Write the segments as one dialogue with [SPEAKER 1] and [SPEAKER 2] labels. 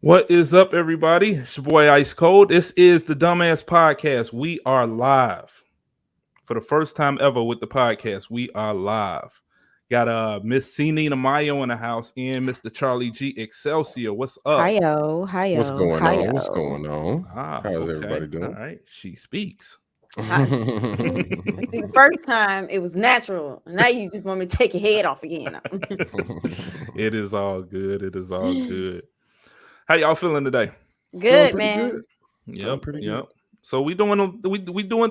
[SPEAKER 1] What is up, everybody? It's your boy Ice Cold. This is the Dummast Podcast. We are live for the first time ever with the podcast. We are live. Got Miss C. Nina Mayo in the house and Mr. Charlie G. Excelsior. What's up?
[SPEAKER 2] Hiyo,
[SPEAKER 3] What's
[SPEAKER 2] hiyo,
[SPEAKER 3] going on? What's
[SPEAKER 2] hiyo.
[SPEAKER 3] going on? How's
[SPEAKER 1] Okay.
[SPEAKER 3] everybody
[SPEAKER 1] All
[SPEAKER 3] doing?
[SPEAKER 1] right. She speaks.
[SPEAKER 2] See, the first time it was natural. Now you just want me to take your head off again.
[SPEAKER 1] It is all good. It is all good. How y'all feeling today?
[SPEAKER 2] Good, man.
[SPEAKER 1] Yep.
[SPEAKER 3] pretty
[SPEAKER 1] Yep. So we doing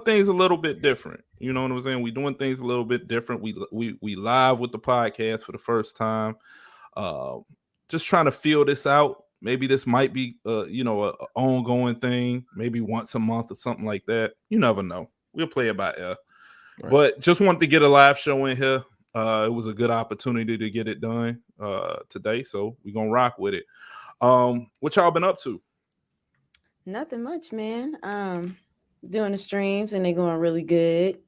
[SPEAKER 1] things a little bit different. You know what I'm saying? We doing things a little bit different. We live with the podcast for the first time. Just trying to feel this out. Maybe this might be a ongoing thing, maybe once a month or something like that. You never know. We'll play it by ear.
[SPEAKER 3] Right.
[SPEAKER 1] But just wanted to get a live show in here. It was a good opportunity to get it done today. So we're gonna rock with it. What y'all been up to?
[SPEAKER 2] Nothing much, man. Doing the streams and they're going really good.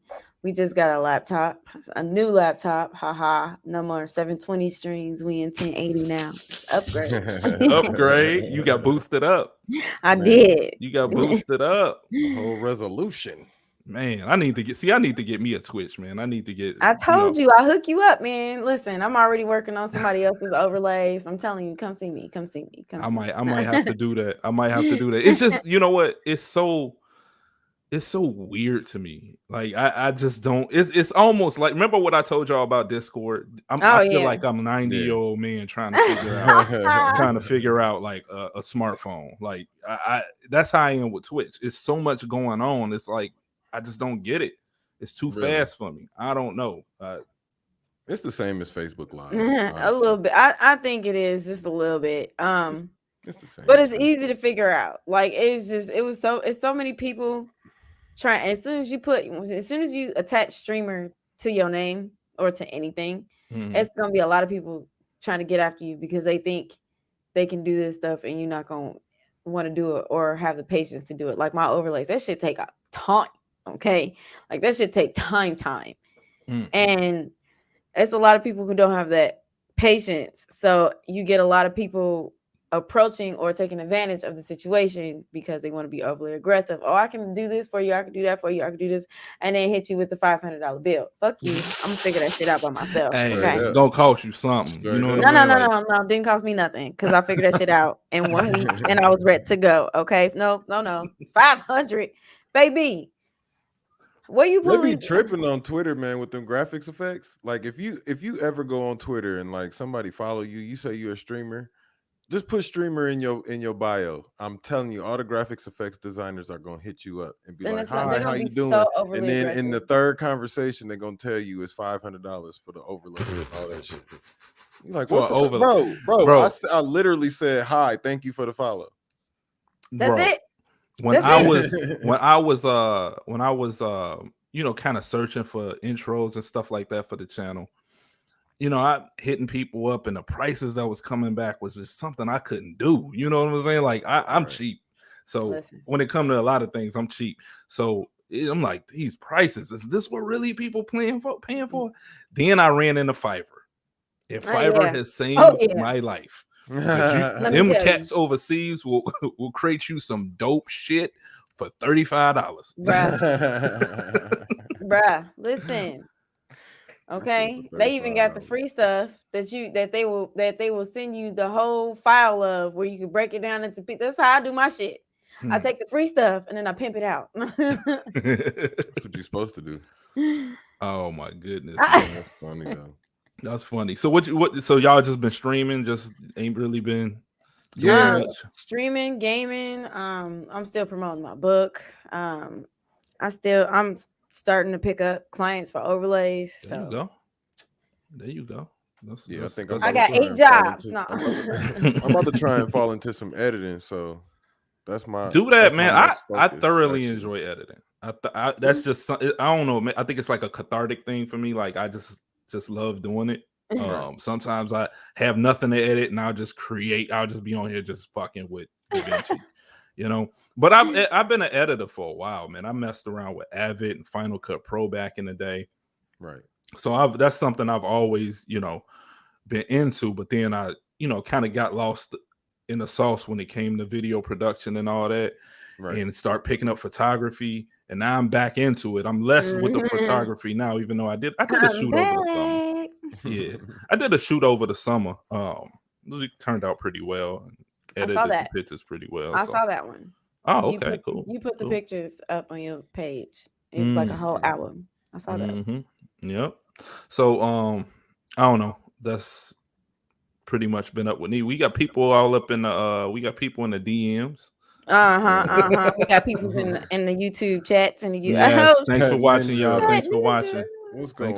[SPEAKER 2] We just got a new laptop. Haha. No more 720 streams. We in 1080 now. Upgrade.
[SPEAKER 1] Upgrade. You got boosted up.
[SPEAKER 2] I did.
[SPEAKER 1] You got boosted up.
[SPEAKER 3] Whole resolution.
[SPEAKER 1] Man, I need to get me a Twitch, man. I need to get.
[SPEAKER 2] I told you, I'll hook you up, man. Listen, I'm already working on somebody else's overlays. I'm telling you, come see me.
[SPEAKER 1] I might have to do that. It's just, you know what? It's so weird to me. Like I just don't. It's almost like, remember what I told y'all about Discord? I feel like I'm a 90-year-old man trying to figure out like a smartphone. Like I that's how I am with Twitch. It's so much going on. It's like I just don't get it. It's too fast for me. I don't know.
[SPEAKER 3] It's the same as Facebook Live.
[SPEAKER 2] A little bit. I think it is just a little bit.
[SPEAKER 3] It's the same.
[SPEAKER 2] But it's easy to figure out. Like it's so many people trying. As soon as you attach streamer to your name or to anything, it's gonna be a lot of people trying to get after you because they think they can do this stuff and you're not gonna want to do it or have the patience to do it. Like my overlays, that shit take a time. Okay, like that should take time, and it's a lot of people who don't have that patience. So you get a lot of people approaching or taking advantage of the situation because they want to be overly aggressive. Oh, I can do this for you. I can do that for you. I can do this, and then hit you with the $500 bill. Fuck you. I'm gonna figure that shit out by myself.
[SPEAKER 1] Hey,
[SPEAKER 2] okay?
[SPEAKER 1] It's gonna cost you something. You know?
[SPEAKER 2] No. It didn't cost me nothing because I figured that shit out in 1 week and I was ready to go. Okay, no, 500, baby. What you
[SPEAKER 3] They be tripping on Twitter, man, with them graphics effects. Like if you ever go on Twitter and like somebody follow you, you say you're a streamer, just put streamer in your bio. I'm telling you, all the graphics effects designers are gonna hit you up and be like, "Hi, how you doing?" And then in the third conversation, they're gonna tell you it's $500 for the overlay and all that shit. You're like, what bro? I literally said, "Hi, thank you for the follow."
[SPEAKER 2] That's it.
[SPEAKER 1] When I was kind of searching for intros and stuff like that for the channel, I hitting people up and the prices that was coming back was just something I couldn't do. You know what I'm saying? Like I'm cheap. So when it comes to a lot of things, I'm cheap. So I'm like, these prices, is this what really people paying for? Then I ran into Fiverr. And Fiverr has saved my life. Them cats overseas will create you some dope shit for $35.
[SPEAKER 2] Bruh, listen. Okay, they even got the free stuff that they will send you the whole file of where you can break it down into. That's how I do my shit. I take the free stuff and then I pimp it out.
[SPEAKER 3] That's what you're supposed to do.
[SPEAKER 1] Oh my goodness,
[SPEAKER 3] that's funny though.
[SPEAKER 1] That's funny. So so y'all just been streaming? Just ain't really been
[SPEAKER 2] streaming, gaming. I'm still promoting my book. I'm starting to pick up clients for overlays. There
[SPEAKER 1] you go.
[SPEAKER 2] I got 8 jobs. No.
[SPEAKER 3] I'm about to try and fall into some editing. So that's my
[SPEAKER 1] man. I thoroughly enjoy editing. That's just I don't know, man. I think it's like a cathartic thing for me. Like I just love doing it. Sometimes I have nothing to edit and I'll just be on here just fucking with DaVinci, but I've been an editor for a while, man. I messed around with Avid and Final Cut Pro back in the day,
[SPEAKER 3] right?
[SPEAKER 1] So that's something I've always been into, but then I kind of got lost in the sauce when it came to video production and all that, and start picking up photography. And now I'm back into it. I'm less with the photography now, even though I did a shoot over the summer. Yeah, I did a shoot over the summer. It turned out pretty well. Edited the pictures pretty well.
[SPEAKER 2] I saw that one.
[SPEAKER 1] Oh, okay, cool.
[SPEAKER 2] You put the pictures up on your page. It was like a whole hour. I saw that.
[SPEAKER 1] Yep. So I don't know. That's pretty much been up with me. We got people all up in the we got people in the DMs. We
[SPEAKER 2] got people in the YouTube chats and the
[SPEAKER 1] Yes, thanks for watching, y'all. Thanks for watching.
[SPEAKER 3] What's going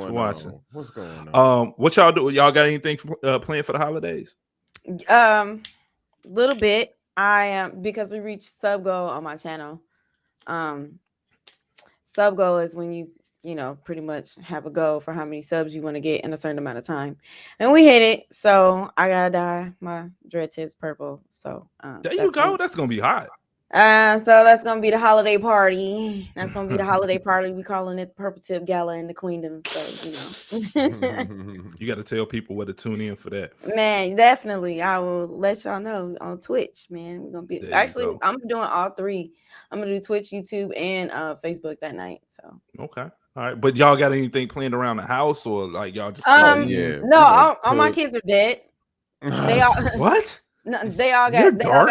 [SPEAKER 3] on?
[SPEAKER 1] What y'all do? Y'all got anything planned for the holidays?
[SPEAKER 2] Little bit. I am because we reached sub goal on my channel. Sub goal is when you pretty much have a goal for how many subs you want to get in a certain amount of time, and we hit it. So I gotta dye my dread tips purple. So
[SPEAKER 1] there you go. That's gonna be hot.
[SPEAKER 2] So that's gonna be the holiday party. That's gonna be the holiday party. We calling it the Purple Tip Gala in the Queendom. So
[SPEAKER 1] you got to tell people where to tune in for that.
[SPEAKER 2] Man, definitely. I will let y'all know on Twitch. Man, we're gonna be I'm doing all three. I'm gonna do Twitch, YouTube, and Facebook that night. So
[SPEAKER 1] okay. All right, but y'all got anything planned around the house, or like y'all just?
[SPEAKER 2] No, all my kids are dead. They all
[SPEAKER 1] what?
[SPEAKER 2] No, they all got.
[SPEAKER 1] You're dark.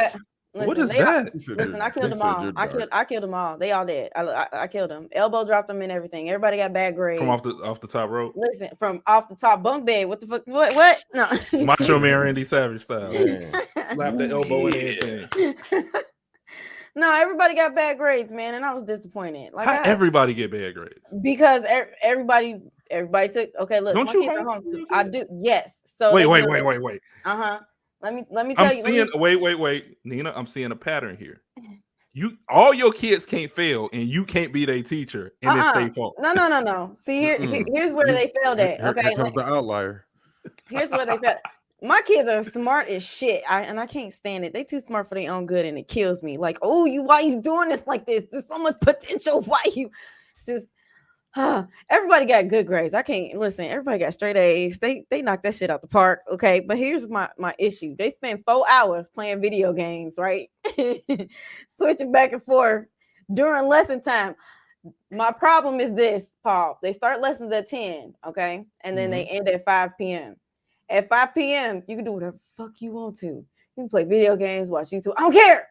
[SPEAKER 1] Listen,
[SPEAKER 2] what
[SPEAKER 1] is that?
[SPEAKER 2] Listen, I killed them all. I killed them all. They all dead. I killed them. Elbow dropped them and everything. Everybody got bad grades.
[SPEAKER 1] From off the top rope.
[SPEAKER 2] Listen, from off the top bunk bed. What the fuck? What? No.
[SPEAKER 1] Macho Man Randy Savage style. Slap the elbow in everything.
[SPEAKER 2] No, everybody got bad grades, man, and I was disappointed. Like,
[SPEAKER 1] how everybody get bad grades?
[SPEAKER 2] Because everybody took. Okay, look,
[SPEAKER 1] don't you
[SPEAKER 2] homeschool? I do. Yes. So
[SPEAKER 1] wait.
[SPEAKER 2] Let me tell you.
[SPEAKER 1] Wait, Nina. I'm seeing a pattern here. All your kids can't fail, and you can't be their teacher, and it's their fault.
[SPEAKER 2] No. See, here's where they failed at. Okay,
[SPEAKER 3] here comes the outlier.
[SPEAKER 2] Here's where they failed. My kids are smart as shit, and I can't stand it. They too smart for their own good, and it kills me. Like, oh, why you doing this like this? There's so much potential. Why you just? Everybody got good grades. I can't listen. Everybody got straight A's. They knocked that shit out the park. Okay, but here's my issue. They spend 4 hours playing video games, right? Switching back and forth during lesson time. My problem is this, Paul. They start lessons at 10, okay, and then they end at 5 p.m. At 5 p.m., you can do whatever the fuck you want to. You can play video games, watch YouTube. I don't care.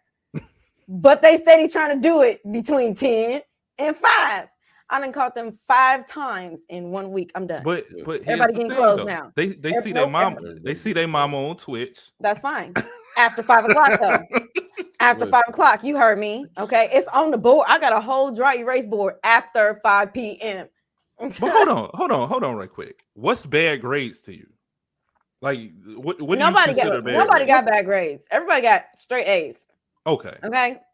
[SPEAKER 2] But they steady trying to do it between 10 and 5. I done caught them 5 times in 1 week. I'm done.
[SPEAKER 1] But
[SPEAKER 2] everybody getting close now.
[SPEAKER 1] They see their mom. They see their mama on Twitch.
[SPEAKER 2] That's fine. After 5 o'clock though. After 5 o'clock, you heard me. Okay, it's on the board. I got a whole dry erase board after 5 p.m.
[SPEAKER 1] But hold on, right quick. What's bad grades to you? Like, what do you consider bad?
[SPEAKER 2] Nobody got bad grades. Everybody got straight A's.
[SPEAKER 1] Okay.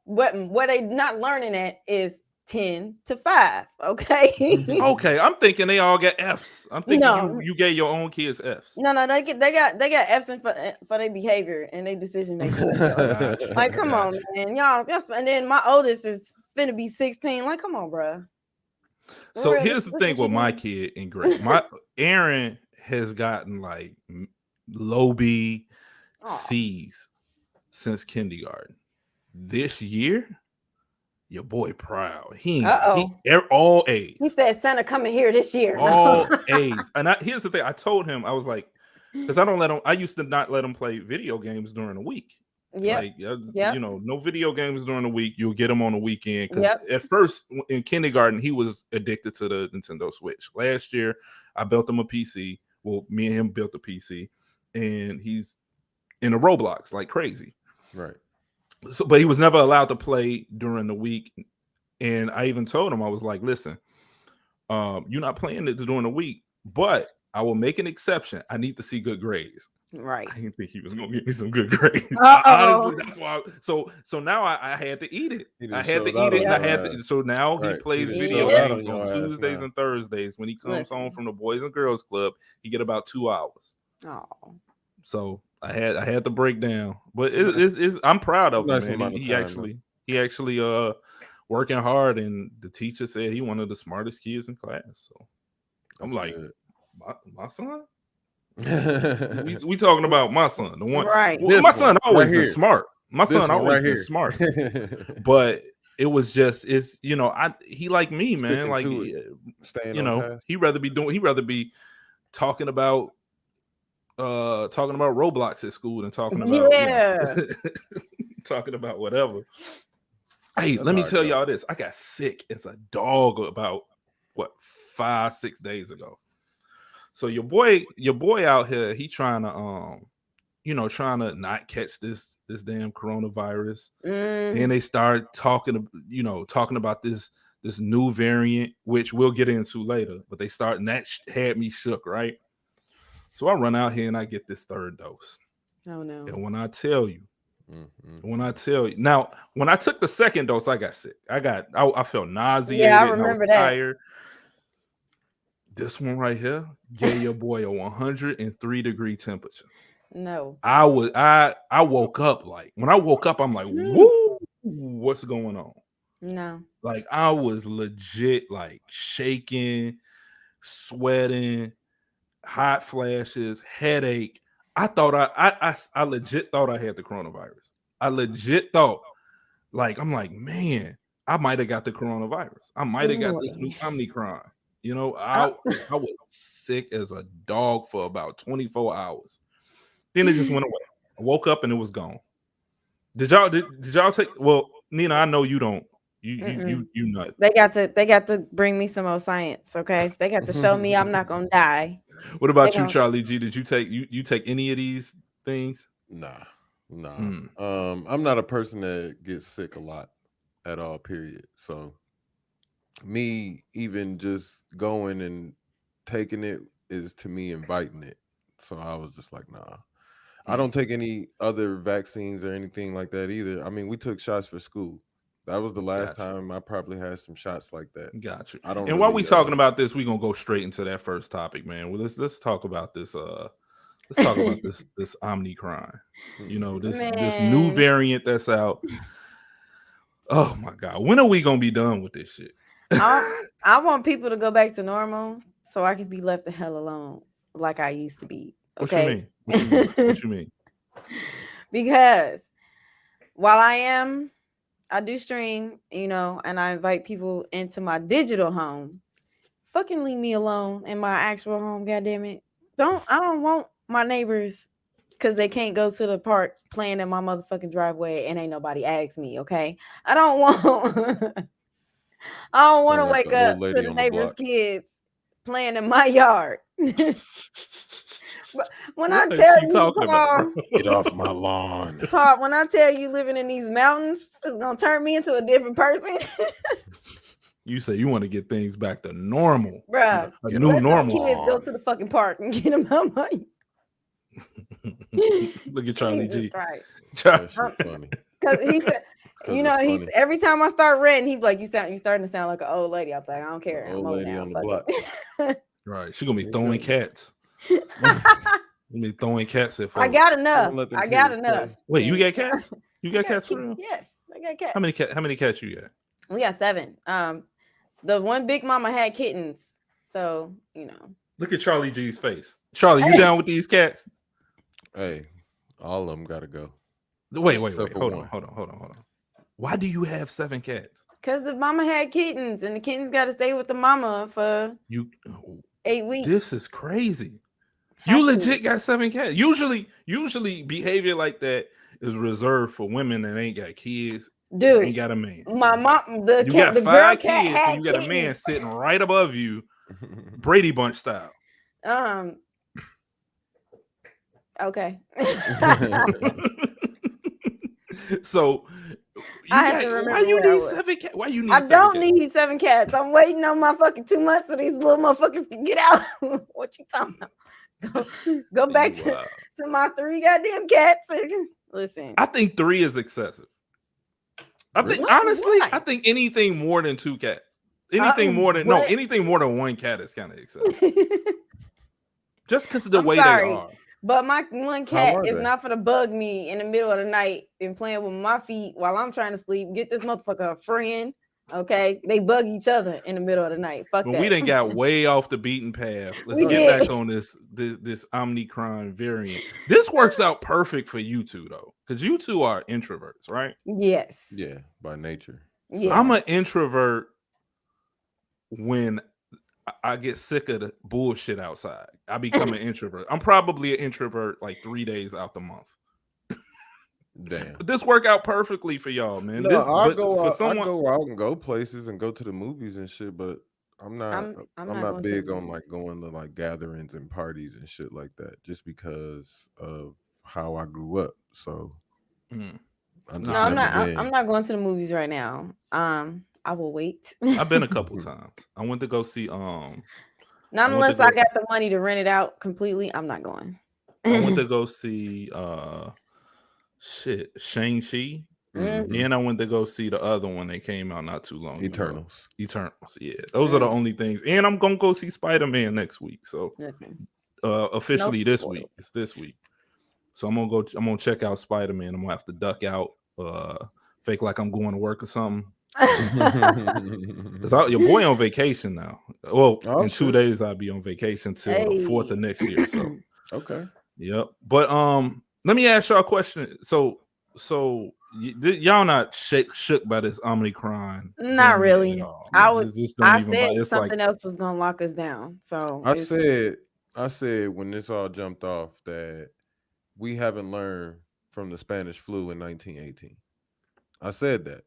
[SPEAKER 2] Where they not learning at is 10 to 5. Okay.
[SPEAKER 1] Okay. I'm thinking they all got F's. I'm thinking you gave your own kids F's.
[SPEAKER 2] No, they got F's for their behavior and their decision making. Like, come on, man. Y'all, and then my oldest is finna be 16. Like, come on, bro.
[SPEAKER 1] So here's the thing with my kid in grade. My Aaron has gotten like low B C's since kindergarten. This year, your boy proud. He all A's.
[SPEAKER 2] He said Santa coming here this year.
[SPEAKER 1] All A's. And here's the thing. I told him, I was like, because I don't let him. I used to not let him play video games during the week.
[SPEAKER 2] Yeah.
[SPEAKER 1] No video games during the week. You'll get him on the weekend. Because at first in kindergarten, he was addicted to the Nintendo Switch. Last year, I built him a PC. Well, me and him built a PC, and he's in a Roblox like crazy.
[SPEAKER 3] Right.
[SPEAKER 1] So, but he was never allowed to play during the week. And I even told him, I was like, listen, you're not playing it during the week, but I will make an exception. I need to see good grades.
[SPEAKER 2] Right.
[SPEAKER 1] I didn't think he was gonna give me some good grades. Honestly, that's why. So now I had to eat it. I had to eat it. And I had to. So now he plays video games on Tuesdays and Thursdays. When he comes home from the Boys and Girls Club, he get about 2 hours.
[SPEAKER 2] Oh.
[SPEAKER 1] So I had to break down, but I'm proud of him, man. He actually working hard, and the teacher said he one of the smartest kids in class. So I'm like, my son. we talking about my son, the one.
[SPEAKER 2] Right.
[SPEAKER 1] Well, my son always been smart. My son always been smart, but it was just he like me, man. Like he'd rather be talking about Roblox at school than talking about talking about whatever. Hey, let me tell y'all this. I got sick as a dog about 5-6 days ago. So your boy out here, he trying to not catch this damn coronavirus. Then they start talking about this new variant, which we'll get into later. But they start, and that had me shook, right? So I run out here and I get this third dose.
[SPEAKER 2] Oh no!
[SPEAKER 1] And when I tell you, now when I took the second dose, I got sick. I felt nauseated.
[SPEAKER 2] Yeah, I remember
[SPEAKER 1] and I was tired. This one right here gave your boy a 103-degree temperature.
[SPEAKER 2] No,
[SPEAKER 1] I woke up like, when I woke up, I'm like, woo, what's going on?
[SPEAKER 2] No,
[SPEAKER 1] like I was legit like shaking, sweating, hot flashes, headache. I thought I legit thought I had the coronavirus. I legit thought, like, I'm like, man, I might have got the coronavirus. I might have got this new Omicron. I was sick as a dog for about 24 hours. Then it just went away. I woke up and it was gone. Did y'all take? Well, Nina, I know you don't. You nut.
[SPEAKER 2] They got to bring me some more science. Okay, they got to show me I'm not gonna die.
[SPEAKER 1] What about you, Charlie G? Did you take any of these things?
[SPEAKER 3] Nah. I'm not a person that gets sick a lot at all. Period. So me even just going and taking it is to me inviting it. So I was just like, nah. I don't take any other vaccines or anything like that either. I mean, we took shots for school. That was the last time I probably had some shots like that.
[SPEAKER 1] Gotcha. And while we talking about this, we're gonna go straight into that first topic, man. Well, let's talk about this. Let's talk about this Omicron. This new variant that's out. Oh my God, when are we gonna be done with this shit?
[SPEAKER 2] I want people to go back to normal so I can be left the hell alone like I used to be. Okay.
[SPEAKER 1] What you mean?
[SPEAKER 2] Because while I do stream, and I invite people into my digital home, fucking leave me alone in my actual home, goddammit. I don't want my neighbors, because they can't go to the park playing in my motherfucking driveway and ain't nobody asked me, okay? I don't want to wake up to the neighbor's kids playing in my yard. But when I tell you, Paul,
[SPEAKER 3] get off my lawn.
[SPEAKER 2] Paul, when I tell you living in these mountains is gonna turn me into a different person.
[SPEAKER 1] You say you want to get things back to normal,
[SPEAKER 2] bruh.
[SPEAKER 1] A new normal.
[SPEAKER 2] Kids go to the fucking park and get them out my.
[SPEAKER 1] Look at Charlie G.
[SPEAKER 2] Right.
[SPEAKER 3] Funny.
[SPEAKER 2] Because he said, he's every time I start ranting, he's like, "You starting to sound like an old lady." I'm like, "I don't care."
[SPEAKER 3] Old lady on the block.
[SPEAKER 1] Right. She's gonna be throwing cats. Me throwing cats at folks.
[SPEAKER 2] I got enough.
[SPEAKER 1] Wait, you got cats? You got cats for real?
[SPEAKER 2] Yes, I got cats.
[SPEAKER 1] How many cats you got?
[SPEAKER 2] We got 7. The one big mama had kittens, so
[SPEAKER 1] Look at Charlie G's face. Charlie, you down with these cats?
[SPEAKER 3] Hey, all of them gotta go.
[SPEAKER 1] Wait. Hold on. Why do you have 7 cats?
[SPEAKER 2] Because the mama had kittens, and the kittens got to stay with the mama for 8 weeks.
[SPEAKER 1] This is crazy. You legit got 7 cats. Usually behavior like that is reserved for women that ain't got kids.
[SPEAKER 2] Dude,
[SPEAKER 1] ain't got a man.
[SPEAKER 2] My mom, the
[SPEAKER 1] got
[SPEAKER 2] the
[SPEAKER 1] 5
[SPEAKER 2] girl
[SPEAKER 1] kids, and you got a man sitting right above you, Brady Bunch style.
[SPEAKER 2] Okay.
[SPEAKER 1] So why you need 7 cats? Why you need? I
[SPEAKER 2] don't need 7 cats. I'm waiting on my fucking 2 months so these little motherfuckers can get out. What you talking about? Go back to my 3 goddamn cats. Listen,
[SPEAKER 1] I think 3 is excessive. I think honestly, I think anything more than 2 cats, anything more than 1 cat is kind of excessive. Just because of the way they are.
[SPEAKER 2] But my 1 cat is not for to bug me in the middle of the night and playing with my feet while I'm trying to sleep. Get this motherfucker a friend. Okay, they bug each other in the middle of the night. Fuck
[SPEAKER 1] But
[SPEAKER 2] that.
[SPEAKER 1] we done got way off the beaten path. Let's
[SPEAKER 2] We
[SPEAKER 1] get
[SPEAKER 2] did.
[SPEAKER 1] back on this Omicron variant. This works out perfect for you two though, because you two are introverts, right?
[SPEAKER 2] Yes.
[SPEAKER 3] Yeah, by nature.
[SPEAKER 2] Yeah.
[SPEAKER 1] I'm an introvert when I get sick of the bullshit outside. I become an introvert. I'm probably an introvert like 3 days out the month.
[SPEAKER 3] Damn.
[SPEAKER 1] But this work out perfectly for y'all, man.
[SPEAKER 3] No,
[SPEAKER 1] This,
[SPEAKER 3] I
[SPEAKER 1] but
[SPEAKER 3] go
[SPEAKER 1] for
[SPEAKER 3] out,
[SPEAKER 1] someone,
[SPEAKER 3] I go out and go places and go to the movies and shit, but I'm not
[SPEAKER 2] I'm
[SPEAKER 3] I'm
[SPEAKER 2] not
[SPEAKER 3] not
[SPEAKER 2] going to
[SPEAKER 3] big
[SPEAKER 2] the
[SPEAKER 3] on
[SPEAKER 2] movies.
[SPEAKER 3] like going to like gatherings and parties and shit like that just because of how I grew up. So
[SPEAKER 1] Mm.
[SPEAKER 3] I'm
[SPEAKER 2] No,
[SPEAKER 3] just
[SPEAKER 2] I'm
[SPEAKER 3] never
[SPEAKER 2] not.
[SPEAKER 3] been.
[SPEAKER 2] I'm not going to the movies right now. I will wait.
[SPEAKER 1] I've been a couple times. I went to go see
[SPEAKER 2] Not
[SPEAKER 1] I went to
[SPEAKER 2] unless I
[SPEAKER 1] go
[SPEAKER 2] got the money to rent it out completely. I'm not going.
[SPEAKER 1] I went to go see Shang-Chi.
[SPEAKER 2] Mm.
[SPEAKER 3] Mhm.
[SPEAKER 1] And I went to go see the other one that came out not too long ago.
[SPEAKER 3] Eternals.
[SPEAKER 1] Eternals. Yeah. Those are the only things. And I'm gonna go see Spider-Man next week. So
[SPEAKER 2] Listen,
[SPEAKER 1] officially
[SPEAKER 2] No
[SPEAKER 1] this week. It's this week. So I'm gonna check out Spider-Man. I'm gonna have to duck out, fake like I'm going to work or something. Cause your boy on vacation now. Well,
[SPEAKER 3] Oh,
[SPEAKER 1] in 2
[SPEAKER 3] shit.
[SPEAKER 1] days I'll be on vacation till the 4th of next year. So
[SPEAKER 3] Okay.
[SPEAKER 1] yep. But let me ask y'all a question. So y'all not shook by this Omicron?
[SPEAKER 2] Not
[SPEAKER 1] variant
[SPEAKER 2] really.
[SPEAKER 1] at all.
[SPEAKER 2] I
[SPEAKER 1] Like,
[SPEAKER 2] was.
[SPEAKER 1] this don't
[SPEAKER 2] I
[SPEAKER 1] even
[SPEAKER 2] said
[SPEAKER 1] it's
[SPEAKER 2] something
[SPEAKER 1] like
[SPEAKER 2] else was gonna lock us down. So
[SPEAKER 3] I
[SPEAKER 2] it's,
[SPEAKER 3] said when this all jumped off that we haven't learned from the Spanish flu in 1918. I said that.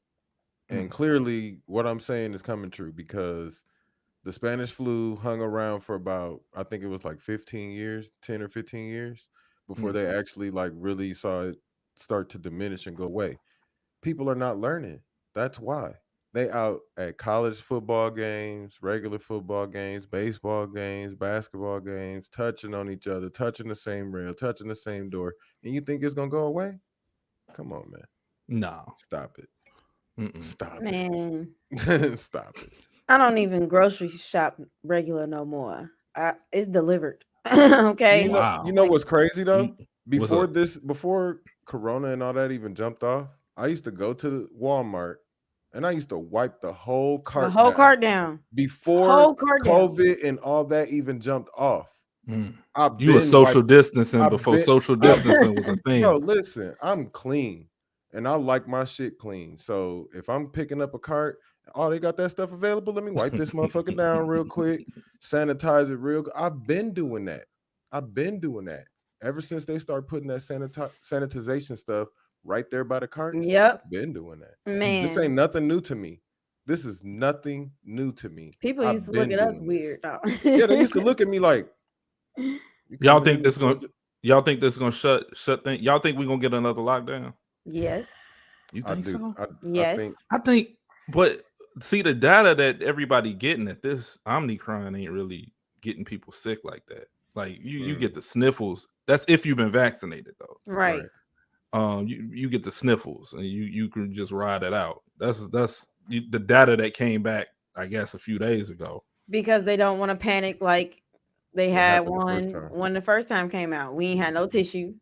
[SPEAKER 3] And clearly what I'm saying is coming true because the Spanish flu hung around for about, I think it was like 15 years, 10 or 15 years before they actually like really saw it start to diminish and go away. People are not learning. That's why. They out at college football games, regular football games, baseball games, basketball games, touching on each other, touching the same rail, touching the same door. And you think it's going to go away? Come on, man.
[SPEAKER 1] no.
[SPEAKER 3] Stop it.
[SPEAKER 1] Mm-mm.
[SPEAKER 3] Stop
[SPEAKER 2] man.
[SPEAKER 3] it. Stop it.
[SPEAKER 2] I don't even grocery shop regular no more. It's delivered. Okay.
[SPEAKER 1] Wow.
[SPEAKER 3] You know what's crazy though?
[SPEAKER 1] What's up?
[SPEAKER 3] Before Corona and all that even jumped off, I used to go to Walmart and I used to wipe the whole
[SPEAKER 2] The
[SPEAKER 3] cart
[SPEAKER 2] whole
[SPEAKER 3] down
[SPEAKER 2] cart down.
[SPEAKER 3] before
[SPEAKER 2] Whole cart down.
[SPEAKER 3] COVID and all that even jumped off. I've
[SPEAKER 1] You were
[SPEAKER 3] been
[SPEAKER 1] social
[SPEAKER 3] wiped.
[SPEAKER 1] distancing
[SPEAKER 3] I've
[SPEAKER 1] before
[SPEAKER 3] been.
[SPEAKER 1] social distancing was a thing.
[SPEAKER 3] Bro, listen, I'm clean and I like my shit clean. So if I'm picking up a cart, oh, they got that stuff available. Let me wipe this motherfucker down real quick, sanitize it real. I've been doing that. Ever since they start putting that sanitization stuff right there by the carts.
[SPEAKER 2] Yep.
[SPEAKER 3] Been doing that.
[SPEAKER 2] Man.
[SPEAKER 3] This ain't nothing new to me. This is nothing new to me.
[SPEAKER 2] People
[SPEAKER 3] I've
[SPEAKER 2] used to look
[SPEAKER 3] been
[SPEAKER 2] at us
[SPEAKER 3] doing
[SPEAKER 2] weird.
[SPEAKER 3] this. Yeah, they used to look at me like,
[SPEAKER 1] Y'all think this gonna shut things? Y'all think we're gonna get another lockdown?
[SPEAKER 2] Yes.
[SPEAKER 1] You think so?
[SPEAKER 2] Yes.
[SPEAKER 1] I think, but see the data that everybody getting at this Omicron ain't really getting people sick like that. Like you get the sniffles. That's if you've been vaccinated though.
[SPEAKER 2] Right.
[SPEAKER 1] You get the sniffles and you can just ride it out. That's the data that came back, I guess, a few days ago.
[SPEAKER 2] Because they don't want to panic like they had
[SPEAKER 3] happened
[SPEAKER 2] when the first time came out. We ain't had no tissue.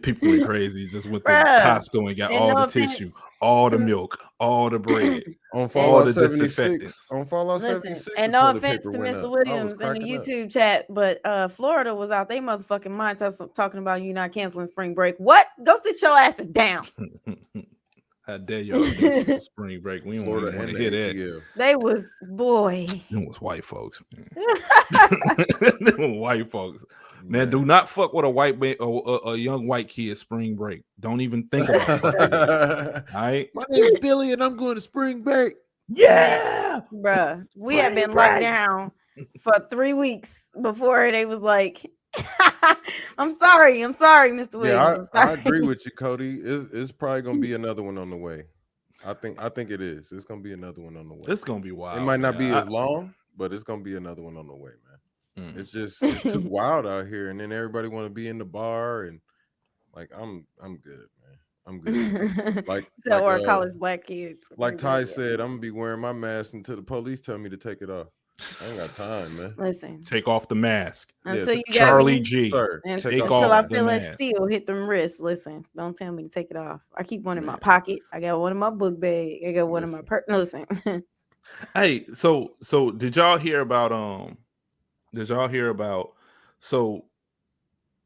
[SPEAKER 1] People went crazy. Just went to
[SPEAKER 2] Bruh.
[SPEAKER 1] Costco and got
[SPEAKER 2] And
[SPEAKER 1] all
[SPEAKER 2] no
[SPEAKER 1] the
[SPEAKER 2] offense
[SPEAKER 1] tissue, all the
[SPEAKER 2] to-
[SPEAKER 1] milk, all the bread,
[SPEAKER 3] on
[SPEAKER 1] all
[SPEAKER 3] Fallout
[SPEAKER 1] the
[SPEAKER 3] 76.
[SPEAKER 1] disinfectants.
[SPEAKER 3] On Fallout
[SPEAKER 2] Listen,
[SPEAKER 3] 76,
[SPEAKER 2] and
[SPEAKER 3] the
[SPEAKER 2] no
[SPEAKER 3] toilet
[SPEAKER 2] offense
[SPEAKER 3] paper
[SPEAKER 2] to
[SPEAKER 3] went
[SPEAKER 2] Mr.
[SPEAKER 3] up. I was
[SPEAKER 2] Williams in the
[SPEAKER 3] cracking up.
[SPEAKER 2] YouTube chat, but Florida was out their motherfucking mind talking about you not canceling spring break. What? Go sit your asses down.
[SPEAKER 1] How dare y'all cancel spring break? We don't
[SPEAKER 3] Florida
[SPEAKER 1] even want
[SPEAKER 3] and
[SPEAKER 1] to hear
[SPEAKER 3] the
[SPEAKER 1] that.
[SPEAKER 3] ATL.
[SPEAKER 2] They was boy.
[SPEAKER 1] Them was white folks, man. Them were white folks. Man, do not fuck with a white man or a young white kid spring break. Don't even think about fucking with it. All right?
[SPEAKER 3] My name's Billy and I'm going to spring break.
[SPEAKER 1] Yeah.
[SPEAKER 2] Bruh, we had been locked down for 3 weeks before they was like, I'm sorry, Mr. Williams.
[SPEAKER 3] Yeah,
[SPEAKER 2] I'm
[SPEAKER 3] I
[SPEAKER 2] sorry.
[SPEAKER 3] agree with you, Cody. It's probably gonna be another one on the way. I think it is. It's gonna be another one on the way.
[SPEAKER 1] It's gonna be wild.
[SPEAKER 3] It might not be
[SPEAKER 1] man.
[SPEAKER 3] as long, but it's gonna be another one on the way, man.
[SPEAKER 1] Mm.
[SPEAKER 3] It's too wild out here, and then everybody want to be in the bar, and like I'm good, man. I'm good. Like
[SPEAKER 2] so our college black kids.
[SPEAKER 3] Like Ty said, I'm gonna be wearing my mask until the police tell me to take it off. I ain't got time, man.
[SPEAKER 2] Listen,
[SPEAKER 1] Take off the mask.
[SPEAKER 2] until you got
[SPEAKER 1] Charlie
[SPEAKER 2] me,
[SPEAKER 1] G. Take
[SPEAKER 2] until
[SPEAKER 1] off
[SPEAKER 2] I
[SPEAKER 1] the
[SPEAKER 2] feel that
[SPEAKER 1] mask.
[SPEAKER 2] steel hit them wrists. Listen, don't tell me to take it off. I keep one in my
[SPEAKER 1] Man.
[SPEAKER 2] pocket. I got one in my book bag. I got one in my purse. Listen.
[SPEAKER 1] Hey, so did y'all hear about so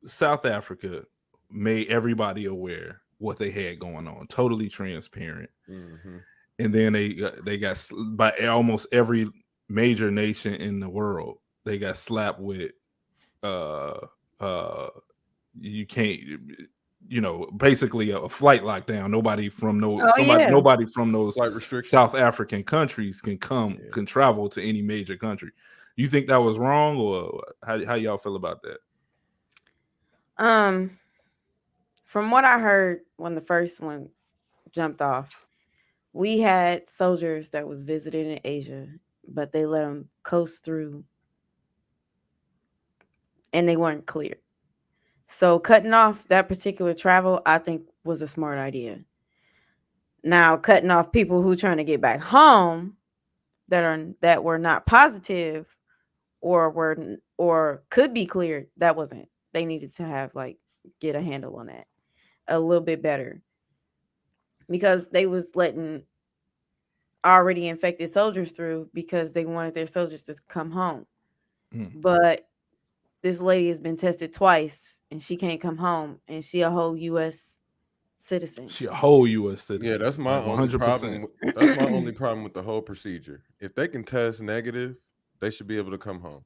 [SPEAKER 1] South Africa made everybody aware what they had going on, totally transparent.
[SPEAKER 3] Mm-hmm.
[SPEAKER 1] And then they got by almost every major nation in the world. They got slapped with you can't, basically a flight lockdown. Nobody from nobody from those South African countries can travel to any major country. You think that was wrong, or how y'all feel about that?
[SPEAKER 2] From what I heard when the first one jumped off, we had soldiers that was visiting in Asia, but they let them coast through and they weren't cleared. So cutting off that particular travel, I think, was a smart idea. Now, cutting off people who trying to get back home that were not positive or could be cleared, that wasn't. They needed to have get a handle on that a little bit better, because they was letting already infected soldiers through because they wanted their soldiers to come home. But this lady has been tested twice and she can't come home, and she a whole U.S. citizen.
[SPEAKER 1] She a whole U.S. citizen.
[SPEAKER 3] Yeah, that's my 100%. That's my only problem with the whole procedure. If they can test negative, they should be able to come home.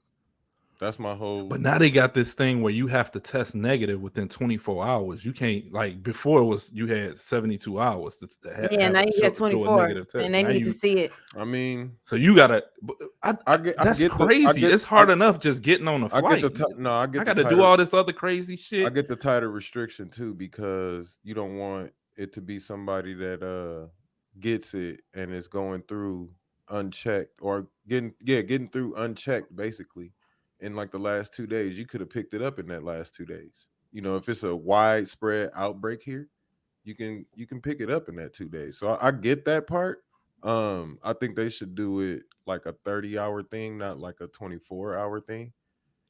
[SPEAKER 3] That's my whole.
[SPEAKER 1] But now they got this thing where you have to test negative within 24 hours. You can't, like before it was you had 72 hours.
[SPEAKER 2] Now you got 24, and they need to see it.
[SPEAKER 3] I mean,
[SPEAKER 1] so you gotta. That's crazy. It's hard enough just getting on a flight. I got to do all this other crazy shit.
[SPEAKER 3] I get the tighter restriction too, because you don't want it to be somebody that gets it and is going through unchecked, or getting through unchecked basically. In like the last 2 days, you could have picked it up in that last 2 days. If it's a widespread outbreak here, you can pick it up in that 2 days. So I get that part. I think they should do it like a 30-hour thing, not like a 24-hour thing.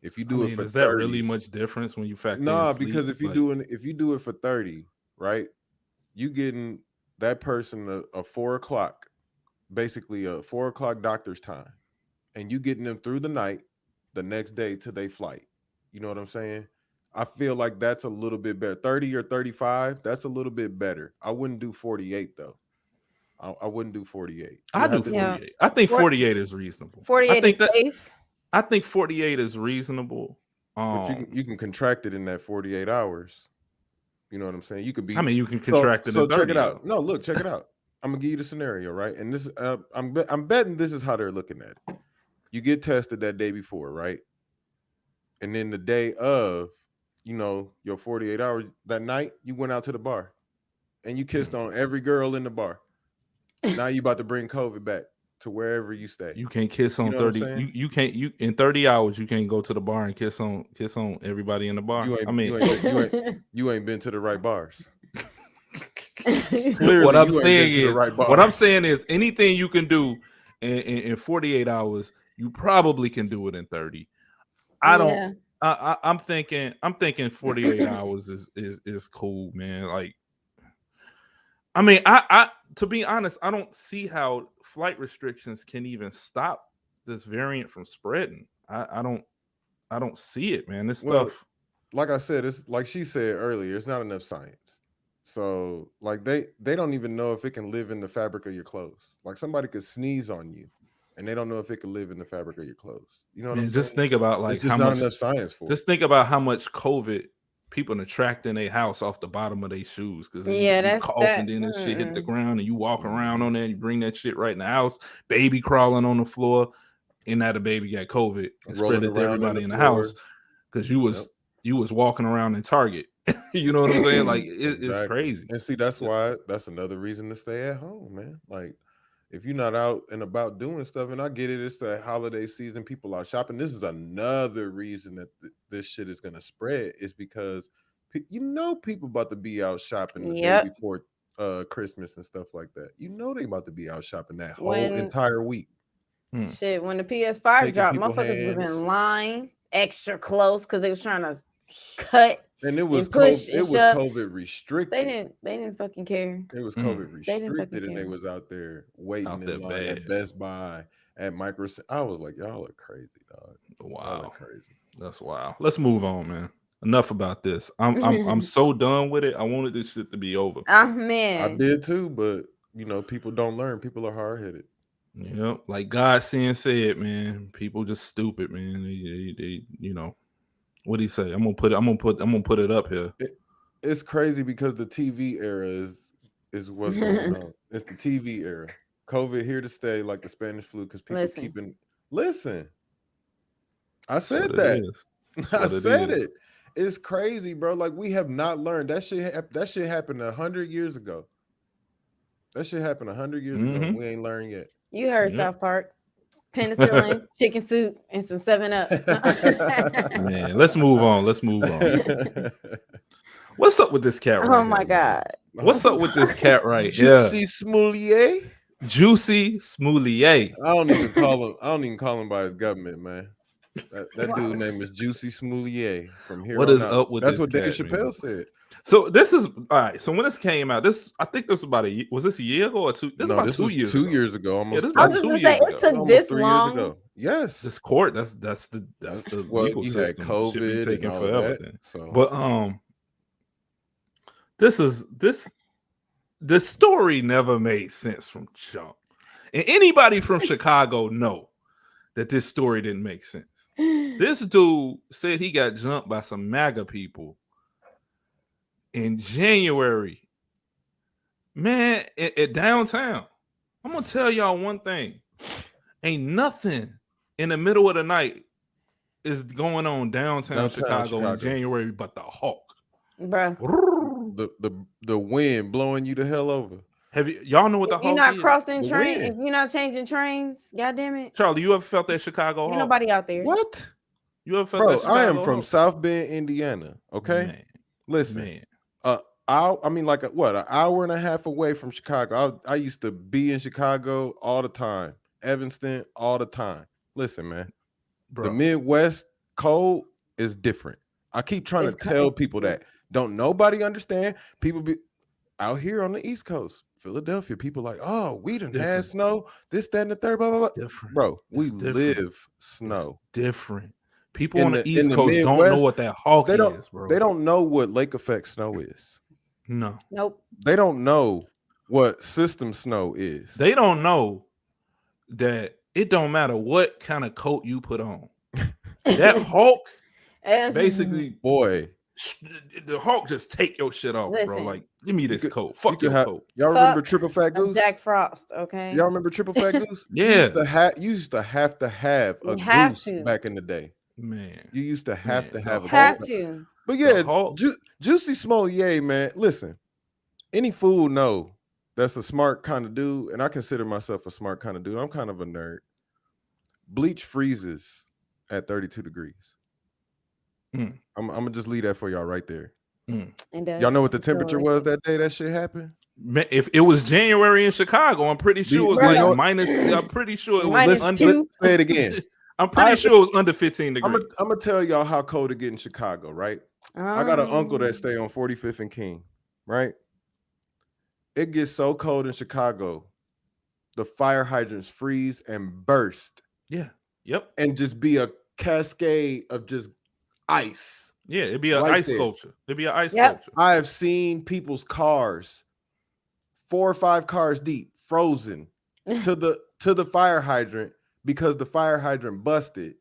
[SPEAKER 3] If you do it for
[SPEAKER 1] is that really much difference when you factor?
[SPEAKER 3] No, because if you do it for 30, right, you getting that person a 4 o'clock, basically a 4 o'clock doctor's time, and you getting them through the night, the next day to their flight. You know what I'm saying? I feel like that's a little bit better. 30 or 35, that's a little bit better. I wouldn't do 48 though. I wouldn't do 48.
[SPEAKER 1] I do 48. I think 48 is reasonable.
[SPEAKER 2] 48 is safe.
[SPEAKER 1] I think 48 is reasonable.
[SPEAKER 3] But you can contract it in that 48 hours. You know what I'm saying? You could be.
[SPEAKER 1] I mean, you can contract it.
[SPEAKER 3] So check it out. No, look, check it out. I'm gonna give you the scenario, right? And this, I'm betting this is how they're looking at it. You get tested that day before, right? And then the day of, your 48 hours, that night, you went out to the bar and you kissed on every girl in the bar. Now you about to bring COVID back to wherever you stay.
[SPEAKER 1] You can't kiss on 30. You can't in 30 hours. You can't go to the bar and kiss on everybody in the bar.
[SPEAKER 3] You ain't been to the right bars.
[SPEAKER 1] What I'm saying is anything you can do in 48 hours, you probably can do it in 30. I'm thinking 48 hours is cool, man. Like, I mean, I to be honest, I don't see how flight restrictions can even stop this variant from spreading. I don't see it, man. This stuff,
[SPEAKER 3] like I said, it's like she said earlier, it's not enough science. So like they don't even know if it can live in the fabric of your clothes. Like somebody could sneeze on you and they don't know if it can live in the fabric of your clothes. You know what I'm saying?
[SPEAKER 1] Just think about like how much
[SPEAKER 3] enough science for.
[SPEAKER 1] Just think about how much COVID people attract in their house off the bottom of their shoes, because you cough and then that shit hit the ground and you walk around on that. You bring that shit right in the house. Baby crawling on the floor, and now the baby got COVID and spread it to everybody in the house because you was walking around in Target. You know what I'm saying? Like it's crazy.
[SPEAKER 3] And see, that's another reason to stay at home, man. Like if you're not out and about doing stuff, and I get it, it's the holiday season, people are shopping. This is another reason that this shit is going to spread, is because people about to be out shopping the day before Christmas and stuff like that. They about to be out shopping that whole entire week.
[SPEAKER 2] Shit, when the PS5
[SPEAKER 3] Taking
[SPEAKER 2] dropped,
[SPEAKER 3] people's
[SPEAKER 2] motherfuckers was
[SPEAKER 3] hands.
[SPEAKER 2] in line extra close because they was trying to cut
[SPEAKER 3] And it was
[SPEAKER 2] push
[SPEAKER 3] COVID, it was
[SPEAKER 2] shove.
[SPEAKER 3] COVID restricted.
[SPEAKER 2] They didn't fucking care.
[SPEAKER 3] It was COVID
[SPEAKER 2] They didn't fucking
[SPEAKER 3] restricted, and they
[SPEAKER 2] care.
[SPEAKER 3] was out there waiting
[SPEAKER 1] Out
[SPEAKER 3] in
[SPEAKER 1] there
[SPEAKER 3] line
[SPEAKER 1] bad.
[SPEAKER 3] at Best Buy, at Microtransactions. I was like, y'all are crazy, dog. Y'all are
[SPEAKER 1] Wow,
[SPEAKER 3] crazy.
[SPEAKER 1] that's wild. Let's move on, man. Enough about this. I'm so done with it. I wanted this shit to be over.
[SPEAKER 2] Oh man,
[SPEAKER 3] I did too, but you know, people don't learn. People are hard headed.
[SPEAKER 1] Yeah, like God said, man. People just stupid, man. They you know, what do you say? I'm gonna put it up here.
[SPEAKER 3] It's crazy because the TV era is what's going on. It's the TV era. COVID here to stay, like the Spanish flu, because people listen. I said that. I said it. It's crazy, bro. Like we have not learned that shit. That shit happened 100 years ago. That shit happened 100 years ago. We ain't learned yet.
[SPEAKER 2] You heard South Park. Penicillin, chicken soup, and some 7-Up.
[SPEAKER 1] Man, let's move on. What's up with this cat right
[SPEAKER 2] Oh my God.
[SPEAKER 1] What's up with this cat right here?
[SPEAKER 3] Jussie Smollett.
[SPEAKER 1] Jussie Smollett.
[SPEAKER 3] I don't even call him by his government, man. That dude's name is Jussie Smollett. From here
[SPEAKER 1] what
[SPEAKER 3] on
[SPEAKER 1] is
[SPEAKER 3] out.
[SPEAKER 1] up with
[SPEAKER 3] That's
[SPEAKER 1] this
[SPEAKER 3] what Dave
[SPEAKER 1] cat,
[SPEAKER 3] Chappelle
[SPEAKER 1] man?
[SPEAKER 3] said.
[SPEAKER 1] So this is all right. So when this came out, I think this was about was this a year ago or two? This
[SPEAKER 3] No,
[SPEAKER 1] about
[SPEAKER 3] this
[SPEAKER 1] 2
[SPEAKER 3] was
[SPEAKER 1] years
[SPEAKER 3] 2
[SPEAKER 1] ago.
[SPEAKER 3] years ago. Almost.
[SPEAKER 1] Yeah, this about 2 years ago.
[SPEAKER 2] It took
[SPEAKER 3] Almost
[SPEAKER 2] this
[SPEAKER 3] 3
[SPEAKER 2] long.
[SPEAKER 3] years ago. Yes.
[SPEAKER 1] This court, that's the
[SPEAKER 3] Well,
[SPEAKER 1] legal
[SPEAKER 3] you had
[SPEAKER 1] system.
[SPEAKER 3] COVID
[SPEAKER 1] Should be taking
[SPEAKER 3] and all
[SPEAKER 1] forever.
[SPEAKER 3] that,
[SPEAKER 1] Then.
[SPEAKER 3] so.
[SPEAKER 1] But the story never made sense from jump. And anybody from Chicago know that this story didn't make sense. This dude said he got jumped by some MAGA people in January. Man, at downtown. I'm gonna tell y'all one thing. Ain't nothing in the middle of the night is going on downtown Chicago in January but the Hawk.
[SPEAKER 2] Bruh.
[SPEAKER 3] The wind blowing you the hell over.
[SPEAKER 1] Y'all know what the Hawk is?
[SPEAKER 2] You're not crossing train, if you're not changing trains, goddamn it.
[SPEAKER 1] Charlie, you ever felt that Chicago Hawk?
[SPEAKER 2] Ain't nobody out there.
[SPEAKER 3] What?
[SPEAKER 1] You ever felt that Chicago
[SPEAKER 3] I am from
[SPEAKER 1] Hawk?
[SPEAKER 3] South Bend, Indiana. Okay.
[SPEAKER 1] Man.
[SPEAKER 3] Listen.
[SPEAKER 1] Man.
[SPEAKER 3] Like an hour and a half away from Chicago. I used to be in Chicago all the time. Evanston all the time. Listen, man.
[SPEAKER 1] Bro.
[SPEAKER 3] The Midwest cold is different. I keep trying to tell people that. Don't nobody understand. People be out here on the East Coast, Philadelphia. People like, oh, we done had snow. This, that, and the third. Blah blah blah.
[SPEAKER 1] Different.
[SPEAKER 3] Bro, we live snow.
[SPEAKER 1] It's different. People on the East Coast
[SPEAKER 3] Midwest,
[SPEAKER 1] don't know what that Hawk is, bro.
[SPEAKER 3] They don't know what lake effect snow is.
[SPEAKER 1] No.
[SPEAKER 2] Nope.
[SPEAKER 3] They don't know what system snow is.
[SPEAKER 1] They don't know that it don't matter what kind of coat you put on. That Hawk, basically,
[SPEAKER 3] boy,
[SPEAKER 1] the Hawk just take your shit off, bro. Like, give me this coat. Fuck your coat.
[SPEAKER 3] Y'all remember Triple Fat Goose?
[SPEAKER 2] Jack Frost, okay.
[SPEAKER 3] Y'all remember Triple Fat Goose?
[SPEAKER 1] Yeah.
[SPEAKER 3] You used to have to have a goose back in the day.
[SPEAKER 1] Man.
[SPEAKER 3] You used to have to have a
[SPEAKER 2] goose.
[SPEAKER 3] But yeah, Jussie Smollett, man, listen, any fool know that's a smart kind of dude, and I consider myself a smart kind of dude. I'm kind of a nerd. Bleach freezes at 32 degrees. I'm gonna just leave that for y'all right there. Y'all know what the temperature was that day that shit happened?
[SPEAKER 1] Man, if it was January in Chicago, I'm pretty sure it was like minus. I'm pretty sure it was
[SPEAKER 3] under. Say it again.
[SPEAKER 1] I'm pretty sure it was under 15 degrees.
[SPEAKER 3] I'm gonna tell y'all how cold it get in Chicago, right? I got an uncle that stay on 45th and King, right? It gets so cold in Chicago, the fire hydrants freeze and burst.
[SPEAKER 1] Yeah. Yep.
[SPEAKER 3] And just be a cascade of just ice.
[SPEAKER 1] Yeah, it'd be an ice sculpture. It'd be an ice sculpture.
[SPEAKER 3] I have seen people's cars, 4 or 5 cars deep, frozen to the fire hydrant because the fire hydrant busted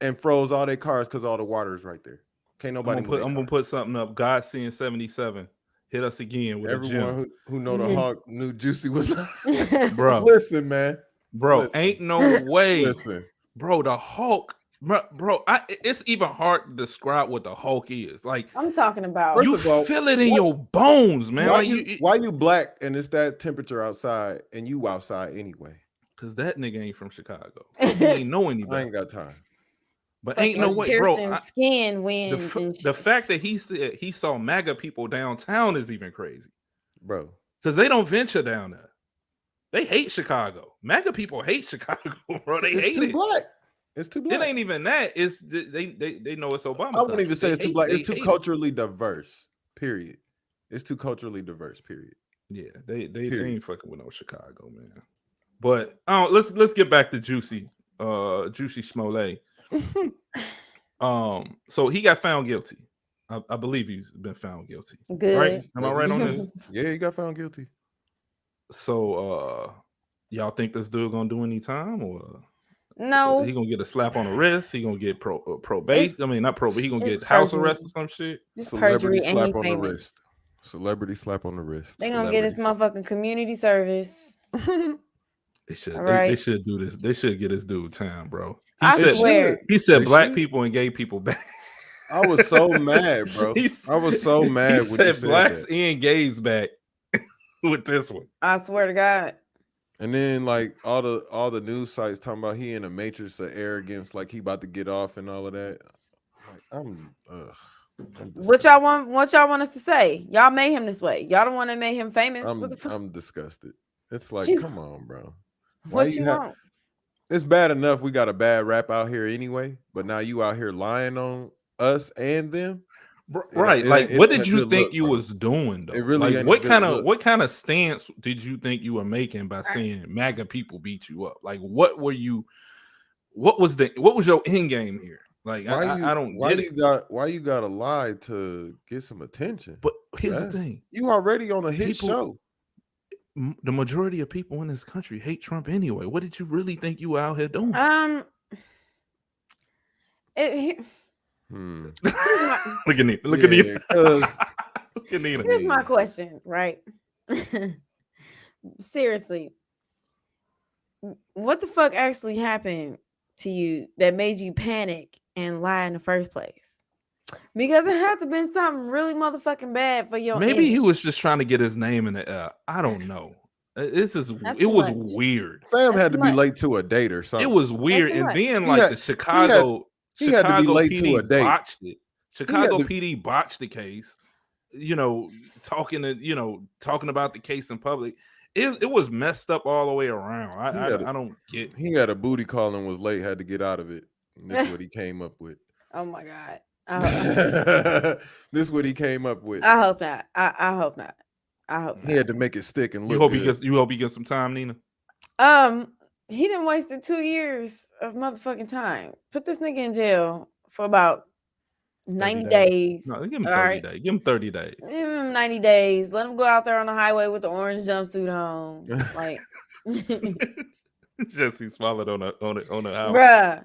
[SPEAKER 3] and froze all their cars because all the water is right there. Can't nobody.
[SPEAKER 1] I'm gonna put something up. God seeing 77. Hit us again with
[SPEAKER 3] everyone who know the Hawk knew Jussie was.
[SPEAKER 1] Bro,
[SPEAKER 3] listen, man.
[SPEAKER 1] Bro, ain't no way.
[SPEAKER 3] Listen,
[SPEAKER 1] bro, the Hawk. Bro, it's even hard to describe what the Hawk is. Like,
[SPEAKER 2] I'm talking about.
[SPEAKER 1] You feel it in your bones, man.
[SPEAKER 3] Why you black and it's that temperature outside and you outside anyway?
[SPEAKER 1] Because that nigga ain't from Chicago. He ain't know anybody.
[SPEAKER 3] I ain't got time.
[SPEAKER 1] But ain't no way, bro.
[SPEAKER 2] Skin wins.
[SPEAKER 1] The fact that he saw MAGA people downtown is even crazy,
[SPEAKER 3] bro.
[SPEAKER 1] Because they don't venture down there. They hate Chicago. MAGA people hate Chicago, bro. They hate it.
[SPEAKER 3] Black. It's too black.
[SPEAKER 1] It ain't even that. It's they know it's Obama.
[SPEAKER 3] I wouldn't even say it's too black. It's too culturally diverse. Period. It's too culturally diverse. Period.
[SPEAKER 1] Yeah, they ain't fucking with no Chicago, man. But let's get back to Jussie Smollett. So he got found guilty. I believe he's been found guilty.
[SPEAKER 2] Good.
[SPEAKER 1] Right? Am I right on this?
[SPEAKER 3] Yeah, he got found guilty.
[SPEAKER 1] So y'all think this dude gonna do any time, or
[SPEAKER 2] no?
[SPEAKER 1] He gonna get a slap on the wrist? He gonna get probation? I mean, not probation. He gonna get
[SPEAKER 2] perjury.
[SPEAKER 1] house arrest or some shit.
[SPEAKER 2] It's
[SPEAKER 3] Celebrity
[SPEAKER 2] perjury
[SPEAKER 3] slap
[SPEAKER 2] and
[SPEAKER 3] on the
[SPEAKER 2] famous.
[SPEAKER 3] wrist. Celebrity slap on the wrist.
[SPEAKER 2] They gonna get his motherfucking community service.
[SPEAKER 1] They should.
[SPEAKER 2] Right.
[SPEAKER 1] They should do this. They should get this dude time, bro.
[SPEAKER 2] I swear.
[SPEAKER 1] He said black people and gay people back.
[SPEAKER 3] I was so mad, bro. I was so mad when
[SPEAKER 1] he
[SPEAKER 3] you
[SPEAKER 1] said blacks
[SPEAKER 3] that.
[SPEAKER 1] and gays back with this one.
[SPEAKER 2] I swear to God.
[SPEAKER 3] And then like all the news sites talking about he in a matrix of arrogance, like he about to get off and all of that. Like,
[SPEAKER 2] What y'all want us to say? Y'all made him this way. Y'all the one that made him famous.
[SPEAKER 3] I'm disgusted. It's like, come on, bro.
[SPEAKER 2] What you want?
[SPEAKER 3] It's bad enough we got a bad rap out here anyway, but now you out here lying on us and them.
[SPEAKER 1] Right. What did you think you was doing though?
[SPEAKER 3] It really
[SPEAKER 1] like what kind of stance did you think you were making by saying MAGA people beat you up? Like what was your end game here? Like I don't get it.
[SPEAKER 3] Why you gotta lie to get some attention?
[SPEAKER 1] But here's the thing.
[SPEAKER 3] You already on a hit show.
[SPEAKER 1] The majority of people in this country hate Trump anyway. What did you really think you were out here doing? Look at Nina. Look at Nina. Look at Nina.
[SPEAKER 2] Here's my question, right? Seriously, what the fuck actually happened to you that made you panic and lie in the first place? Because it had to have been something really motherfucking bad for your
[SPEAKER 1] Maybe
[SPEAKER 2] image.
[SPEAKER 1] he was just trying to get his name in the air. I don't know. It was weird.
[SPEAKER 3] Fam had to be late to a date or something.
[SPEAKER 1] It was weird. And then like the Chicago PD botched it. Chicago PD botched the case. Talking about the case in public. It was messed up all the way around. I don't get.
[SPEAKER 3] He had a booty call and was late. Had to get out of it. And this is what he came up with.
[SPEAKER 2] Oh my God.
[SPEAKER 3] This is what he came up with.
[SPEAKER 2] I hope not. I hope not. I hope
[SPEAKER 3] he had to make it stick and look.
[SPEAKER 1] You hope he gets some time, Nina.
[SPEAKER 2] He done wasted 2 years of motherfucking time. Put this nigga in jail for about 90 days.
[SPEAKER 1] No, give him 30 days. Give him 30 days.
[SPEAKER 2] Give him 90 days. Let him go out there on the highway with the orange jumpsuit on. Like
[SPEAKER 1] Jussie Smollett on the house.
[SPEAKER 2] Bruh.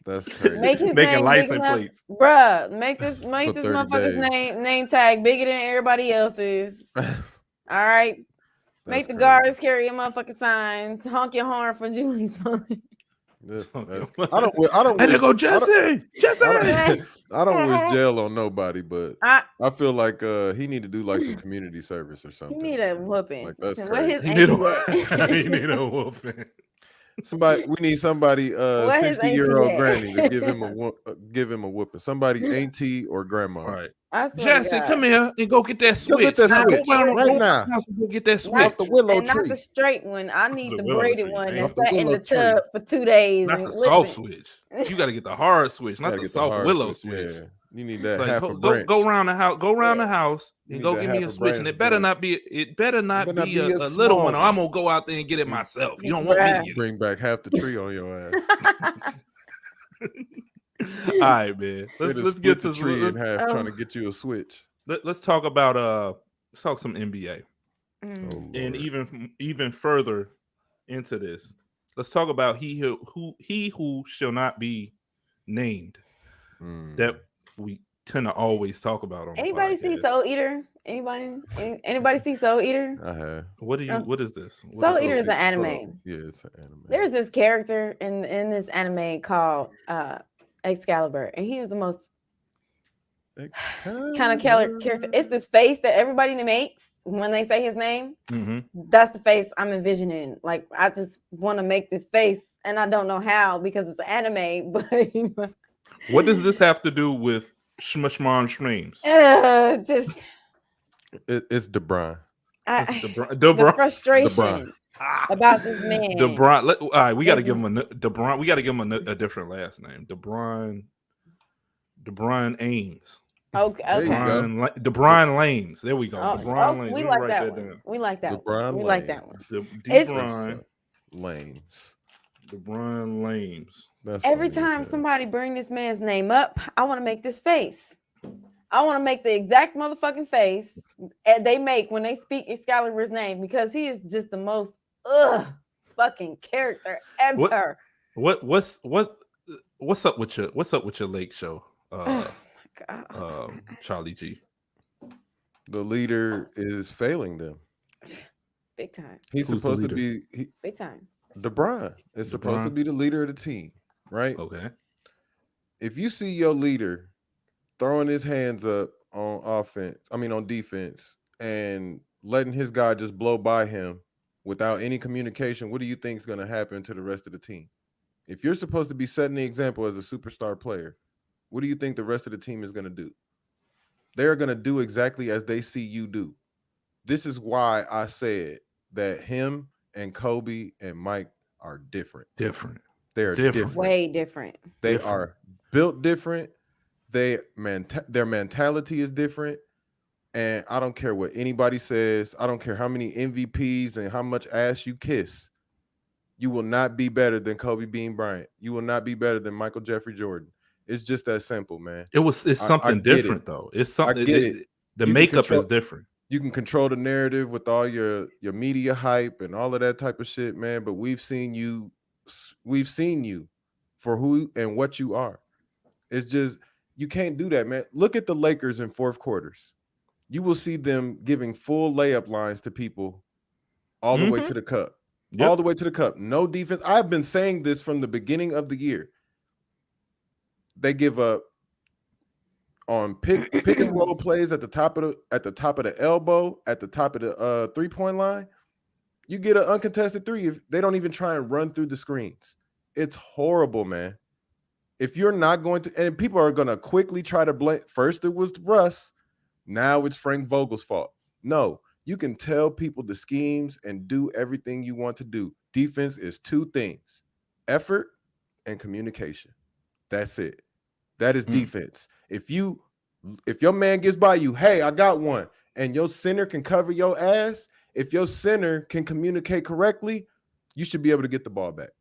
[SPEAKER 3] That's crazy.
[SPEAKER 1] Making license plates.
[SPEAKER 2] Bruh, make this motherfucker's name tag bigger than everybody else's. All right. Make the guards carry a motherfucking sign. Honk your horn for Julie Smollett.
[SPEAKER 3] I don't.
[SPEAKER 1] And they go Jussie.
[SPEAKER 3] I don't wish jail on nobody, but I feel like he need to do like some community service or something.
[SPEAKER 2] He need a whooping.
[SPEAKER 3] Like that's
[SPEAKER 1] crazy. He need a whooping.
[SPEAKER 3] We need somebody 60-year-old granny to give him a whooping. Somebody auntie or grandma.
[SPEAKER 1] All right. Jussie, come here and go get that switch.
[SPEAKER 3] Go get that switch right now.
[SPEAKER 1] Go get that switch.
[SPEAKER 3] Off the willow
[SPEAKER 2] and
[SPEAKER 3] tree.
[SPEAKER 2] Not the straight one. I need the braided one that sat in the tub for 2 days.
[SPEAKER 1] Not the soft switch. You got to get the hard switch, not the soft willow switch.
[SPEAKER 3] Yeah. You need that half a branch.
[SPEAKER 1] Go around the house. Go around the house and go give me a switch. And it better not be a little one. Or I'm gonna go out there and get it myself. You don't want me to get it.
[SPEAKER 3] Bring back half the tree on your ass.
[SPEAKER 1] All right, man. Let's get to
[SPEAKER 3] the tree in half, trying to get you a switch.
[SPEAKER 1] Let's talk about let's talk some NBA. And even further into this, let's talk about he who shall not be named. That we tend to always talk about on
[SPEAKER 2] anybody
[SPEAKER 1] the podcast.
[SPEAKER 2] See Soul Eater? Anybody see Soul Eater?
[SPEAKER 3] I have.
[SPEAKER 1] What is this?
[SPEAKER 2] Soul Eater is an anime.
[SPEAKER 3] Yeah, it's an anime.
[SPEAKER 2] There's this character in this anime called Excalibur, and he is the most kind of character. It's this face that everybody makes when they say his name. That's the face I'm envisioning. Like I just want to make this face, and I don't know how because it's an anime. But
[SPEAKER 1] what does this have to do with Shmashmon Streams?
[SPEAKER 2] Just
[SPEAKER 3] it's DeBron.
[SPEAKER 2] The frustration. about this man.
[SPEAKER 1] DeBron. All right, we got to give him a DeBron. We got to give him a different last name. DeBron Ames.
[SPEAKER 2] Okay.
[SPEAKER 1] DeBron Lames. There we go. DeBron Lames.
[SPEAKER 2] We like that one. We like that one. We like that one.
[SPEAKER 3] DeBron Lames.
[SPEAKER 1] DeBron Lames.
[SPEAKER 2] Every time somebody bring this man's name up, I want to make this face. I want to make the exact motherfucking face they make when they speak Excalibur's name, because he is just the most fucking character ever.
[SPEAKER 1] What's up with your lake show? Charlie G.
[SPEAKER 3] The leader is failing them.
[SPEAKER 2] Big time.
[SPEAKER 3] He's supposed to be
[SPEAKER 2] big time.
[SPEAKER 3] DeBron is supposed to be the leader of the team, right?
[SPEAKER 1] Okay.
[SPEAKER 3] If you see your leader throwing his hands up on defense, and letting his guy just blow by him without any communication, what do you think is going to happen to the rest of the team? If you're supposed to be setting the example as a superstar player, what do you think the rest of the team is going to do? They're going to do exactly as they see you do. This is why I said that him and Kobe and Mike are different. They're different.
[SPEAKER 2] Way different.
[SPEAKER 3] They are built different. Their mentality is different. And I don't care what anybody says. I don't care how many MVPs and how much ass you kiss. You will not be better than Kobe Bean Bryant. You will not be better than Michael Jeffrey Jordan. It's just that simple, man.
[SPEAKER 1] It's something different, though. It's something. The makeup is different.
[SPEAKER 3] You can control the narrative with all your media hype and all of that type of shit, man. But we've seen you for who and what you are. It's just, you can't do that, man. Look at the Lakers in fourth quarters. You will see them giving full layup lines to people all the way to the cup. Yep. All the way to the cup. No defense. I've been saying this from the beginning of the year. They give up on pick and roll plays at the top of the elbow, at the top of the 3-point line. You get an uncontested three if they don't even try and run through the screens. It's horrible, man. If you're not going to, and people are going to quickly try to blame. First it was Russ, now it's Frank Vogel's fault. No, you can tell people the schemes and do everything you want to do. Defense is two things: effort and communication. That's it. That is defense. If your man gets by you, hey, I got one, and your center can cover your ass, if your center can communicate correctly, you should be able to get the ball back.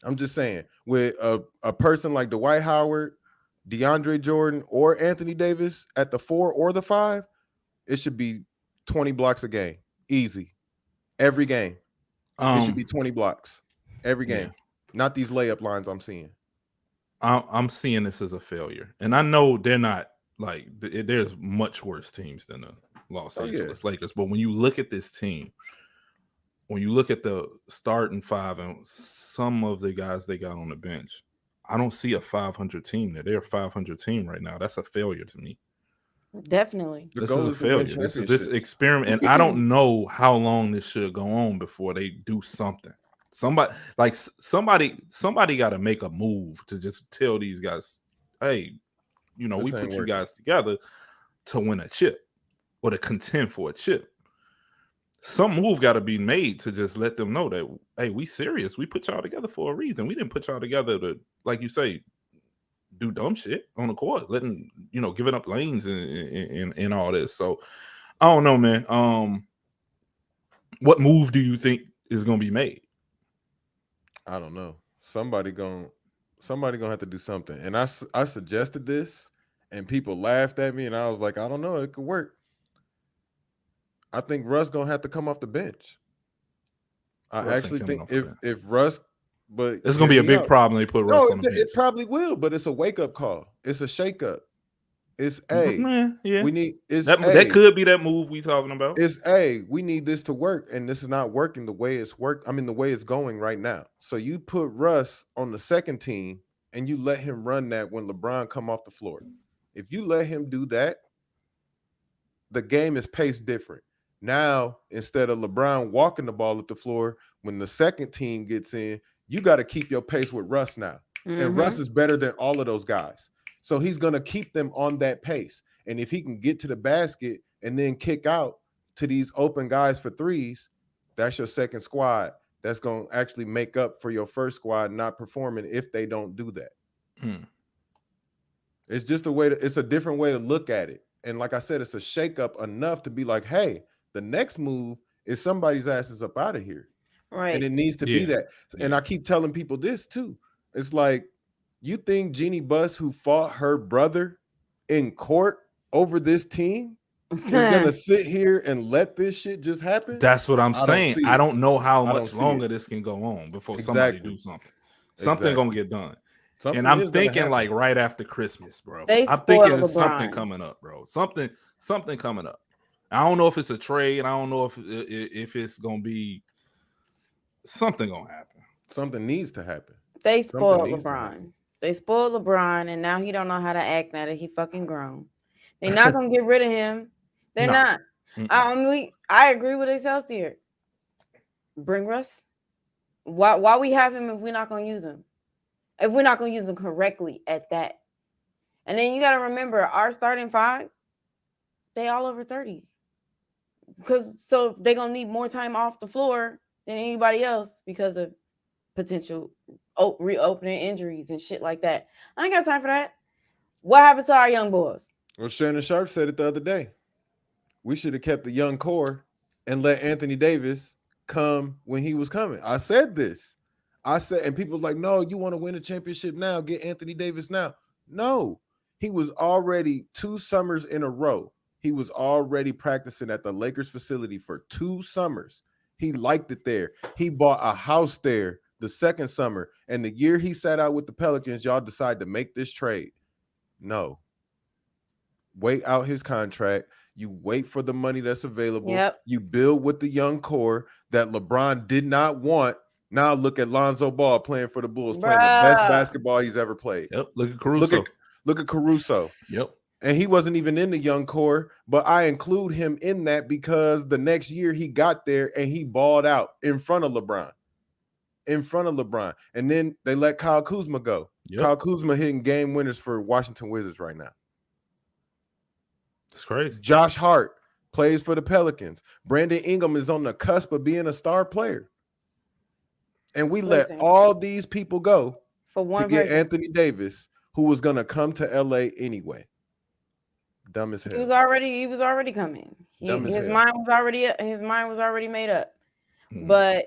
[SPEAKER 3] I'm just saying, with a person like Dwight Howard, DeAndre Jordan, or Anthony Davis at the 4 or the 5, it should be 20 blocks a game. Easy. Every game. It should be 20 blocks. Every game. Yeah. Not these layup lines I'm seeing.
[SPEAKER 1] I'm seeing this as a failure. And I know they're not, like, there's much worse teams than the Los Angeles Lakers. But when you look at this team, when you look at the starting 5 and some of the guys they got on the bench, I don't see a 500 team there. They're a 500 team right now. That's a failure to me.
[SPEAKER 2] Definitely.
[SPEAKER 1] This is a failure. This experiment. And I don't know how long this should go on before they do something. Somebody got to make a move to just tell these guys, hey, we put you guys together to win a chip or to contend for a chip. Some move got to be made to just let them know that, hey, we serious. We put y'all together for a reason. We didn't put y'all together to, like you say, do dumb shit on the court, giving up lanes and all this. So I don't know, man. What move do you think is going to be made?
[SPEAKER 3] I don't know. Somebody gonna have to do something. And I suggested this, and people laughed at me, and I was like, I don't know, it could work. I think Russ gonna have to come off the bench. I actually think if Russ, but
[SPEAKER 1] it's gonna be a big problem. They put Russ on the bench.
[SPEAKER 3] It probably will, but it's a wake up call. It's a shake up. It's we need
[SPEAKER 1] that could be that move we talking about.
[SPEAKER 3] It's we need this to work, and this is not working the way it's the way it's going right now. So you put Russ on the second team and you let him run that when LeBron come off the floor. If you let him do that, the game is paced different. Now, instead of LeBron walking the ball up the floor, when the second team gets in, you got to keep your pace with Russ now. Mm-hmm. And Russ is better than all of those guys. So he's going to keep them on that pace. And if he can get to the basket and then kick out to these open guys for threes, that's your second squad that's going to actually make up for your first squad not performing if they don't do that. It's just it's a different way to look at it. And like I said, it's a shakeup enough to be like, hey, the next move is somebody's ass is up out of here.
[SPEAKER 2] Right.
[SPEAKER 3] And it needs to be that. And I keep telling people this too. It's like, you think Jeannie Buss, who fought her brother in court over this team, is gonna sit here and let this shit just happen?
[SPEAKER 1] That's what I'm saying. I don't know how much longer this can go on before somebody do something. Something gonna get done. Something, and I'm thinking like right after Christmas, bro. I'm thinking there's something coming up, bro. Something coming up. I don't know if it's a trade. I don't know if it's gonna be something gonna happen.
[SPEAKER 3] Something needs to happen.
[SPEAKER 2] They spoiled LeBron. They spoiled LeBron, and now he don't know how to act now that he fucking grown. They're not gonna get rid of him. They're not. I agree with Excelsior. Bring Russ. Why we have him if we're not gonna use him? If we're not gonna use him correctly at that. And then you gotta remember our starting five, they all over 30. So they're gonna need more time off the floor than anybody else because of potential reopening injuries and shit like that. I ain't got time for that. What happened to our young boys?
[SPEAKER 3] Well, Shannon Sharp said it the other day. We should have kept the young core and let Anthony Davis come when he was coming. I said this. And people was like, no, you want to win a championship now, get Anthony Davis now. No, he was already 2 summers in a row. He was already practicing at the Lakers facility for 2 summers. He liked it there. He bought a house there the second summer. And the year he sat out with the Pelicans, y'all decide to make this trade. No. Wait out his contract. You wait for the money that's available.
[SPEAKER 2] Yep.
[SPEAKER 3] You build with the young core that LeBron did not want. Now look at Lonzo Ball playing for the Bulls, playing the best basketball he's ever played.
[SPEAKER 1] Yep. Look at Caruso.
[SPEAKER 3] Look at Caruso.
[SPEAKER 1] Yep.
[SPEAKER 3] And he wasn't even in the young core, but I include him in that because the next year he got there and he balled out in front of LeBron. And then they let Kyle Kuzma go. Yep. Kyle Kuzma hitting game winners for Washington Wizards right now.
[SPEAKER 1] It's crazy.
[SPEAKER 3] Josh Hart plays for the Pelicans. Brandon Ingram is on the cusp of being a star player. And we let all these people go
[SPEAKER 2] for one
[SPEAKER 3] to get Anthony Davis, who was going to come to LA anyway. Dumb as hell.
[SPEAKER 2] He was already coming. His mind was already made up. But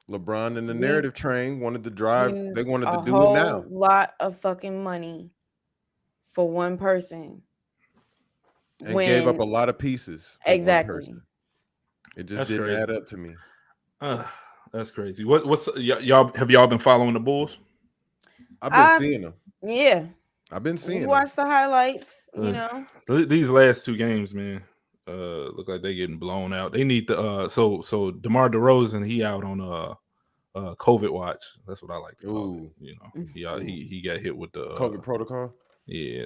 [SPEAKER 3] LeBron and the narrative train wanted to drive. They wanted to do it now.
[SPEAKER 2] A lot of fucking money for one person.
[SPEAKER 3] And gave up a lot of pieces.
[SPEAKER 2] Exactly.
[SPEAKER 3] It just didn't add up to me.
[SPEAKER 1] That's crazy. What's y'all have y'all been following the Bulls?
[SPEAKER 3] I've been seeing them.
[SPEAKER 2] Yeah.
[SPEAKER 3] I've been seeing them.
[SPEAKER 2] Watch the highlights, you know.
[SPEAKER 1] These last 2 games, man, look like they're getting blown out. They need the so DeMar DeRozan, he out on COVID watch. That's what I like to call it. You know, he got hit with the
[SPEAKER 3] COVID protocol.
[SPEAKER 1] Yeah,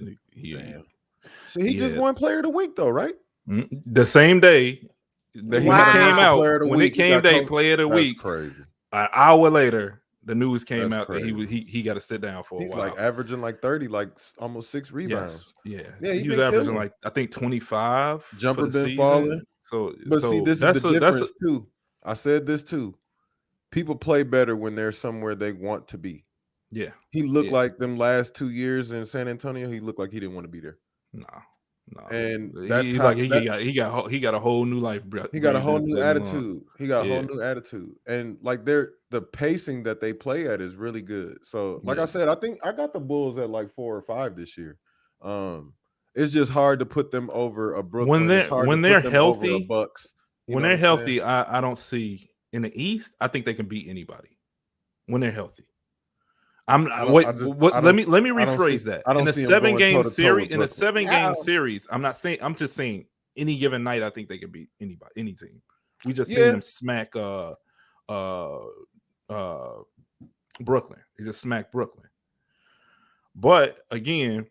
[SPEAKER 3] So he just won Player of the Week, though, right?
[SPEAKER 1] The same day that he came out, when it came day, Player of the Week.
[SPEAKER 3] Crazy.
[SPEAKER 1] An hour later, the news came out that he got to sit down for a while.
[SPEAKER 3] He's like averaging like 30, like almost 6 rebounds.
[SPEAKER 1] Yes. Yeah. He was averaging like I think 25.
[SPEAKER 3] Jumper been
[SPEAKER 1] season.
[SPEAKER 3] falling.
[SPEAKER 1] But
[SPEAKER 3] see, this is the difference too. I said this too. People play better when they're somewhere they want to be.
[SPEAKER 1] Yeah.
[SPEAKER 3] He looked like them last 2 years in San Antonio. He looked like he didn't want to be there.
[SPEAKER 1] No.
[SPEAKER 3] And
[SPEAKER 1] he got a whole new life, bro.
[SPEAKER 3] He got a whole new attitude. He got a whole new attitude. And like the pacing that they play at is really good. So like I said, I think I got the Bulls at like 4 or 5 this year. It's just hard to put them over a Brooklyn.
[SPEAKER 1] When they're healthy,
[SPEAKER 3] Bucks.
[SPEAKER 1] When they're healthy, I don't see in the East. I think they can beat anybody when they're healthy. Let me rephrase that. In a 7-game series, I'm just saying any given night, I think they can beat any team. We just seen them smack Brooklyn. They just smacked Brooklyn. But again,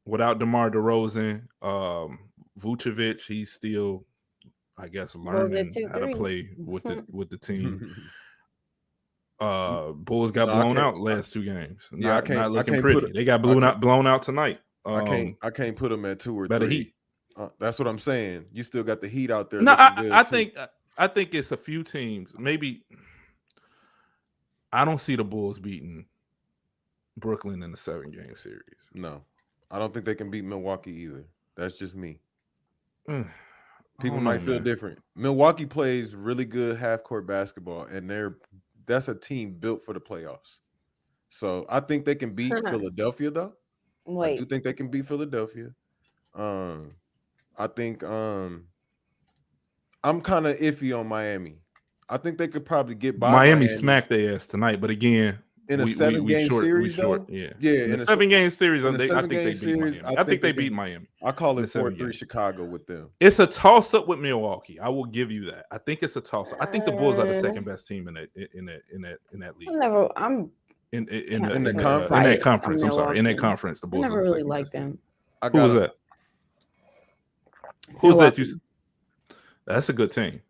[SPEAKER 1] without DeMar DeRozan, Vucevic, he's still, I guess, learning how to play with the team. Bulls got blown out last 2 games. Not looking pretty. They got blown out tonight.
[SPEAKER 3] I can't put them at 2 or 3.
[SPEAKER 1] Better Heat.
[SPEAKER 3] That's what I'm saying. You still got the Heat out there.
[SPEAKER 1] No, I
[SPEAKER 3] too.
[SPEAKER 1] think it's a few teams. Maybe I don't see the Bulls beating Brooklyn in the 7-game series.
[SPEAKER 3] No, I don't think they can beat Milwaukee either. That's just me. People
[SPEAKER 1] might
[SPEAKER 3] feel different. Milwaukee plays really good half-court basketball, and that's a team built for the playoffs. So I think they can beat Philadelphia, though. I do think they can beat Philadelphia. I think I'm kind of iffy on Miami. I think they could probably get by
[SPEAKER 1] Miami smacked their ass tonight, but again,
[SPEAKER 3] in a 7-game series,
[SPEAKER 1] in a 7-game series, I think they beat Miami. I think they beat Miami.
[SPEAKER 3] I call it 4-3 Chicago with them.
[SPEAKER 1] It's a toss-up with Milwaukee. I will give you that. I think it's a toss-up. I think the Bulls are the second best team in that league.
[SPEAKER 2] I'm
[SPEAKER 1] in that conference. I'm sorry, in that conference, the Bulls.
[SPEAKER 2] I never really liked them.
[SPEAKER 1] Who was that? Who's that? That's a good team.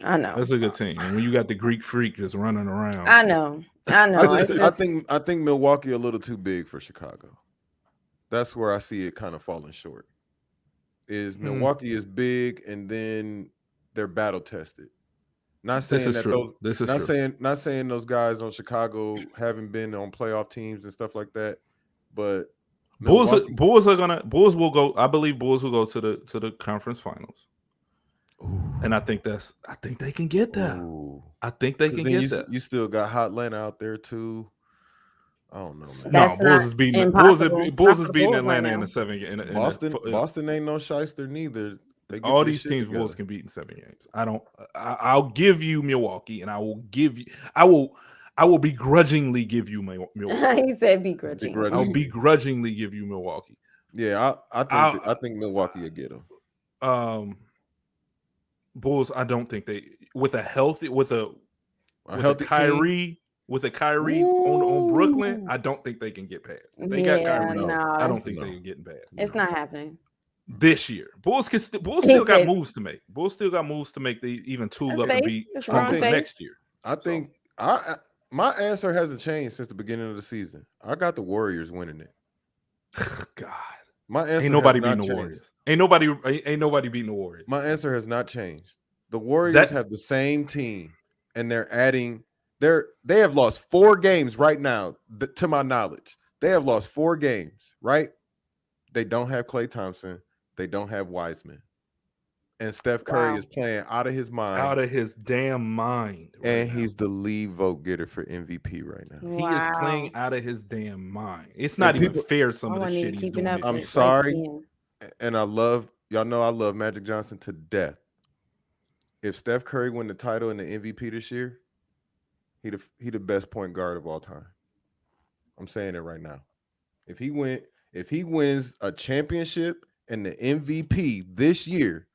[SPEAKER 2] I know.
[SPEAKER 1] That's a good team. And when you got the Greek freak just running around.
[SPEAKER 2] I know.
[SPEAKER 3] I think Milwaukee a little too big for Chicago. That's where I see it kind of falling short. Is Milwaukee is big and then they're battle tested. Not saying
[SPEAKER 1] this is true.
[SPEAKER 3] Not saying those guys on Chicago haven't been on playoff teams and stuff like that, but
[SPEAKER 1] Bulls will go. I believe Bulls will go to the conference finals. Ooh. And I think they can get that.
[SPEAKER 3] Ooh.
[SPEAKER 1] I think they can get that.
[SPEAKER 3] You still got Hot Atlanta out there too. I don't know, man.
[SPEAKER 1] No, Bulls is beating Bulls is beating Atlanta in the 7 games.
[SPEAKER 3] Boston ain't no shyster neither.
[SPEAKER 1] All these teams together. Bulls can beat in 7 games. I'll give you Milwaukee, and I will begrudgingly give you Milwaukee.
[SPEAKER 2] He said begrudgingly.
[SPEAKER 1] I'll begrudgingly give you Milwaukee.
[SPEAKER 3] Yeah, I think Milwaukee will get them.
[SPEAKER 1] Bulls, I don't think they with a Kyrie on Brooklyn, I don't think they can get past. They got Kyrie. No, I don't think they can get past.
[SPEAKER 2] It's not happening
[SPEAKER 1] this year. Bulls still got moves to make. Bulls still got moves to make. They even tool up and be strong next year.
[SPEAKER 3] I think my answer hasn't changed since the beginning of the season. I got the Warriors winning it.
[SPEAKER 1] God,
[SPEAKER 3] my answer
[SPEAKER 1] ain't nobody beating the Warriors. Ain't nobody beating the Warriors.
[SPEAKER 3] My answer has not changed. The Warriors have the same team, and they're adding. They have lost 4 games right now, to my knowledge. They have lost 4 games, right? They don't have Klay Thompson. They don't have Wiseman. And Steph Curry is playing out of his mind.
[SPEAKER 1] Out of his damn mind.
[SPEAKER 3] And he's the lead vote getter for MVP right now.
[SPEAKER 1] He is playing out of his damn mind. It's not even fair, some of the shit he's doing.
[SPEAKER 3] I'm sorry. And I love Magic Johnson to death. If Steph Curry win the title and the MVP this year, he the best point guard of all time. I'm saying it right now. If he wins a championship and the MVP this year,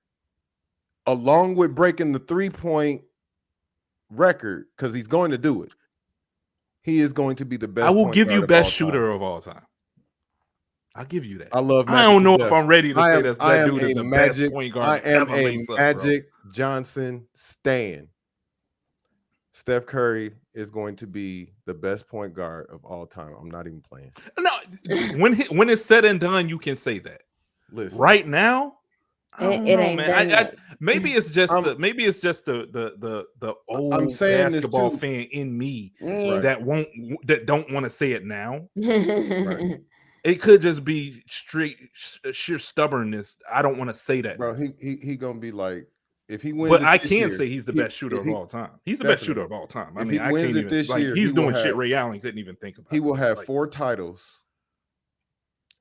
[SPEAKER 3] along with breaking the 3-point record, because he's going to do it, he is going to be the best.
[SPEAKER 1] I will give you best shooter of all time. I'll give you that.
[SPEAKER 3] I love Magic.
[SPEAKER 1] I don't know if I'm ready to say that dude is the best point guard.
[SPEAKER 3] I am a Magic Johnson stan. Steph Curry is going to be the best point guard of all time. I'm not even playing.
[SPEAKER 1] No, when it's said and done, you can say that.
[SPEAKER 3] Listen,
[SPEAKER 1] right now,
[SPEAKER 2] it ain't man.
[SPEAKER 1] Maybe it's just the old basketball fan in me that don't want to say it now. Right. It could just be sheer stubbornness. I don't want to say that,
[SPEAKER 3] bro. He gonna be like, if he wins,
[SPEAKER 1] but I can say he's the best shooter of all time. He's the best shooter of all time. I mean, I can't even. This year, he's doing shit Ray Allen couldn't even think about.
[SPEAKER 3] He will have 4 titles,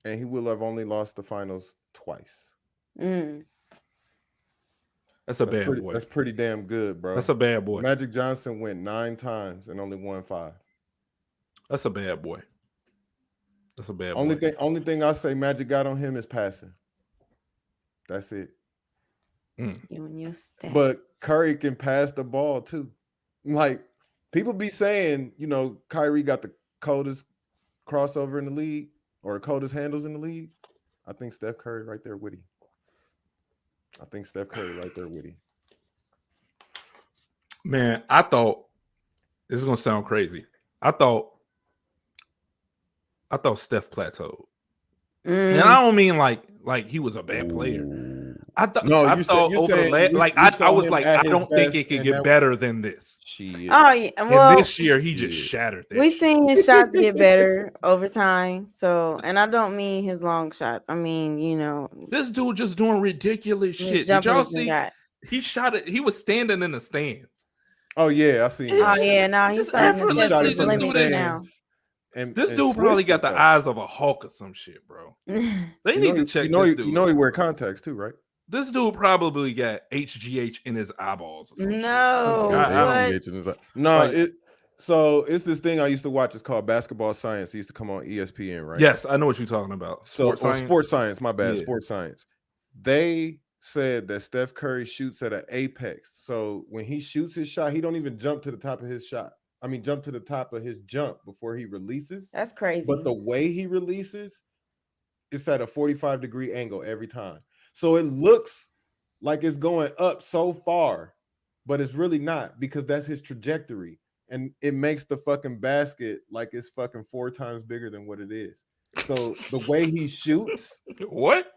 [SPEAKER 3] and he will have only lost the finals twice.
[SPEAKER 1] That's a bad boy.
[SPEAKER 3] That's pretty damn good, bro.
[SPEAKER 1] That's a bad boy.
[SPEAKER 3] Magic Johnson went 9 times and only won 5.
[SPEAKER 1] That's a bad boy. That's a bad
[SPEAKER 3] boy. Only thing I say Magic got on him is passing. That's it. But Curry can pass the ball too. Like, people be saying, Kyrie got the coldest crossover in the league or the coldest handles in the league. I think Steph Curry right there with him.
[SPEAKER 1] Man, I thought this is gonna sound crazy. I thought Steph plateaued. And I don't mean like he was a bad player. I thought over the last, like I was like, I don't think it could get better than this.
[SPEAKER 2] Oh yeah, well,
[SPEAKER 1] and this year he just shattered that.
[SPEAKER 2] We've seen his shots get better over time. So, and I don't mean his long shots. I mean,
[SPEAKER 1] this dude just doing ridiculous shit. Did y'all see? He shot it. He was standing in the stands.
[SPEAKER 3] Oh yeah, I see.
[SPEAKER 2] Oh yeah, no, he's
[SPEAKER 1] just effortlessly just do that now. And this dude probably got the eyes of a hawk or some shit, bro. They need to check this dude.
[SPEAKER 3] You know he wear contacts too, right?
[SPEAKER 1] This dude probably got HGH in his eyeballs. Or some
[SPEAKER 2] shit.
[SPEAKER 3] No, so it's this thing I used to watch. It's called Basketball Science. It used to come on ESPN, right?
[SPEAKER 1] Yes, I know what you're talking about.
[SPEAKER 3] Sports Science. My bad. Yeah. Sports Science. They said that Steph Curry shoots at an apex. So when he shoots his shot, he don't even jump to the top of his shot. I mean, jump to the top of his jump before he releases.
[SPEAKER 2] That's crazy.
[SPEAKER 3] But the way he releases, it's at a 45-degree angle every time. So it looks like it's going up so far, but it's really not, because that's his trajectory. And it makes the fucking basket like it's fucking 4 times bigger than what it is. So the way he shoots,
[SPEAKER 1] what?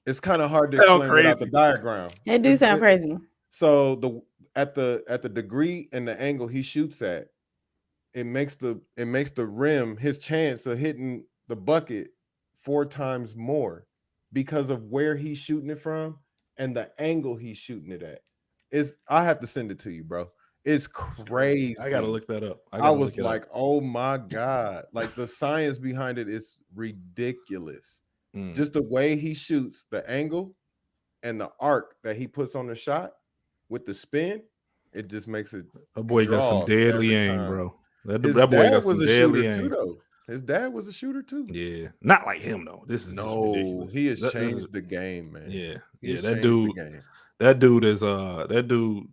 [SPEAKER 3] It's kind of hard to explain without the diagram.
[SPEAKER 2] It do sound crazy.
[SPEAKER 3] So at the degree and the angle he shoots at, it makes the rim, his chance of hitting the bucket 4 times more because of where he's shooting it from and the angle he's shooting it at. I have to send it to you, bro. It's crazy.
[SPEAKER 1] I gotta look that up.
[SPEAKER 3] I was like, oh my God. Like the science behind it is ridiculous. Just the way he shoots, the angle and the arc that he puts on the shot with the spin, it just makes it.
[SPEAKER 1] That boy got some deadly aim, bro. That boy got some deadly aim.
[SPEAKER 3] Though. His dad was a shooter too.
[SPEAKER 1] Yeah, not like him though. This is just ridiculous.
[SPEAKER 3] He has changed the game, man.
[SPEAKER 1] Yeah. That dude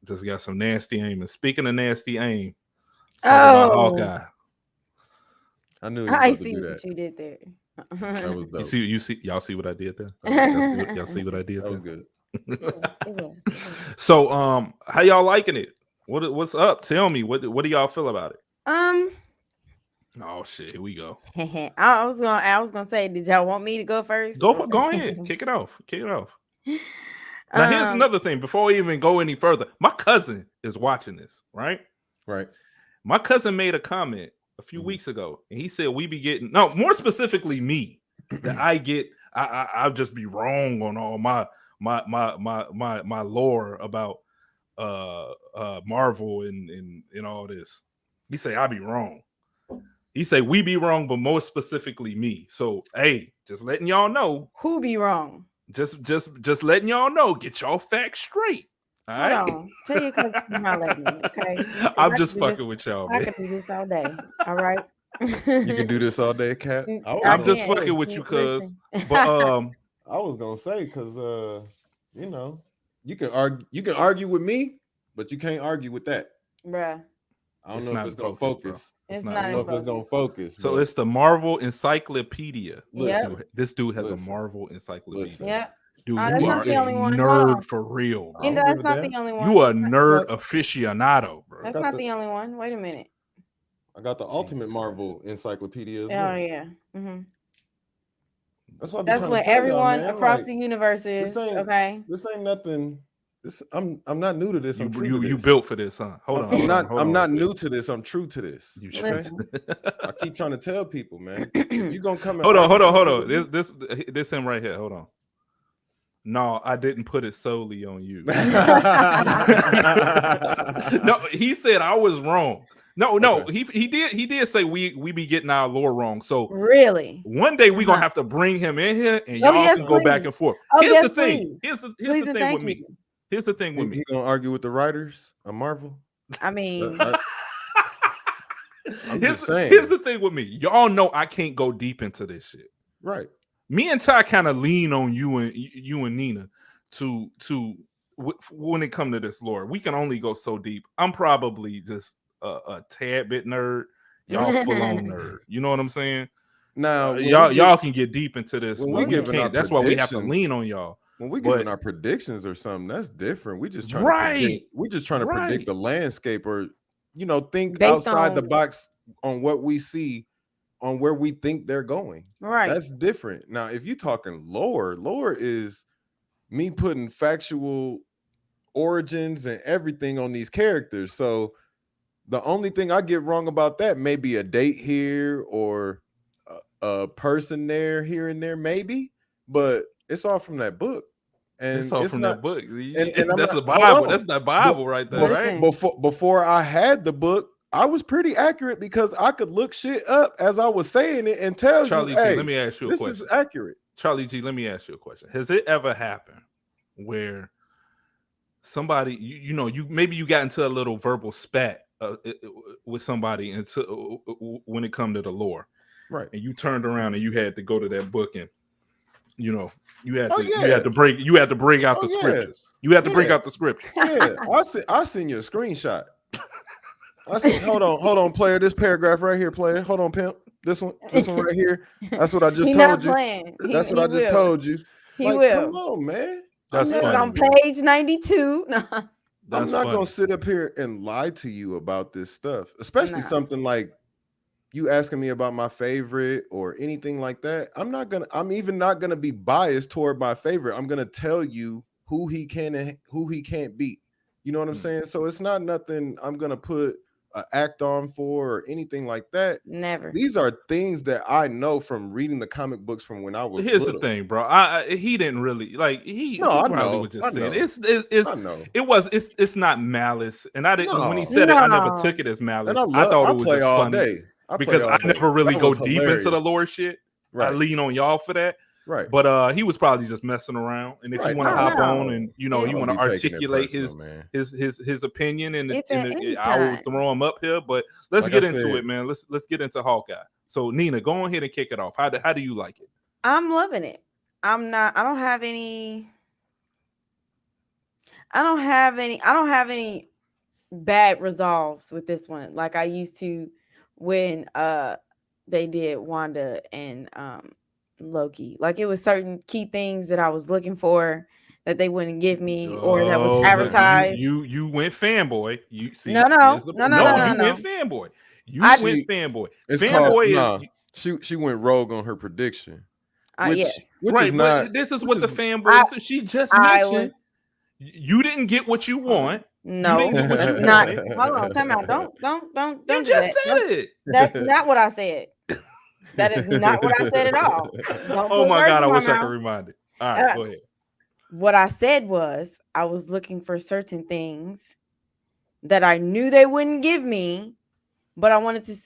[SPEAKER 1] just got some nasty aim. And speaking of nasty aim, about Hawkeye.
[SPEAKER 3] I knew.
[SPEAKER 2] I see what you did there.
[SPEAKER 3] That was dope.
[SPEAKER 1] Y'all see what I did there? Y'all see what I did there?
[SPEAKER 3] That was good.
[SPEAKER 1] So, how y'all liking it? What's up? Tell me, what do y'all feel about it? Oh shit, here we go.
[SPEAKER 2] I was gonna say, did y'all want me to go first?
[SPEAKER 1] Go ahead, kick it off. Now here's another thing. Before we even go any further, my cousin is watching this, right?
[SPEAKER 3] Right.
[SPEAKER 1] My cousin made a comment a few weeks ago, and he said we be getting, no, more specifically me, that I'll just be wrong on all my lore about Marvel and all this. He say I be wrong. He say we be wrong, but more specifically me. So hey, just letting y'all know.
[SPEAKER 2] Who be wrong?
[SPEAKER 1] Just letting y'all know. Get y'all facts straight. All right.
[SPEAKER 2] Hold on. Tell your cousin to holler at me, okay?
[SPEAKER 1] I'm just fucking with y'all, man.
[SPEAKER 2] I can do this all day. All right.
[SPEAKER 3] You can do this all day, Cat.
[SPEAKER 1] I'm just fucking with you, cuz. But
[SPEAKER 3] I was gonna say, cause you can argue with me, but you can't argue with that.
[SPEAKER 2] Bruh.
[SPEAKER 3] I don't know if it's gonna focus.
[SPEAKER 2] It's not
[SPEAKER 3] gonna focus.
[SPEAKER 1] So it's the Marvel Encyclopedia.
[SPEAKER 2] Yep.
[SPEAKER 1] This dude has a Marvel Encyclopedia.
[SPEAKER 2] Yep.
[SPEAKER 1] Dude, you are a nerd for real, bro.
[SPEAKER 2] And that's not the only one.
[SPEAKER 1] You are a nerd aficionado, bro.
[SPEAKER 2] That's not the only one. Wait a minute.
[SPEAKER 3] I got the Ultimate Marvel Encyclopedia as well.
[SPEAKER 2] Oh yeah. Mm-hmm.
[SPEAKER 3] That's
[SPEAKER 2] what everyone across the universe is. Okay.
[SPEAKER 3] This ain't nothing. I'm not new to this.
[SPEAKER 1] You built for this, huh? Hold on.
[SPEAKER 3] I'm not new to this. I'm true to this.
[SPEAKER 1] I
[SPEAKER 3] keep trying to tell people, man. You gonna come?
[SPEAKER 1] Hold on. This him right here. Hold on. No, I didn't put it solely on you. No, he said I was wrong. No, okay. He did say we be getting our lore wrong. So
[SPEAKER 2] really,
[SPEAKER 1] one day we're gonna have to bring him in here and y'all can go back and forth. Here's the thing. Here's the thing with me. Here's the thing with me.
[SPEAKER 3] He gonna argue with the writers of Marvel?
[SPEAKER 2] I mean,
[SPEAKER 3] I'm just saying.
[SPEAKER 1] Here's the thing with me. Y'all know I can't go deep into this shit.
[SPEAKER 3] Right.
[SPEAKER 1] Me and Ty kind of lean on you and Nina to when it comes to this lore. We can only go so deep. I'm probably just a tad bit nerd. Y'all full on nerd. You know what I'm saying?
[SPEAKER 3] Now
[SPEAKER 1] y'all can get deep into this.
[SPEAKER 3] That's
[SPEAKER 1] why we have to lean on y'all.
[SPEAKER 3] When we giving our predictions or something, that's different. We just trying to predict the landscape, or think outside the box on what we see where we think they're going.
[SPEAKER 2] Right.
[SPEAKER 3] That's different. Now, if you're talking lore is me putting factual origins and everything on these characters. So the only thing I get wrong about that may be a date here or a person there, here and there, maybe, but it's all from that book. And
[SPEAKER 1] it's all from
[SPEAKER 3] not,
[SPEAKER 1] that book.
[SPEAKER 3] and
[SPEAKER 1] That's the Bible. That's the Bible right there, right?
[SPEAKER 3] Before I had the book, I was pretty accurate because I could look shit up as I was saying it and tell
[SPEAKER 1] Charlie
[SPEAKER 3] you,
[SPEAKER 1] G,
[SPEAKER 3] hey,
[SPEAKER 1] let me ask you a question.
[SPEAKER 3] This is accurate.
[SPEAKER 1] Charlie G, let me ask you a question. Has it ever happened where somebody, maybe you got into a little verbal spat with somebody when it come to the lore,
[SPEAKER 3] right?
[SPEAKER 1] And you turned around and you had to go to that book and you had to bring out the scriptures. You had to bring out the scriptures.
[SPEAKER 3] Yeah, I'll send you a screenshot. I said, hold on, player. This paragraph right here, player. Hold on, pimp. This one right here. That's what I just told you. That's what I just told you.
[SPEAKER 2] He will.
[SPEAKER 3] Come on, man.
[SPEAKER 1] That's funny,
[SPEAKER 2] on page 92.
[SPEAKER 3] I'm not gonna sit up here and lie to you about this stuff, especially something like you asking me about my favorite or anything like that. I'm even not gonna be biased toward my favorite. I'm gonna tell you who he can and who he can't beat. You know what I'm saying? So it's not nothing I'm gonna put an act on for or anything like that.
[SPEAKER 2] Never.
[SPEAKER 3] These are things that I know from reading the comic books from when I was
[SPEAKER 1] Here's
[SPEAKER 3] little.
[SPEAKER 1] The thing, bro. He didn't really like he probably was just saying it's not malice. And I didn't when he said it, I never took it as malice. I thought it was just funny because I never really go deep into the lore shit. Right. I lean on y'all for that.
[SPEAKER 3] Right.
[SPEAKER 1] But he was probably just messing around. And if you want to hop on and you want to articulate his opinion and I will throw him up here. But let's get into it, man. Let's get into Hawkeye. So Nina, go ahead and kick it off. How do you like it?
[SPEAKER 2] I'm loving it. I don't have any bad resolves with this one like I used to when they did Wanda and Loki. Like it was certain key things that I was looking for that they wouldn't give me or that was advertised.
[SPEAKER 1] You went fanboy. You see?
[SPEAKER 2] No.
[SPEAKER 1] You went fanboy. You went fanboy. Fanboy is
[SPEAKER 3] she went rogue on her prediction.
[SPEAKER 2] Yes.
[SPEAKER 1] Right, but this is what the fanboy is. She just mentioned you didn't get what you want.
[SPEAKER 2] No,
[SPEAKER 1] you didn't get what you
[SPEAKER 2] not.
[SPEAKER 1] wanted.
[SPEAKER 2] Hold on, time out. Don't.
[SPEAKER 1] You just said it.
[SPEAKER 2] That's not what I said. That is not what I said at all.
[SPEAKER 1] Oh my God, I wish I could remind it. All right, go ahead.
[SPEAKER 2] What I said was I was looking for certain things that I knew they wouldn't give me, but I want to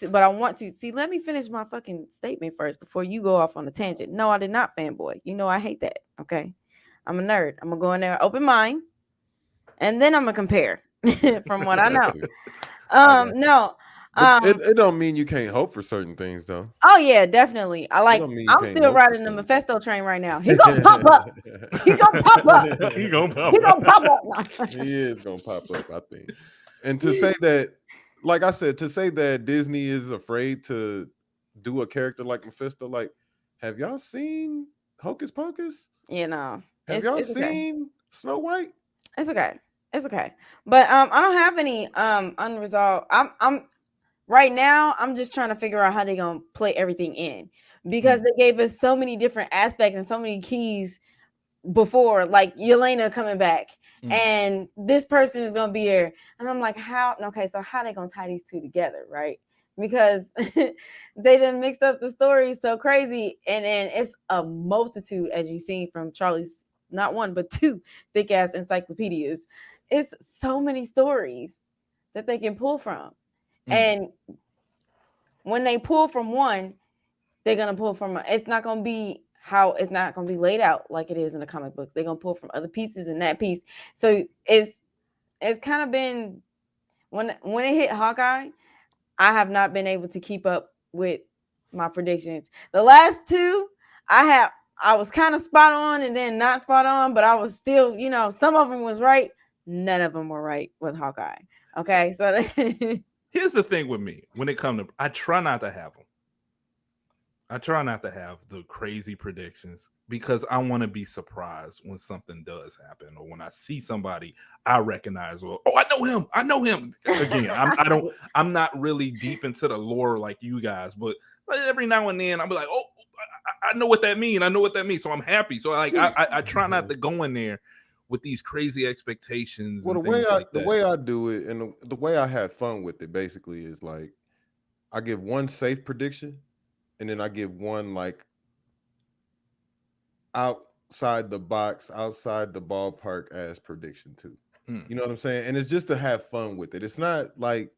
[SPEAKER 2] see. Let me finish my fucking statement first before you go off on a tangent. No, I did not fanboy. I hate that. Okay. I'm a nerd. I'm gonna go in there open mind, and then I'm gonna compare from what I know. No.
[SPEAKER 3] It don't mean you can't hope for certain things, though.
[SPEAKER 2] Oh yeah, definitely. I'm still riding the Mephisto train right now. He gonna pop up. He gonna pop up.
[SPEAKER 1] He gonna pop up.
[SPEAKER 3] He is gonna pop up, I think. And to say that, like I said, to say that Disney is afraid to do a character like Mephisto, like, have y'all seen Hocus Pocus? Have y'all seen Snow White?
[SPEAKER 2] It's okay. But I don't have any unresolved. I'm right now, I'm just trying to figure out how they're going to play everything in because they gave us so many different aspects and so many keys before, like Yelena coming back and this person is going to be there. And I'm like, how? Okay, so how are they going to tie these two together, right? Because they done mixed up the story so crazy. And then it's a multitude, as you see from Charlie's, not one, but two thick-ass encyclopedias. It's so many stories that they can pull from. And when they pull from one, they're gonna pull from it's not gonna be laid out like it is in the comic books. They're gonna pull from other pieces in that piece. So it's kind of been when it hit Hawkeye, I have not been able to keep up with my predictions. The last two, I was kind of spot on and then not spot on, but I was still, some of them was right. None of them were right with Hawkeye. Okay, so
[SPEAKER 1] here's the thing with me when it comes to, I try not to have them. I try not to have the crazy predictions because I want to be surprised when something does happen, or when I see somebody I recognize, or I know him. I know him. Again, I'm not really deep into the lore like you guys, but every now and then I'll be like, oh, I know what that means. I know what that means. So I'm happy. So like I try not to go in there with these crazy expectations.
[SPEAKER 3] Well,
[SPEAKER 1] and things like
[SPEAKER 3] the
[SPEAKER 1] that.
[SPEAKER 3] way I do it, and the way I have fun with it, basically, is like I give one safe prediction, and then I give one like outside the box, outside the ballpark as prediction too. You know what I'm saying? And it's just to have fun with it. It's not like,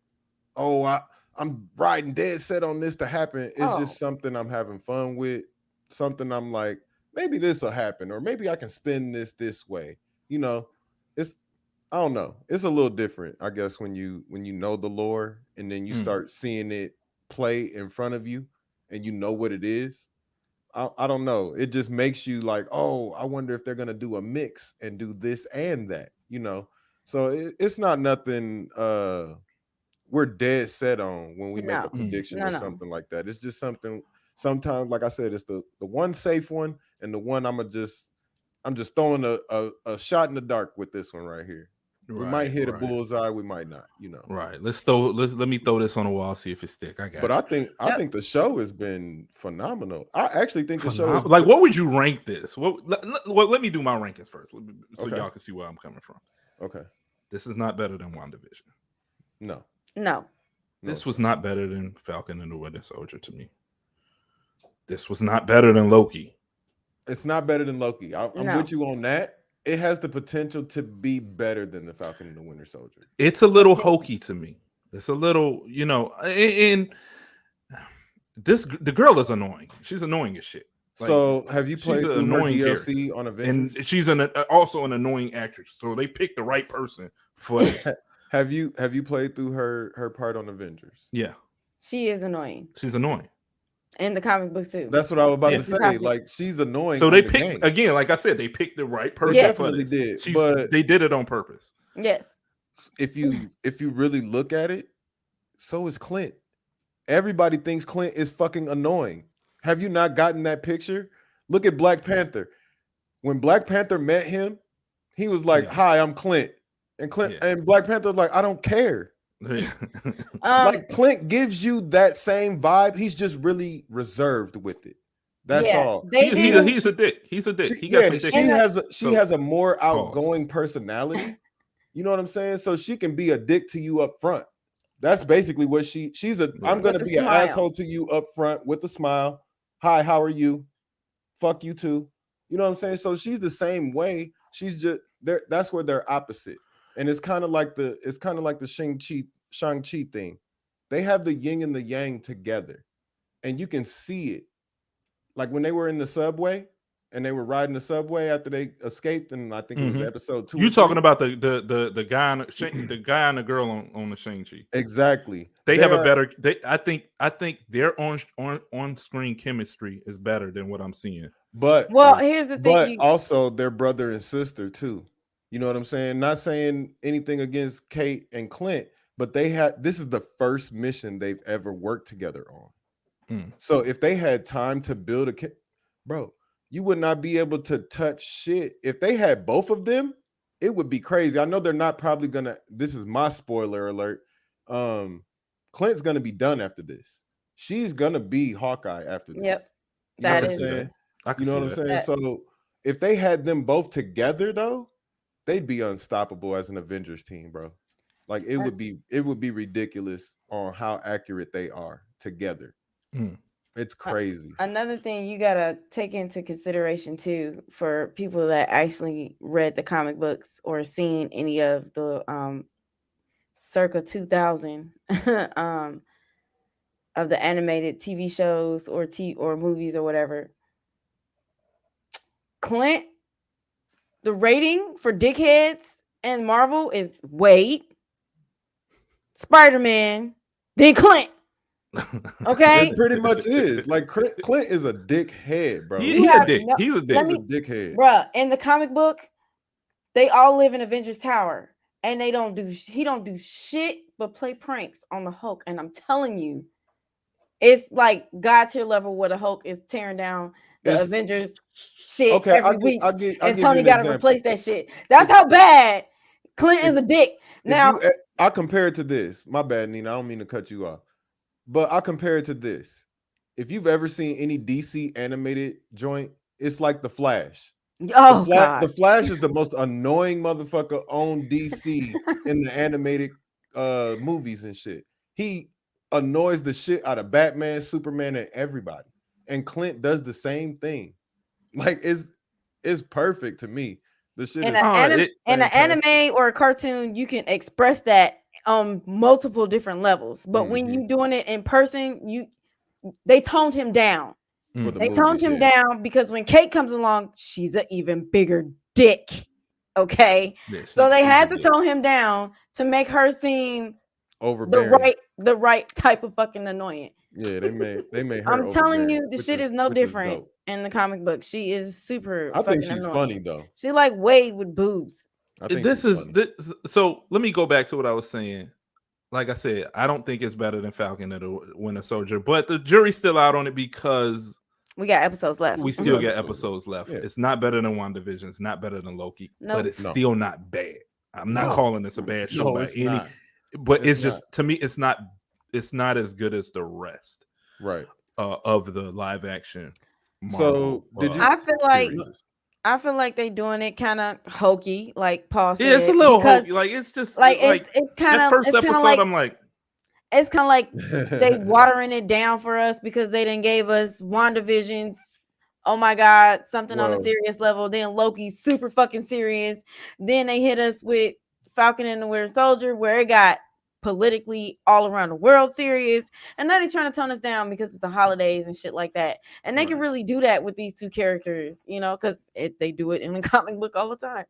[SPEAKER 3] oh, I'm riding dead set on this to happen. It's just something I'm having fun with. Something I'm like, maybe this will happen, or maybe I can spin this way. You know, it's I don't know. It's a little different, I guess, when you know the lore and then you start seeing it play in front of you and you know what it is. I don't know. It just makes you like, oh, I wonder if they're gonna do a mix and do this and that, you know. So it's not nothing we're dead set on when we make a prediction or something like that. It's just something sometimes, like I said, it's the one safe one and the one I'm just throwing a shot in the dark with this one right here. We might hit a bullseye, we might not, you know.
[SPEAKER 1] Right. Let me throw this on the wall, see if it stick. I got
[SPEAKER 3] But
[SPEAKER 1] you.
[SPEAKER 3] I think the show has been phenomenal. I actually think the show is
[SPEAKER 1] like, what would you rank this? Let me do my rankings first, so y'all can see where I'm coming from.
[SPEAKER 3] Okay.
[SPEAKER 1] This is not better than WandaVision.
[SPEAKER 2] No.
[SPEAKER 1] This was not better than Falcon and the Winter Soldier to me. This was not better than Loki.
[SPEAKER 3] It's not better than Loki. I'm with you on that. It has the potential to be better than the Falcon and the Winter Soldier.
[SPEAKER 1] It's a little hokey to me. It's a little, and the girl is annoying. She's annoying as shit.
[SPEAKER 3] Like, so have you played through her DLC on Avengers?
[SPEAKER 1] And she's also an annoying actress. So they picked the right person for this.
[SPEAKER 3] Have you played through her part on Avengers?
[SPEAKER 1] Yeah.
[SPEAKER 2] She is annoying.
[SPEAKER 1] She's annoying.
[SPEAKER 2] In the comic books too.
[SPEAKER 3] That's what I was about to say. Like, she's annoying.
[SPEAKER 1] So they picked again, like I said, they picked the right person.
[SPEAKER 3] They definitely did. But
[SPEAKER 1] they did it on purpose.
[SPEAKER 2] Yes.
[SPEAKER 3] If you really look at it, so is Clint. Everybody thinks Clint is fucking annoying. Have you not gotten that picture? Look at Black Panther. When Black Panther met him, he was like, "Hi, I'm Clint," and and Black Panther was like, "I don't care." Like, Clint gives you that same vibe. He's just really reserved with it. That's all.
[SPEAKER 1] He's a dick. He's a dick.
[SPEAKER 3] She has a more outgoing personality. You know what I'm saying? So she can be a dick to you up front. That's basically what she's a. I'm gonna be an asshole to you up front with a smile. Hi, how are you? Fuck you too. You know what I'm saying? So she's the same way. She's just there. That's where they're opposite. And it's kind of like the Shang-Chi thing. They have the yin and the yang together, and you can see it. Like when they were in the subway and they were riding the subway after they escaped, and I think it was episode 2.
[SPEAKER 1] You talking about the guy and the guy and the girl on the Shang-Chi?
[SPEAKER 3] Exactly.
[SPEAKER 1] They have a better. I think their on screen chemistry is better than what I'm seeing.
[SPEAKER 3] But
[SPEAKER 2] here's the thing.
[SPEAKER 3] But also they're brother and sister too. You know what I'm saying? Not saying anything against Kate and Clint, but this is the first mission they've ever worked together on. So if they had time to build bro, you would not be able to touch shit. If they had both of them, it would be crazy. I know they're not probably gonna. This is my spoiler alert. Clint's gonna be done after this. She's gonna be Hawkeye after this.
[SPEAKER 2] Yep,
[SPEAKER 3] that is. You know what I'm saying? So if they had them both together, though, they'd be unstoppable as an Avengers team, bro. Like it would be ridiculous on how accurate they are together. It's crazy.
[SPEAKER 2] Another thing you gotta take into consideration too, for people that actually read the comic books or seen any of the circa 2000 of the animated TV shows or movies or whatever. Clint, the rating for dickheads and Marvel is Wade, Spider-Man, then Clint. Okay,
[SPEAKER 3] it pretty much is. Like Clint is a dickhead, bro.
[SPEAKER 1] He's a dick. He's a
[SPEAKER 3] dickhead,
[SPEAKER 2] bro. In the comic book, they all live in Avengers Tower, and he don't do shit but play pranks on the Hulk. And I'm telling you, it's like God tier level where the Hulk is tearing down the Avengers shit every week, and Tony got to replace that shit. That's how bad Clint is a dick. Now,
[SPEAKER 3] I compare it to this. My bad, Nina. I don't mean to cut you off, but I compare it to this. If you've ever seen any DC animated joint, it's like the Flash.
[SPEAKER 2] God.
[SPEAKER 3] The Flash is the most annoying motherfucker on DC in the animated movies and shit. He annoys the shit out of Batman, Superman, and everybody. And Clint does the same thing. Like it's perfect to me. The shit
[SPEAKER 2] in an anime or a cartoon, you can express that on multiple different levels. But when you doing it in person, they toned him down. They toned him down because when Kate comes along, she's an even bigger dick. Okay, so they had to tone him down to make her seem
[SPEAKER 3] overbearing,
[SPEAKER 2] the right type of fucking annoying.
[SPEAKER 3] Yeah, they made her.
[SPEAKER 2] I'm telling you, the shit is no different in the comic book. She is super.
[SPEAKER 3] I think she's
[SPEAKER 2] annoying.
[SPEAKER 3] Funny though.
[SPEAKER 2] She like Wade with boobs.
[SPEAKER 1] So let me go back to what I was saying. Like I said, I don't think it's better than Falcon and the Winter Soldier, but the jury's still out on it because
[SPEAKER 2] we got episodes left.
[SPEAKER 1] We still got episodes left. Yeah. It's not better than WandaVision. It's not better than Loki, but it's still not bad. I'm not calling this a bad show by any. Not. But it's just to me, it's not as good as the rest,
[SPEAKER 3] right?
[SPEAKER 1] Of the live action. Marvel,
[SPEAKER 3] so did you?
[SPEAKER 2] I feel like they doing it kind of hokey, like Paul said.
[SPEAKER 1] Yeah, it's a little hokey. Like it's just
[SPEAKER 2] like it's kind of
[SPEAKER 1] first episode. Like, I'm like,
[SPEAKER 2] it's kind of like they watering it down for us because they didn't gave us WandaVision's. Oh my God, something on a serious level. Then Loki's super fucking serious. Then they hit us with Falcon and the Winter Soldier, where it got politically all around the world serious, and now they're trying to tone us down because it's the holidays and shit like that. And they can really do that with these two characters, because they do it in the comic book all the time.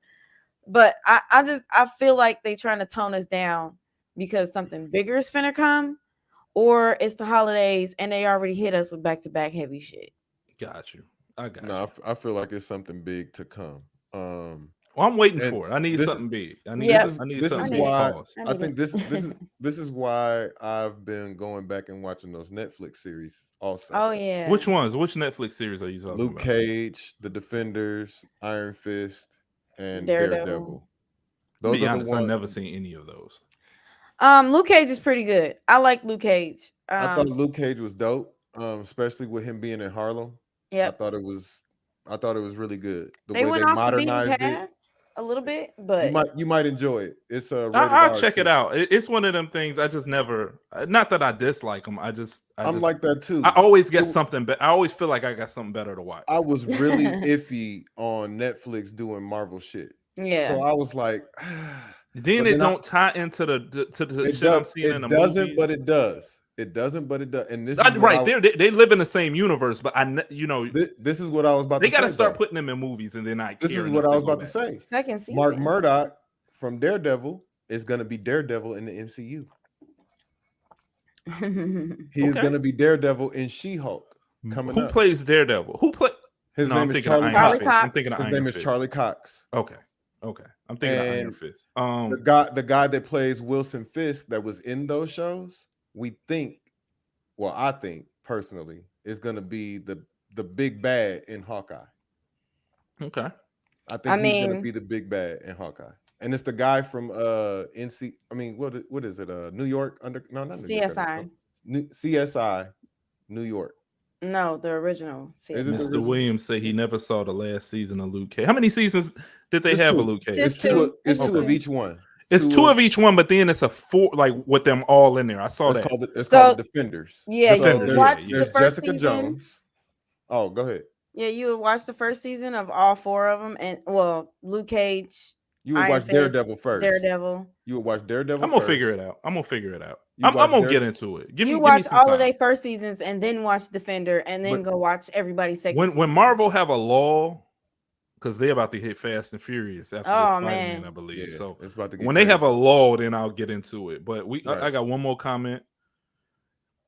[SPEAKER 2] But I feel like they trying to tone us down because something bigger is finna come, or it's the holidays and they already hit us with back-to-back heavy shit.
[SPEAKER 1] Got you. I got you.
[SPEAKER 3] I feel like it's something big to come.
[SPEAKER 1] Well, I'm waiting for it. I need something big. I need something big.
[SPEAKER 3] I think this is why I've been going back and watching those Netflix series also.
[SPEAKER 2] Oh yeah.
[SPEAKER 1] Which ones? Which Netflix series are you talking about?
[SPEAKER 3] Luke Cage, The Defenders, Iron Fist, and Daredevil.
[SPEAKER 1] Those to be honest, I've never seen any of those.
[SPEAKER 2] Luke Cage is pretty good. I like Luke Cage.
[SPEAKER 3] I thought Luke Cage was dope, especially with him being in Harlem. Yeah, I thought it was really good.
[SPEAKER 2] They way they modernized it a little bit, but
[SPEAKER 3] you might enjoy it. It's
[SPEAKER 1] I'll check it out. It's one of them things I just never. Not that I dislike them. I'm
[SPEAKER 3] like that too.
[SPEAKER 1] I always get something, but I always feel like I got something better to watch.
[SPEAKER 3] I was really iffy on Netflix doing Marvel shit.
[SPEAKER 2] Yeah,
[SPEAKER 3] so I was like,
[SPEAKER 1] then it don't tie into the shit I'm seeing in the movies.
[SPEAKER 3] It doesn't, but it does. It doesn't, but it does. And this is
[SPEAKER 1] right. They live in the same universe, but
[SPEAKER 3] this is what I was about to say.
[SPEAKER 1] They got to start putting them in movies, and then
[SPEAKER 3] this is what I was about to say.
[SPEAKER 2] Second season.
[SPEAKER 3] Mark Murdock from Daredevil is going to be Daredevil in the MCU. He's going to be Daredevil in She-Hulk coming up.
[SPEAKER 1] Who plays Daredevil?
[SPEAKER 3] His name is Charlie Cox. I'm thinking of Iron Fist. His name is Charlie Cox.
[SPEAKER 1] Okay. I'm thinking of Iron Fist.
[SPEAKER 3] The guy that plays Wilson Fisk that was in those shows, I think personally is going to be the big bad in Hawkeye.
[SPEAKER 1] Okay.
[SPEAKER 3] I think he's going to be the big bad in Hawkeye. And it's the guy from NC. I mean, what is it? New York not
[SPEAKER 2] CSI.
[SPEAKER 3] CSI, New York.
[SPEAKER 2] No, the original.
[SPEAKER 1] Mr. Williams said he never saw the last season of Luke Cage. How many seasons did they have of Luke Cage?
[SPEAKER 3] It's two of each one.
[SPEAKER 1] It's two of each one, but then it's a four, like with them all in there. I saw that.
[SPEAKER 3] It's called Defenders.
[SPEAKER 2] Yeah,
[SPEAKER 3] there's Jessica Jones. Oh, go ahead.
[SPEAKER 2] Yeah, you would watch the first season of all four of them, and Luke Cage.
[SPEAKER 3] You would watch Daredevil first.
[SPEAKER 2] Daredevil.
[SPEAKER 3] You would watch Daredevil.
[SPEAKER 1] I'm gonna figure it out. I'm gonna get into it. Give me some
[SPEAKER 2] all
[SPEAKER 1] time.
[SPEAKER 2] of their first seasons, and then watch Defender, and then go watch everybody's second.
[SPEAKER 1] When Marvel have a lull, because they're about to hit Fast and Furious after the Spider-Man, I believe. Yeah, so
[SPEAKER 3] it's about to get
[SPEAKER 1] when they have a lull, then I'll get into it. But I got one more comment.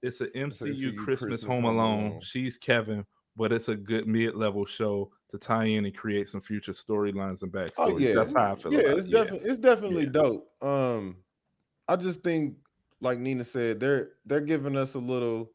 [SPEAKER 1] It's an MCU Christmas Home Alone. She's Kevin, but it's a good mid-level show to tie in and create some future storylines and backstories. Oh, yeah. That's how I feel about it.
[SPEAKER 3] It's definitely dope. I just think, like Nina said, they're giving us a little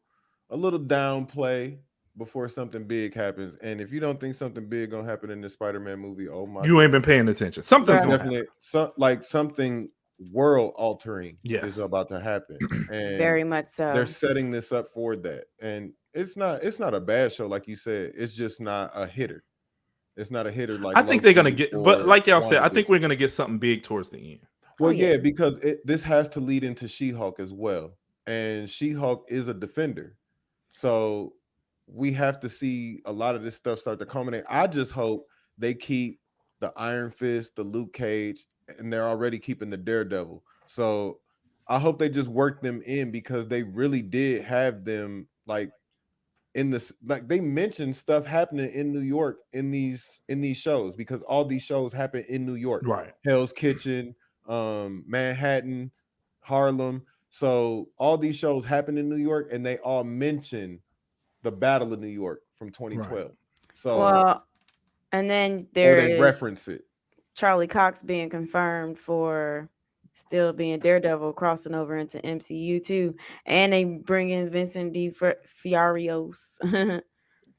[SPEAKER 3] downplay before something big happens. And if you don't think something big gonna happen in this Spider-Man movie, oh my,
[SPEAKER 1] you ain't been paying attention. Something's gonna
[SPEAKER 3] definitely something world altering is
[SPEAKER 1] Yes.
[SPEAKER 3] about to happen, and
[SPEAKER 2] Very much so.
[SPEAKER 3] they're setting this up for that. And it's not a bad show, like you said. It's just not a hitter. It's not a hitter. Like
[SPEAKER 1] I think they're gonna get, but like y'all said, I think we're gonna get something big towards the end.
[SPEAKER 3] Well, yeah, because this has to lead into She-Hulk as well, and She-Hulk is a defender, so we have to see a lot of this stuff start to culminate. I just hope they keep the Iron Fist, the Luke Cage, and they're already keeping the Daredevil. So I hope they just work them in, because they really did have them like in this, like they mentioned stuff happening in New York in these shows, because all these shows happen in New York,
[SPEAKER 1] Right?
[SPEAKER 3] Hell's Kitchen, Manhattan, Harlem. So all these shows happen in New York, and they all mention the Battle of New York from 2012. Right. So
[SPEAKER 2] and then they
[SPEAKER 3] reference it.
[SPEAKER 2] Charlie Cox being confirmed for still being Daredevil, crossing over into MCU too, and they bring in Vincent D'Onofrios,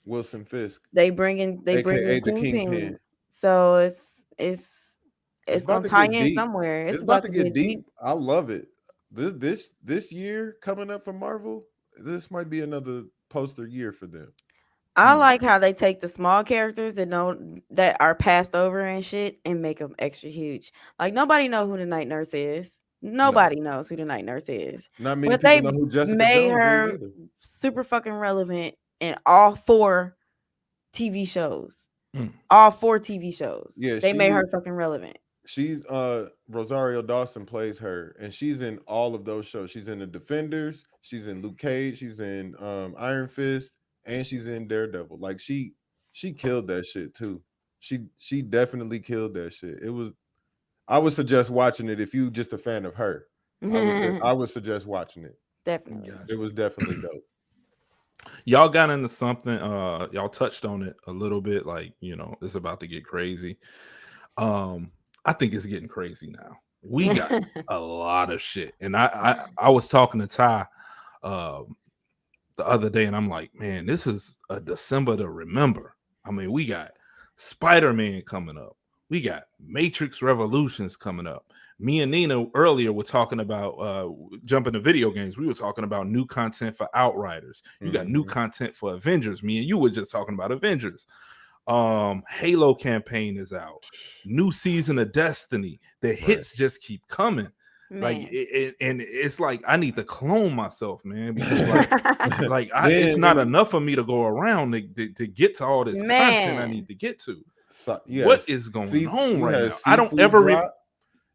[SPEAKER 3] Wilson Fisk.
[SPEAKER 2] They bring in the Kingpin. So it's gonna tie in somewhere. It's about to get deep.
[SPEAKER 3] I love it. This year coming up for Marvel, this might be another poster year for them.
[SPEAKER 2] I like how they take the small characters that are passed over and shit and make them extra huge. Like nobody knows who the Night Nurse is. Nobody knows who the Night Nurse is.
[SPEAKER 3] Not many people know who Jessica
[SPEAKER 2] made
[SPEAKER 3] Jones
[SPEAKER 2] her
[SPEAKER 3] is either.
[SPEAKER 2] Super fucking relevant in all 4 TV shows. All 4 TV shows. Yeah, they made her fucking relevant.
[SPEAKER 3] She's Rosario Dawson plays her, and she's in all of those shows. She's in The Defenders, she's in Luke Cage, she's in Iron Fist, and she's in Daredevil. Like she killed that shit too. She definitely killed that shit. I would suggest watching it if you just a fan of her. I would suggest watching it.
[SPEAKER 2] Definitely.
[SPEAKER 3] It was definitely dope.
[SPEAKER 1] Y'all got into something, y'all touched on it a little bit, like, you know, it's about to get crazy. I think it's getting crazy now. We got a lot of shit. And I was talking to Ty the other day, and I'm like, man, this is a December to remember. I mean, we got Spider-Man coming up. We got Matrix Revolutions coming up. Me and Nina earlier were talking about jumping to video games. We were talking about new content for Outriders. You got new content for Avengers. Me and you were just talking about Avengers. Halo campaign is out. New season of Destiny. The hits just keep coming. Man. Like and it's like I need to clone myself, man, because like it's not enough for me to go around to get to all this content I need to get to. So, what is going on right now? I don't ever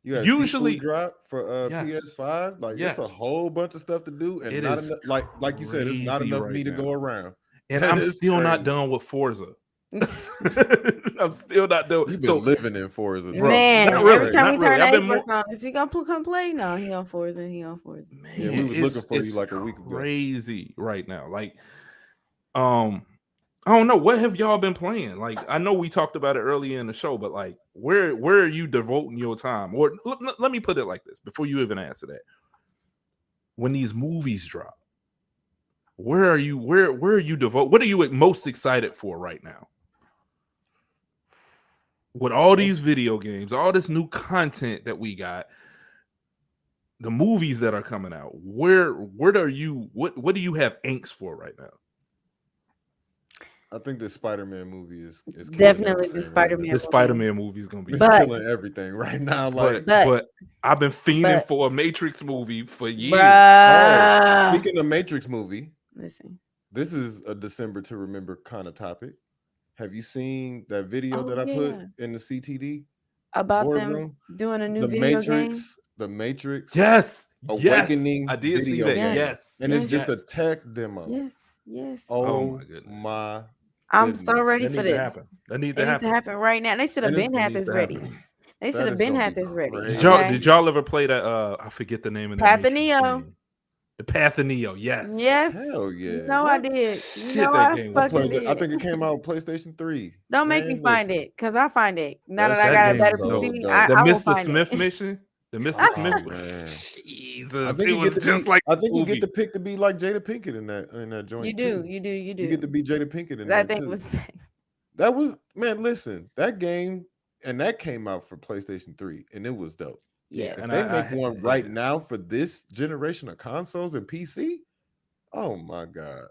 [SPEAKER 3] usually drop for PS5. Like it's a whole bunch of stuff to do, and not enough, like you said, it's not enough for me to go around.
[SPEAKER 1] And I'm still not done with Forza. I'm still not doing.
[SPEAKER 3] You've been living in Forza,
[SPEAKER 2] bro. Man. Every time we turn Xbox on, is he gonna come play? No, he on Forza. Man,
[SPEAKER 3] we was looking for you like a week ago.
[SPEAKER 1] Crazy right now. Like, I don't know. What have y'all been playing? Like, I know we talked about it earlier in the show, but like, where are you devoting your time? Or let me put it like this before you even answer that. When these movies drop, where are you? Where are you devote? What are you most excited for right now? With all these video games, all this new content that we got, the movies that are coming out, where are you? What do you have angst for right now?
[SPEAKER 3] I think the Spider-Man movie is
[SPEAKER 2] definitely the Spider-Man.
[SPEAKER 1] The Spider-Man movie is gonna be
[SPEAKER 3] killing everything right now. Like,
[SPEAKER 1] but I've been fiending for a Matrix movie for years.
[SPEAKER 3] Speaking of Matrix movie,
[SPEAKER 2] listen,
[SPEAKER 3] this is a December to remember kind of topic. Have you seen that video that I put in the CTD
[SPEAKER 2] about them doing a new video game?
[SPEAKER 3] The Matrix,
[SPEAKER 1] yes,
[SPEAKER 3] Awakening.
[SPEAKER 1] I did see that. Yes,
[SPEAKER 3] and it's just a tech demo.
[SPEAKER 2] Yes.
[SPEAKER 3] Oh my goodness.
[SPEAKER 2] I'm so ready for this.
[SPEAKER 1] That needs
[SPEAKER 2] to happen right now. They should have been had this ready. They should have been had this ready.
[SPEAKER 1] Did y'all ever play that? I forget the name of that.
[SPEAKER 2] Path of Neo.
[SPEAKER 1] The Path of Neo, yes.
[SPEAKER 3] Hell yeah.
[SPEAKER 2] No, I did.
[SPEAKER 1] That game was
[SPEAKER 3] I think it came out on PlayStation 3.
[SPEAKER 2] Don't make me find it, because I find it. Now that I got a better PC,
[SPEAKER 1] the Mr. Smith mission? The Mr. Smith.
[SPEAKER 3] Man.
[SPEAKER 1] Jesus, it was just like
[SPEAKER 3] I think you get to pick to be like Jada Pinkett in that joint.
[SPEAKER 2] You do.
[SPEAKER 3] You get to be Jada Pinkett in that
[SPEAKER 2] thing
[SPEAKER 3] too.
[SPEAKER 2] was.
[SPEAKER 3] That was, man. Listen, that game and that came out for PlayStation 3, and it was dope.
[SPEAKER 2] Yeah,
[SPEAKER 3] if they make one right now for this generation of consoles and PC, oh my god,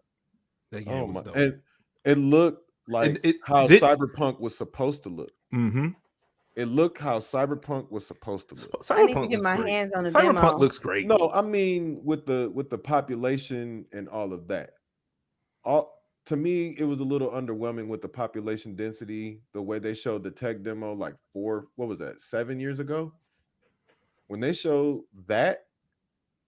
[SPEAKER 1] that game was dope.
[SPEAKER 3] And it looked like how Cyberpunk was supposed to look.
[SPEAKER 1] Mm-hmm.
[SPEAKER 3] It looked how Cyberpunk was supposed to look.
[SPEAKER 2] I need to get my hands on the
[SPEAKER 1] Cyberpunk
[SPEAKER 2] demo.
[SPEAKER 1] looks great.
[SPEAKER 3] No, I mean with the population and all of that. To me, it was a little underwhelming with the population density. The way they showed the tech demo, like 7 years ago, when they showed that,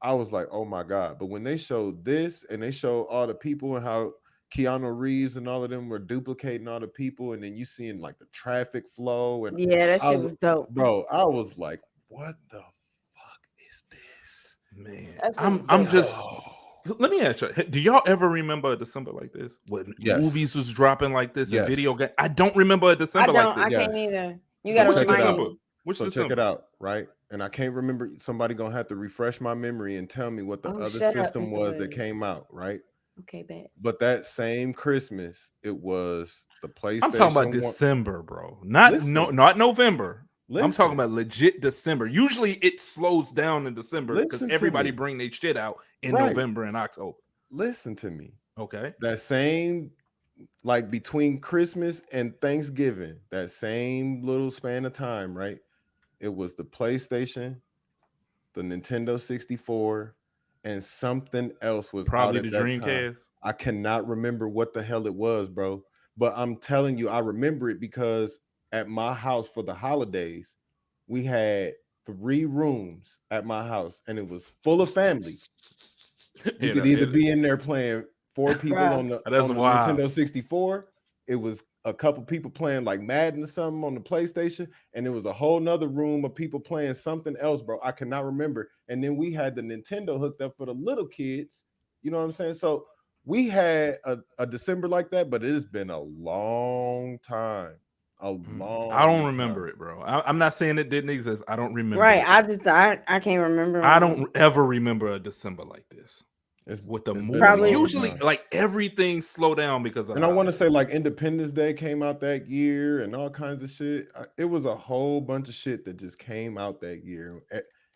[SPEAKER 3] I was like, oh my god. But when they showed this and they showed all the people and how Keanu Reeves and all of them were duplicating all the people, and then you seeing like the traffic flow, and
[SPEAKER 2] that shit was dope,
[SPEAKER 3] bro. I was like, what the fuck is this,
[SPEAKER 1] man? I'm just. Let me ask you: do y'all ever remember a December like this? When movies was dropping like this and video game? I don't remember a December like this.
[SPEAKER 2] I can't either. You gotta remind me.
[SPEAKER 1] Which
[SPEAKER 3] so
[SPEAKER 1] December?
[SPEAKER 3] Check it out, right? And I can't remember. Somebody gonna have to refresh my memory and tell me what the other system was that came out, right?
[SPEAKER 2] Okay, bet.
[SPEAKER 3] But that same Christmas, it was the PlayStation.
[SPEAKER 1] I'm talking about December, bro. Not November. I'm talking about legit December. Usually it slows down in December because everybody bring their shit out in November and October.
[SPEAKER 3] Listen to me.
[SPEAKER 1] Okay.
[SPEAKER 3] That same, like between Christmas and Thanksgiving, that same little span of time, right? It was the PlayStation, the Nintendo 64, and something else was
[SPEAKER 1] probably the Dreamcast.
[SPEAKER 3] I cannot remember what the hell it was, bro. But I'm telling you, I remember it because at my house for the holidays, we had 3 rooms at my house, and it was full of family. You could either be in there playing 4 people on the Nintendo 64. It was a couple people playing like Madden or something on the PlayStation, and there was a whole nother room of people playing something else, bro. I cannot remember. And then we had the Nintendo hooked up for the little kids. You know what I'm saying? So we had a December like that, but it has been a long time. I
[SPEAKER 1] don't remember it, bro. I'm not saying it didn't exist. I don't remember.
[SPEAKER 2] Right. I can't remember.
[SPEAKER 1] I don't ever remember a December like this. It's with the movie.
[SPEAKER 2] Probably
[SPEAKER 1] usually like everything slow down because of.
[SPEAKER 3] And I want to say like Independence Day came out that year and all kinds of shit. It was a whole bunch of shit that just came out that year.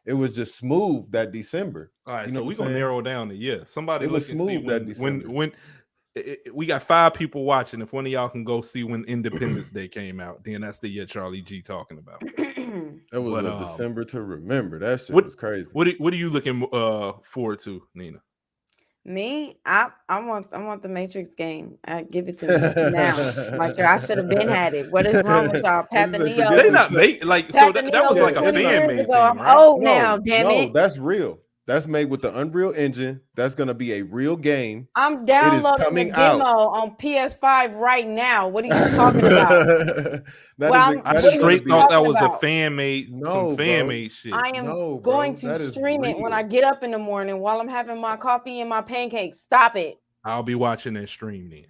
[SPEAKER 3] It was just smooth that December.
[SPEAKER 1] All right, so we're gonna narrow down the year. Somebody
[SPEAKER 3] look and see
[SPEAKER 1] when we got 5 people watching. If one of y'all can go see when Independence Day came out, then that's the year Charlie G talking about.
[SPEAKER 3] That was a December to remember. That shit was crazy.
[SPEAKER 1] What are you looking forward to, Nina?
[SPEAKER 2] Me, I want the Matrix game. I give it to me now. Like I should have been had it. What is wrong with y'all? Pat the Neo.
[SPEAKER 1] They not make like so that was like a fan made thing.
[SPEAKER 2] I'm old now, damn it.
[SPEAKER 3] That's real. That's made with the Unreal Engine. That's gonna be a real game.
[SPEAKER 2] I'm downloading the demo on PS5 right now. What are you talking about?
[SPEAKER 1] I straight thought that was a fan made, some fan made shit.
[SPEAKER 2] I am going to stream it when I get up in the morning while I'm having my coffee and my pancakes. Stop it.
[SPEAKER 1] I'll be watching that stream then.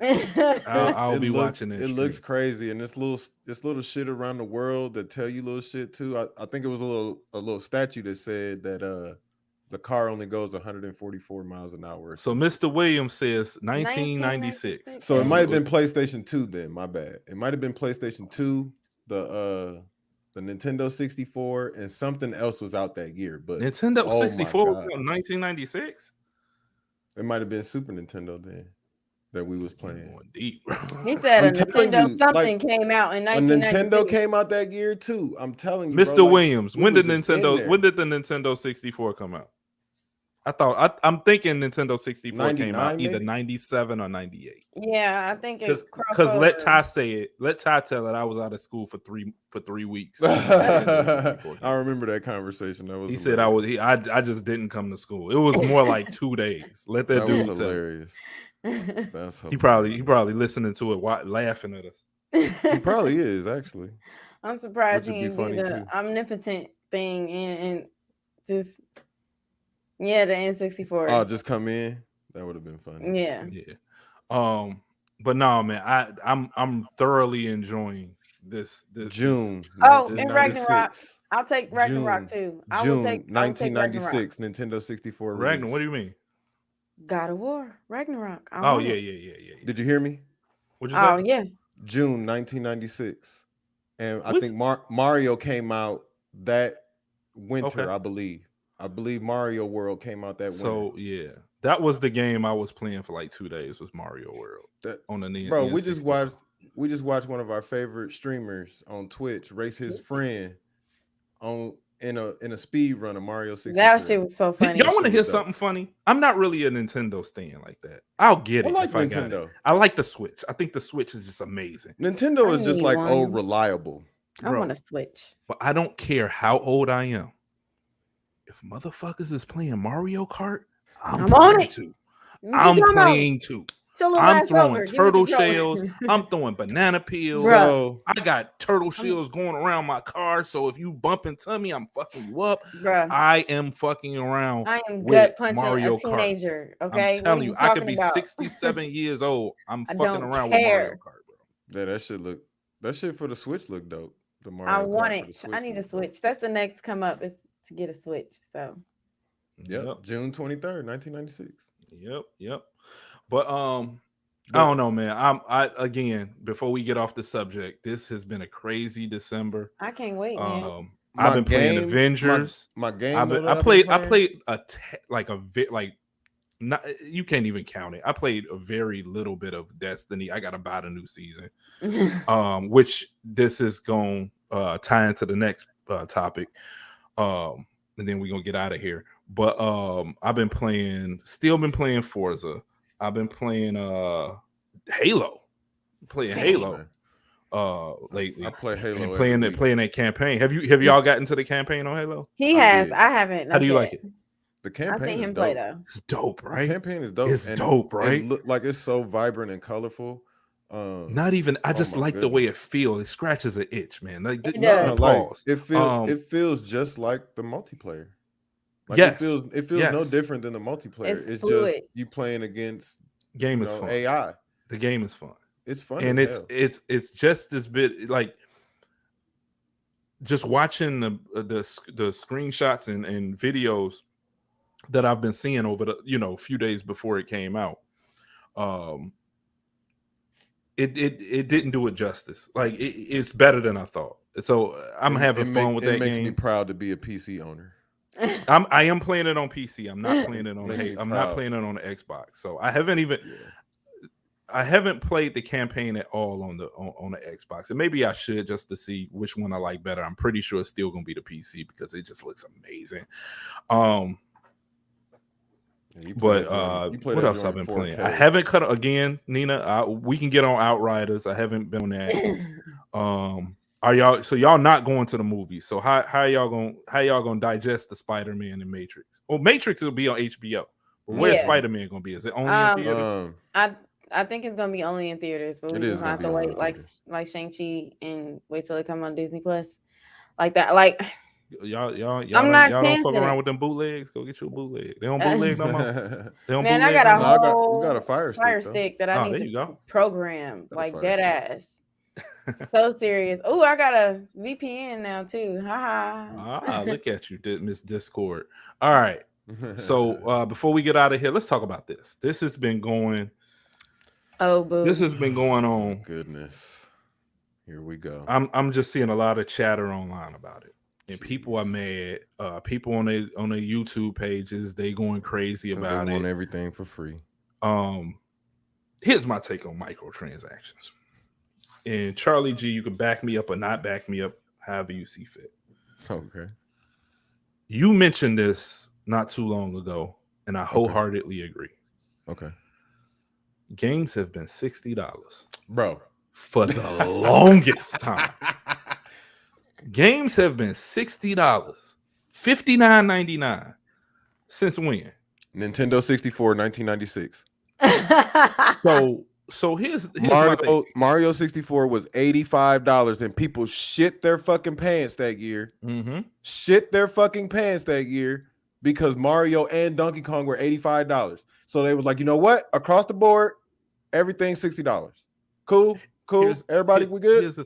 [SPEAKER 1] I'll be watching that.
[SPEAKER 3] It looks crazy, and this little shit around the world that tell you little shit too. I think it was a little statue that said that the car only goes 144 miles an hour.
[SPEAKER 1] So Mr. Williams says 1996.
[SPEAKER 3] So it might have been PlayStation 2 then. My bad. It might have been PlayStation 2, the Nintendo 64, and something else was out that year. But
[SPEAKER 1] Nintendo 64 was in 1996.
[SPEAKER 3] It might have been Super Nintendo then that we was playing.
[SPEAKER 1] Going deep.
[SPEAKER 2] He said a Nintendo something came out in 1996.
[SPEAKER 3] A Nintendo came out that year too. I'm telling you,
[SPEAKER 1] Mr. Williams. When did the Nintendo 64 come out? I'm thinking Nintendo 64 came out either 97 or 98.
[SPEAKER 2] Yeah, I think it's
[SPEAKER 1] because let Ty say it. Let Ty tell it. I was out of school for 3 weeks.
[SPEAKER 3] I remember that conversation. That was
[SPEAKER 1] he said I just didn't come to school. It was more like 2 days. Let that dude tell.
[SPEAKER 3] Hilarious. That's
[SPEAKER 1] he probably listening to it, laughing at us.
[SPEAKER 3] He probably is actually.
[SPEAKER 2] I'm surprised he didn't do the omnipotent thing and just. Yeah, the N64.
[SPEAKER 3] Oh, just come in. That would have been fun.
[SPEAKER 2] Yeah.
[SPEAKER 1] But no, man, I'm thoroughly enjoying this
[SPEAKER 3] June.
[SPEAKER 2] Oh,
[SPEAKER 1] this
[SPEAKER 2] and
[SPEAKER 3] 1996.
[SPEAKER 2] Ragnarok. I'll take Ragnarok
[SPEAKER 3] June,
[SPEAKER 2] too. I will
[SPEAKER 3] June
[SPEAKER 2] take
[SPEAKER 3] 1996. Nintendo 64 release.
[SPEAKER 1] Ragnarok. What do you mean?
[SPEAKER 2] God of War, Ragnarok.
[SPEAKER 1] Oh yeah.
[SPEAKER 3] Did you hear me?
[SPEAKER 1] What'd you say?
[SPEAKER 2] Oh yeah.
[SPEAKER 3] June 1996, and I
[SPEAKER 1] Which-
[SPEAKER 3] think Mario came out that winter.
[SPEAKER 1] Okay.
[SPEAKER 3] I believe Mario World came out that winter.
[SPEAKER 1] So yeah, that was the game I was playing for like 2 days. Was Mario World on the
[SPEAKER 3] bro?
[SPEAKER 1] N64.
[SPEAKER 3] We just watched one of our favorite streamers on Twitch race his friend in a speed run of Mario 64.
[SPEAKER 2] That shit was so funny.
[SPEAKER 1] Y'all want to hear something funny? I'm not really a Nintendo stan like that. I'll get it
[SPEAKER 3] like
[SPEAKER 1] if I got it. I like the Switch. I think the Switch is just amazing.
[SPEAKER 3] Nintendo is just like reliable.
[SPEAKER 2] I want a Switch,
[SPEAKER 1] but I don't care how old I am. If motherfuckers is playing Mario Kart, I'm playing too. I'm playing too. I'm throwing turtle shells. I'm throwing banana peels.
[SPEAKER 3] Bro.
[SPEAKER 1] I got turtle shells going around my car. So if you bump into me, I'm fucking you up.
[SPEAKER 2] Bruh.
[SPEAKER 1] I am fucking around.
[SPEAKER 2] I am
[SPEAKER 1] with
[SPEAKER 2] gut punching
[SPEAKER 1] Mario
[SPEAKER 2] a teenager.
[SPEAKER 1] Kart.
[SPEAKER 2] Okay,
[SPEAKER 1] I'm telling you, I could be 67 years old. I'm fucking around with Mario Kart, bro.
[SPEAKER 3] Yeah, that shit for the Switch look dope. The Mario
[SPEAKER 2] I want
[SPEAKER 3] Kart
[SPEAKER 2] it. I need a Switch. That's the next come up is to get a Switch. So.
[SPEAKER 3] Yep. June 23rd, 1996.
[SPEAKER 1] Yep. But I don't know, man. I again, before we get off the subject, this has been a crazy December.
[SPEAKER 2] I can't wait, man.
[SPEAKER 1] I've been playing Avengers.
[SPEAKER 3] My game.
[SPEAKER 1] I played not, you can't even count it. I played a very little bit of Destiny. I got about a new season, which this is going to tie into the next topic, and then we're gonna get out of here. But I've been playing Forza. I've been playing Halo. Halo lately.
[SPEAKER 3] I play Halo.
[SPEAKER 1] Playing that campaign. Have y'all gotten into the campaign on Halo?
[SPEAKER 2] He has. I haven't.
[SPEAKER 1] How do you like it?
[SPEAKER 3] The campaign.
[SPEAKER 2] I seen him play though.
[SPEAKER 1] It's dope, right?
[SPEAKER 3] The campaign is dope.
[SPEAKER 1] It's dope, right?
[SPEAKER 3] It look like it's so vibrant and colorful.
[SPEAKER 1] Not even. I just like the way it feels. It scratches an itch, man. Like
[SPEAKER 2] it does.
[SPEAKER 3] It feels just like the multiplayer. Like
[SPEAKER 1] yes,
[SPEAKER 3] it feels no different than the multiplayer. It's just you playing against
[SPEAKER 1] game is fun.
[SPEAKER 3] AI.
[SPEAKER 1] The game is fun.
[SPEAKER 3] It's fun,
[SPEAKER 1] and it's just this bit like just watching the screenshots and videos that I've been seeing over the few days before it came out. It didn't do it justice. Like it's better than I thought. So I'm having fun with that game.
[SPEAKER 3] It makes me proud to be a PC owner.
[SPEAKER 1] I am playing it on PC. I'm not playing it on not playing it on the Xbox. So I haven't played the campaign at all on the Xbox. And maybe I should just to see which one I like better. I'm pretty sure it's still gonna be the PC because it just looks amazing. What else I've been playing? I haven't cut again, Nina. We can get on Outriders. I haven't been on that. Are y'all not going to the movies? So how y'all gonna digest the Spider-Man and Matrix? Well, Matrix will be on HBO. But where's Spider-Man gonna be? Is it only in theaters?
[SPEAKER 2] I think it's gonna be only in theaters, but we just have to wait like Shang-Chi and wait till it come on Disney Plus. Like that. Like
[SPEAKER 1] y'all don't fuck around with them bootlegs. Go get your bootleg. They don't bootleg no more.
[SPEAKER 2] Man, I got
[SPEAKER 3] we got a fire stick
[SPEAKER 2] that I need to program like dead ass. So serious. Oh, I got a VPN now too.
[SPEAKER 1] Look at you, Miss Discord. All right. So before we get out of here, let's talk about this. This has been going.
[SPEAKER 2] Oh, boo.
[SPEAKER 1] This has been going on.
[SPEAKER 3] Goodness. Here we go.
[SPEAKER 1] I'm just seeing a lot of chatter online about it. And people are mad. People on their YouTube pages, they going crazy about
[SPEAKER 3] they
[SPEAKER 1] it.
[SPEAKER 3] want everything for free.
[SPEAKER 1] Here's my take on microtransactions. And Charlie G, you can back me up or not back me up, however you see fit.
[SPEAKER 3] Okay.
[SPEAKER 1] You mentioned this not too long ago, and I wholeheartedly agree.
[SPEAKER 3] Okay.
[SPEAKER 1] Games have been $60,
[SPEAKER 3] bro,
[SPEAKER 1] for the longest time. Games have been $60, $59.99 since when?
[SPEAKER 3] Nintendo 64, 1996.
[SPEAKER 1] So here's
[SPEAKER 3] Mario 64 was $85, and people shit their fucking pants that year.
[SPEAKER 1] Mm-hmm.
[SPEAKER 3] Shit their fucking pants that year because Mario and Donkey Kong were $85. So they was like, you know what? Across the board, everything $60. Cool. Everybody, we good?
[SPEAKER 1] Here's the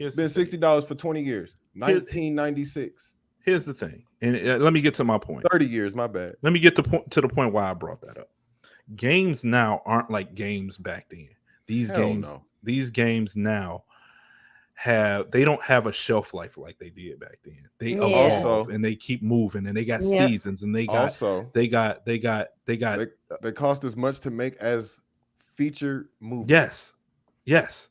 [SPEAKER 3] It's been $60 for 20 years. 1996.
[SPEAKER 1] Here's the thing, and let me get to my point.
[SPEAKER 3] 30 years, my bad.
[SPEAKER 1] Let me get to the point why I brought that up. Games now aren't like games back then. These games now they don't have a shelf life like they did back then. They evolve and they keep moving, and they got seasons, and they
[SPEAKER 3] cost as much to make as feature movies.
[SPEAKER 1] Yes.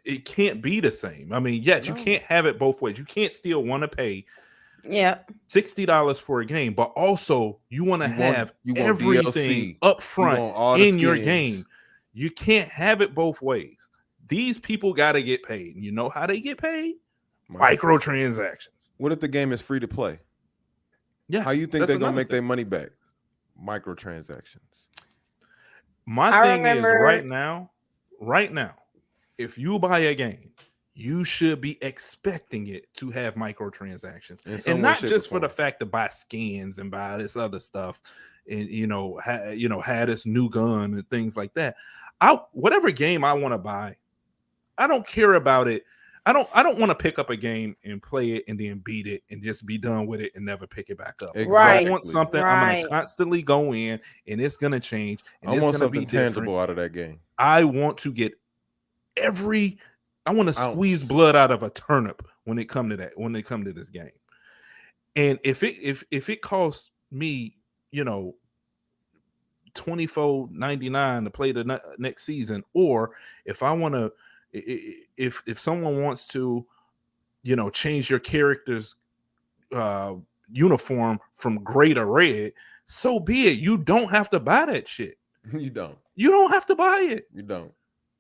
[SPEAKER 1] It can't be the same. I mean, you can't have it both ways. You can't still want to pay $60 for a game, but also you want to have everything up front in your game. You can't have it both ways. These people got to get paid. You know how they get paid? Microtransactions.
[SPEAKER 3] What if the game is free to play?
[SPEAKER 1] Yeah.
[SPEAKER 3] How you think they're going to make their money back? Microtransactions.
[SPEAKER 1] My thing is right now, if you buy a game, you should be expecting it to have microtransactions, and not just for the fact to buy skins and buy this other stuff, and had this new gun and things like that. Whatever game I want to buy, I don't care about it. I don't want to pick up a game and play it and then beat it and just be done with it and never pick it back up.
[SPEAKER 3] Exactly.
[SPEAKER 1] I want something I'm going to constantly go in, and it's going to change, and it's going to be
[SPEAKER 3] tangible out of that game.
[SPEAKER 1] I want to get I want to squeeze blood out of a turnip when it come to that. When they come to this game, and if it costs me, $24.99 to play the next season, or if I want to, if someone wants to, change your character's uniform from gray to red, so be it. You don't have to buy that shit.
[SPEAKER 3] You don't
[SPEAKER 1] have to buy it.
[SPEAKER 3] You don't.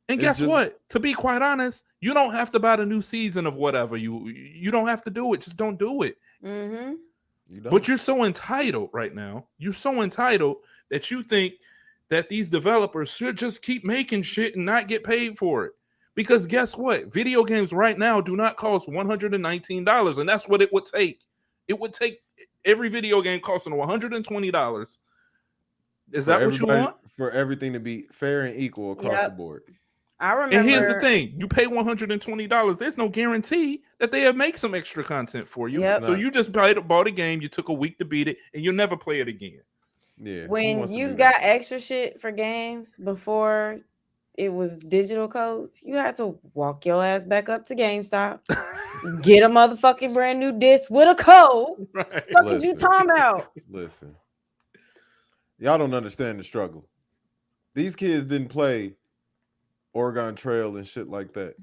[SPEAKER 1] And guess what? To be quite honest, you don't have to buy the new season of whatever. You don't have to do it. Just don't do it.
[SPEAKER 2] Mm-hmm.
[SPEAKER 1] But you're so entitled right now. You're so entitled that you think that these developers should just keep making shit and not get paid for it. Because guess what? Video games right now do not cost $119, and that's what it would take. It would take every video game costing $120. Is that what you want?
[SPEAKER 3] For everything to be fair and equal across the board.
[SPEAKER 2] I remember.
[SPEAKER 1] And here's the thing: you pay $120. There's no guarantee that they'll make some extra content for you. So you just bought a game. You took a week to beat it, and you'll never play it again.
[SPEAKER 3] Yeah.
[SPEAKER 2] When you got extra shit for games before it was digital codes, you had to walk your ass back up to GameStop, get a motherfucking brand new disc with a code.
[SPEAKER 1] Right.
[SPEAKER 2] What did you talking about?
[SPEAKER 3] Listen, y'all don't understand the struggle. These kids didn't play Oregon Trail and shit like that.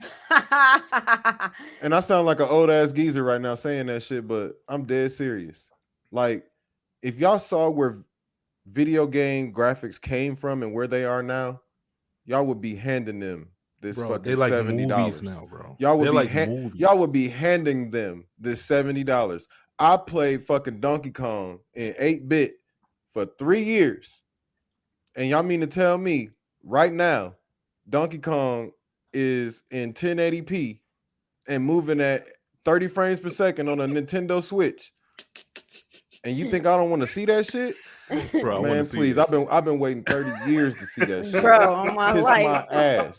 [SPEAKER 3] And I sound like an old ass geezer right now saying that shit, but I'm dead serious. Like, if y'all saw where video game graphics came from and where they are now, y'all would be handing them this fucking
[SPEAKER 1] like
[SPEAKER 3] $70
[SPEAKER 1] now, bro.
[SPEAKER 3] Y'all would be handing them this $70. I played fucking Donkey Kong in 8-bit for 3 years, and y'all mean to tell me right now Donkey Kong is in 1080p and moving at 30 frames per second on a Nintendo Switch, and you think I don't want to see that shit?
[SPEAKER 1] Bro,
[SPEAKER 3] man, please. I've been waiting 30 years to see that shit.
[SPEAKER 2] Bro, on my
[SPEAKER 3] Kiss
[SPEAKER 2] life.
[SPEAKER 3] my ass.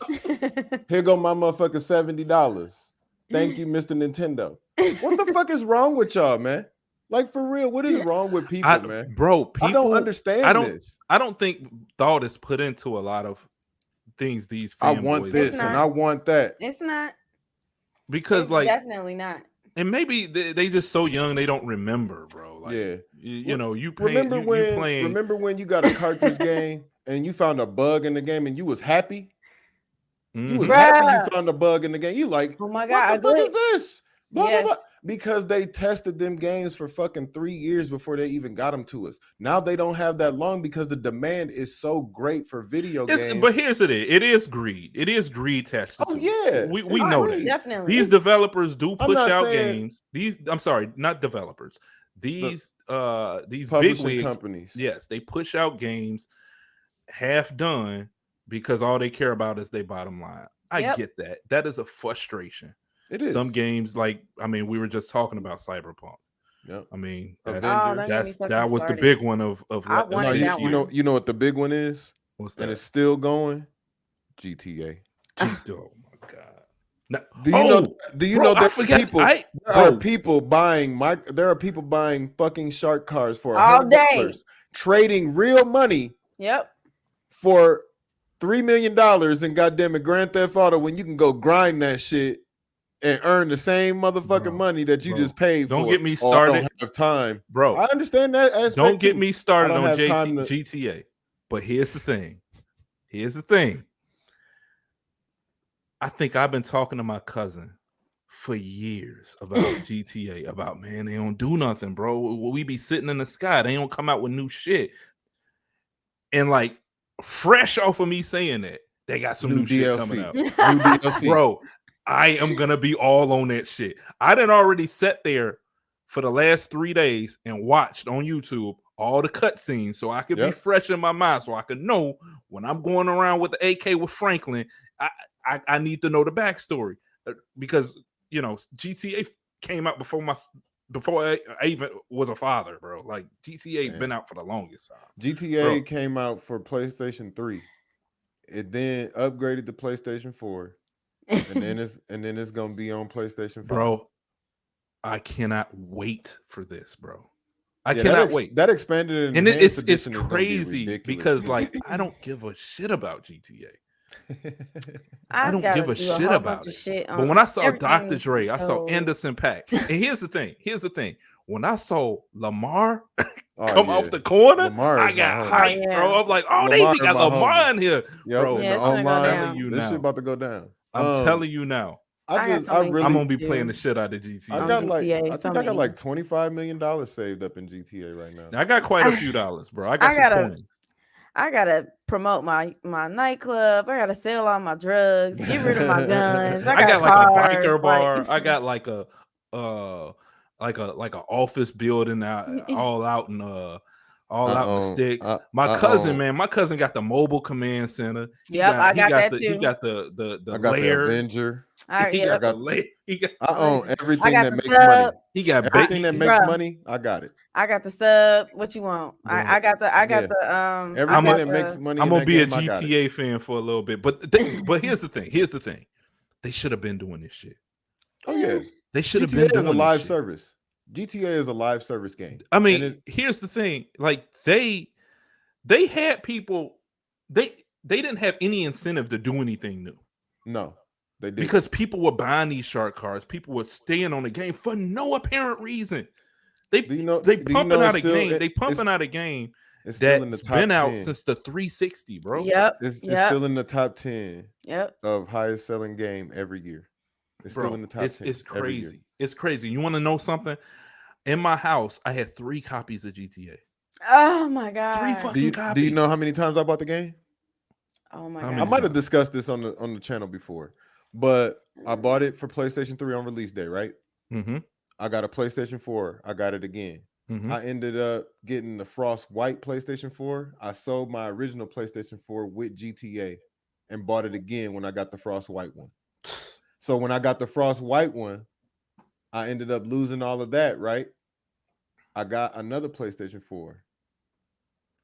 [SPEAKER 3] Here go my motherfucking $70. Thank you, Mr. Nintendo. What the fuck is wrong with y'all, man? Like, for real, what is wrong with people, man?
[SPEAKER 1] Bro, people,
[SPEAKER 3] I don't understand this.
[SPEAKER 1] I don't think thought is put into a lot of things these fanboys.
[SPEAKER 3] I want this and I want that.
[SPEAKER 2] It's not.
[SPEAKER 1] Because,
[SPEAKER 2] it's definitely not.
[SPEAKER 1] And maybe they just so young they don't remember, bro. Like,
[SPEAKER 3] yeah,
[SPEAKER 1] you playing.
[SPEAKER 3] Remember when you got a cartridge game and you found a bug in the game and you was happy? You was happy you found a bug in the game. You like,
[SPEAKER 2] oh my god,
[SPEAKER 3] what the fuck is this? Blah, blah, blah. Because they tested them games for fucking 3 years before they even got them to us. Now they don't have that long because the demand is so great for video games.
[SPEAKER 1] But here's it is greed. It is greed attached to
[SPEAKER 3] it.
[SPEAKER 1] We know that.
[SPEAKER 2] Definitely.
[SPEAKER 1] These developers do push out games. I'm sorry, not developers. These big wigs,
[SPEAKER 3] companies.
[SPEAKER 1] Yes, they push out games half done because all they care about is their bottom line. I get that. That is a frustration.
[SPEAKER 3] It is.
[SPEAKER 1] Some games, we were just talking about Cyberpunk.
[SPEAKER 3] Yep.
[SPEAKER 1] I mean,
[SPEAKER 2] that
[SPEAKER 1] was the big one of
[SPEAKER 3] you know what the big one is?
[SPEAKER 1] What's that?
[SPEAKER 3] And it's still going. GTA.
[SPEAKER 1] Oh my god.
[SPEAKER 3] Do you know that there are people buying fucking shark cars for
[SPEAKER 2] all day,
[SPEAKER 3] trading real money.
[SPEAKER 2] Yep.
[SPEAKER 3] For $3 million in goddamn Grand Theft Auto when you can go grind that shit and earn the same motherfucking money that you just paid for.
[SPEAKER 1] Don't get me started.
[SPEAKER 3] I don't have time,
[SPEAKER 1] bro.
[SPEAKER 3] I understand that aspect.
[SPEAKER 1] Don't get me started on
[SPEAKER 3] GTA.
[SPEAKER 1] GTA. But here's the thing. I think I've been talking to my cousin for years about GTA. About, man, they don't do nothing, bro. We be sitting in the sky. They don't come out with new shit. And like, fresh off of me saying that, they got some new shit coming out. New DLC. Bro, I am gonna be all on that shit. I done already sat there for the last 3 days and watched on YouTube all the cutscenes so I could be fresh in my mind, so I could know when I'm going around with the AK with Franklin, I need to know the backstory, because you know GTA came out before I even was a father, bro. Like GTA been out for the longest time.
[SPEAKER 3] GTA came out for PlayStation 3. It then upgraded to PlayStation 4. And then it's gonna be on PlayStation 5.
[SPEAKER 1] Bro, I cannot wait for this, bro. I cannot wait.
[SPEAKER 3] That expanded
[SPEAKER 1] and it's crazy because like I don't give a shit about GTA. I don't give a shit about it. But when I saw Dr. Dre, I saw Anderson .Paak. And here's the thing. When I saw Lamar come off the corner, I got hyped, bro. I'm like, oh, they got Lamar in here. Bro,
[SPEAKER 3] I'm telling you now. This shit about to go down.
[SPEAKER 1] I'm telling you now. I'm gonna be playing the shit out of GTA.
[SPEAKER 3] I think I got like $25 million saved up in GTA right now.
[SPEAKER 1] I got quite a few dollars, bro. I got some coins.
[SPEAKER 2] I gotta promote my niclub. I gotta sell all my drugs. Get rid of my guns. I got
[SPEAKER 1] like a biker bar. I got like a office building out all out in the sticks. My cousin got the mobile command center.
[SPEAKER 2] I got that too.
[SPEAKER 1] He got the
[SPEAKER 3] lair. The Avenger.
[SPEAKER 2] I
[SPEAKER 3] own everything that makes money.
[SPEAKER 1] He got
[SPEAKER 3] everything that makes money. I got it.
[SPEAKER 2] I got the sub. What you want? I got the
[SPEAKER 3] everything that makes money.
[SPEAKER 1] I'm gonna be a GTA fan for a little bit, but here's the thing. They should have been doing this shit.
[SPEAKER 3] Oh yeah,
[SPEAKER 1] they should have been doing
[SPEAKER 3] a live service. GTA is a live service game.
[SPEAKER 1] I mean, here's the thing. Like they had people. They didn't have any incentive to do anything new.
[SPEAKER 3] No. They did.
[SPEAKER 1] Because people were buying these shark cards. People were staying on the game for no apparent reason. They pumping out a game that's been out since the 360, bro.
[SPEAKER 3] It's still in the top 10 of highest selling game every year. It's still in the top 10.
[SPEAKER 1] It's crazy. It's crazy. You want to know something? In my house, I had 3 copies of GTA.
[SPEAKER 2] Oh my god!
[SPEAKER 1] 3 fucking copies.
[SPEAKER 3] Do you know how many times I bought the game?
[SPEAKER 2] Oh my god!
[SPEAKER 3] I might have discussed this on the channel before. But I bought it for PlayStation 3 on release day, right?
[SPEAKER 1] Mm-hmm.
[SPEAKER 3] I got a PlayStation 4. I got it again. Mm-hmm. I ended up getting the Frost White PlayStation 4. I sold my original PlayStation 4 with GTA and bought it again when I got the Frost White one. So when I got the Frost White one, I ended up losing all of that, right? I got another PlayStation 4.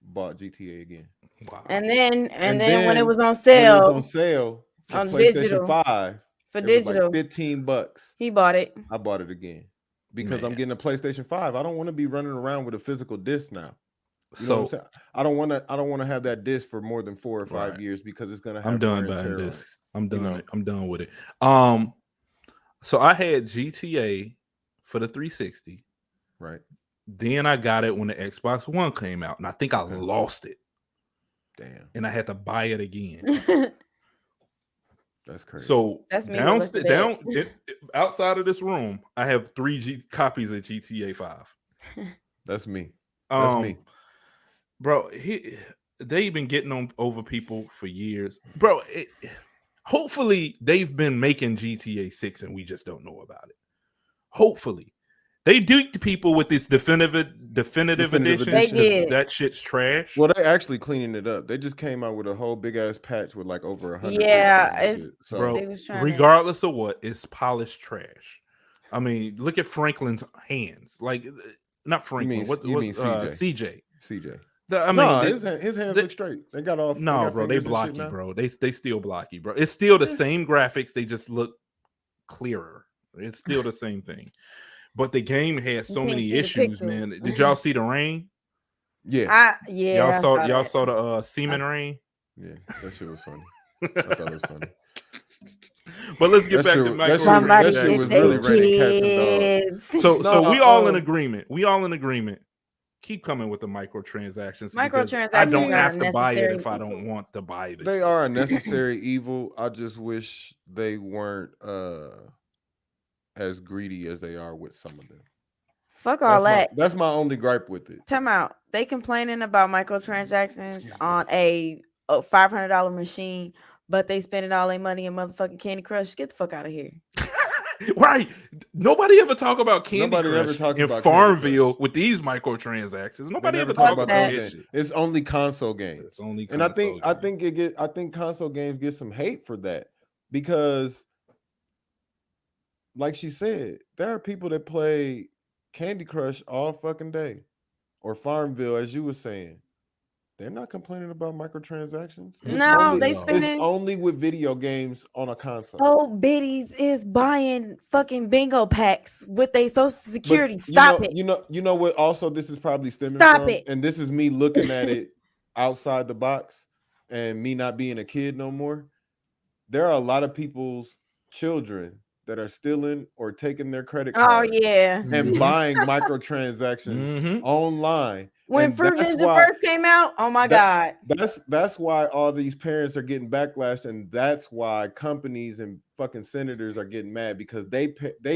[SPEAKER 3] Bought GTA again.
[SPEAKER 2] Wow. And then when it was on sale.
[SPEAKER 3] On PlayStation
[SPEAKER 2] digital
[SPEAKER 3] 5
[SPEAKER 2] for digital,
[SPEAKER 3] like $15.
[SPEAKER 2] He bought it.
[SPEAKER 3] I bought it again because I'm getting a PlayStation 5. I don't want to be running around with a physical disc now. You know what I'm saying? I don't want to have that disc for more than 4 or 5 years because it's gonna have.
[SPEAKER 1] I'm done buying discs. I'm done. I'm done with it. So I had GTA for the 360.
[SPEAKER 3] Right.
[SPEAKER 1] Then I got it when the Xbox One came out, and I think I lost it.
[SPEAKER 3] Damn.
[SPEAKER 1] And I had to buy it again.
[SPEAKER 3] That's crazy.
[SPEAKER 1] So outside of this room, I have 3 copies of GTA 5.
[SPEAKER 3] That's me.
[SPEAKER 1] Bro. They've been getting over people for years, bro. Hopefully, they've been making GTA 6 and we just don't know about it. Hopefully, they duped people with this definitive edition.
[SPEAKER 2] They did.
[SPEAKER 1] That shit's trash.
[SPEAKER 3] Well, they're actually cleaning it up. They just came out with a whole big ass patch with like over 100.
[SPEAKER 2] Yeah,
[SPEAKER 1] bro. Regardless of what, it's polished trash. I mean, look at Franklin's hands. Like, not Franklin. What was CJ?
[SPEAKER 3] CJ.
[SPEAKER 1] I mean,
[SPEAKER 3] his hands look straight. They got off.
[SPEAKER 1] No, bro, they blocky, bro. They still blocky, bro. It's still the same graphics. They just look clearer. It's still the same thing. But the game had so many issues, man. Did
[SPEAKER 2] Mm-hmm.
[SPEAKER 1] y'all see the rain?
[SPEAKER 3] Yeah.
[SPEAKER 1] Y'all saw the semen rain?
[SPEAKER 3] Yeah, that shit was funny. I thought it was funny.
[SPEAKER 1] But let's get back to microtransactions.
[SPEAKER 3] That shit was really raining cats and dogs.
[SPEAKER 1] So we all in agreement. We all in agreement. Keep coming with the microtransactions.
[SPEAKER 2] Microtransactions.
[SPEAKER 1] I don't have to buy it if I don't want to buy it.
[SPEAKER 3] They are a necessary evil. I just wish they weren't as greedy as they are with some of them.
[SPEAKER 2] Fuck all that.
[SPEAKER 3] That's my only gripe with it.
[SPEAKER 2] Time out. They complaining about microtransactions on a $500 machine, but they spending all their money in motherfucking Candy Crush. Get the fuck out of here.
[SPEAKER 1] Right. Nobody ever talk about Candy Crush in Farmville with these microtransactions. Nobody ever talk about that shit.
[SPEAKER 3] It's only console games.
[SPEAKER 1] It's only
[SPEAKER 3] and I think console games get some hate for that because, like she said, there are people that play Candy Crush all fucking day, or Farmville, as you were saying. They're not complaining about microtransactions. It's only with video games on a console.
[SPEAKER 2] Old biddies is buying fucking bingo packs with their Social Security. Stop it.
[SPEAKER 3] You know what? Also, this is probably stemming from. And this is me looking at it outside the box, and me not being a kid no more. There are a lot of people's children that are stealing or taking their credit card. And buying microtransactions online.
[SPEAKER 2] When Fruit Ninja first came out, oh my God.
[SPEAKER 3] That's why all these parents are getting backlash, and that's why companies and fucking senators are getting mad because they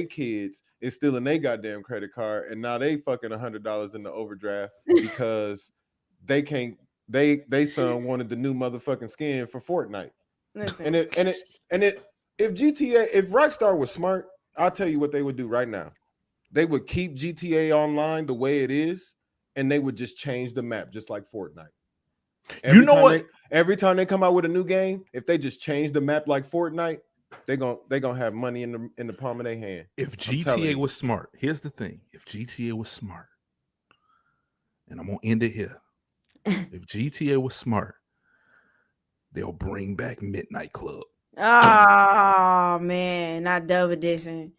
[SPEAKER 3] kids is stealing their goddamn credit card, and now they fucking $100 in the overdraft because they can't. They son wanted the new motherfucking skin for Fortnite. Listen. If Rockstar was smart, I'll tell you what they would do right now. They would keep GTA Online the way it is, and they would just change the map, just like Fortnite. Every time they come out with a new game, if they just change the map like Fortnite, they're gonna have money in the palm of their hand.
[SPEAKER 1] If GTA was smart, here's the thing: if GTA was smart, and I'm gonna end it here. If GTA was smart, they'll bring back Midnight Club.
[SPEAKER 2] Oh man, not Dove Edition.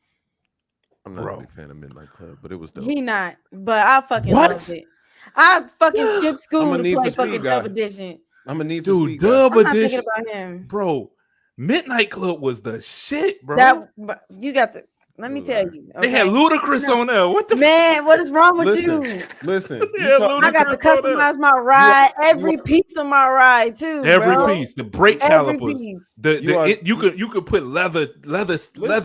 [SPEAKER 3] I'm not a big fan of Midnight Club, but it was dope.
[SPEAKER 2] He not, but I fucking loved it. I fucking skipped school to play fucking Dove Edition.
[SPEAKER 3] I'm gonna need
[SPEAKER 1] Dub Edition,
[SPEAKER 2] about him,
[SPEAKER 1] bro. Midnight Club was the shit, bro.
[SPEAKER 2] You got to. Let me tell you,
[SPEAKER 1] they had Ludacris on there. What the
[SPEAKER 2] man? What is wrong with you?
[SPEAKER 3] Listen,
[SPEAKER 2] I got to customize my ride, every piece of my ride too.
[SPEAKER 1] Every piece, the brake calipers, you could put leather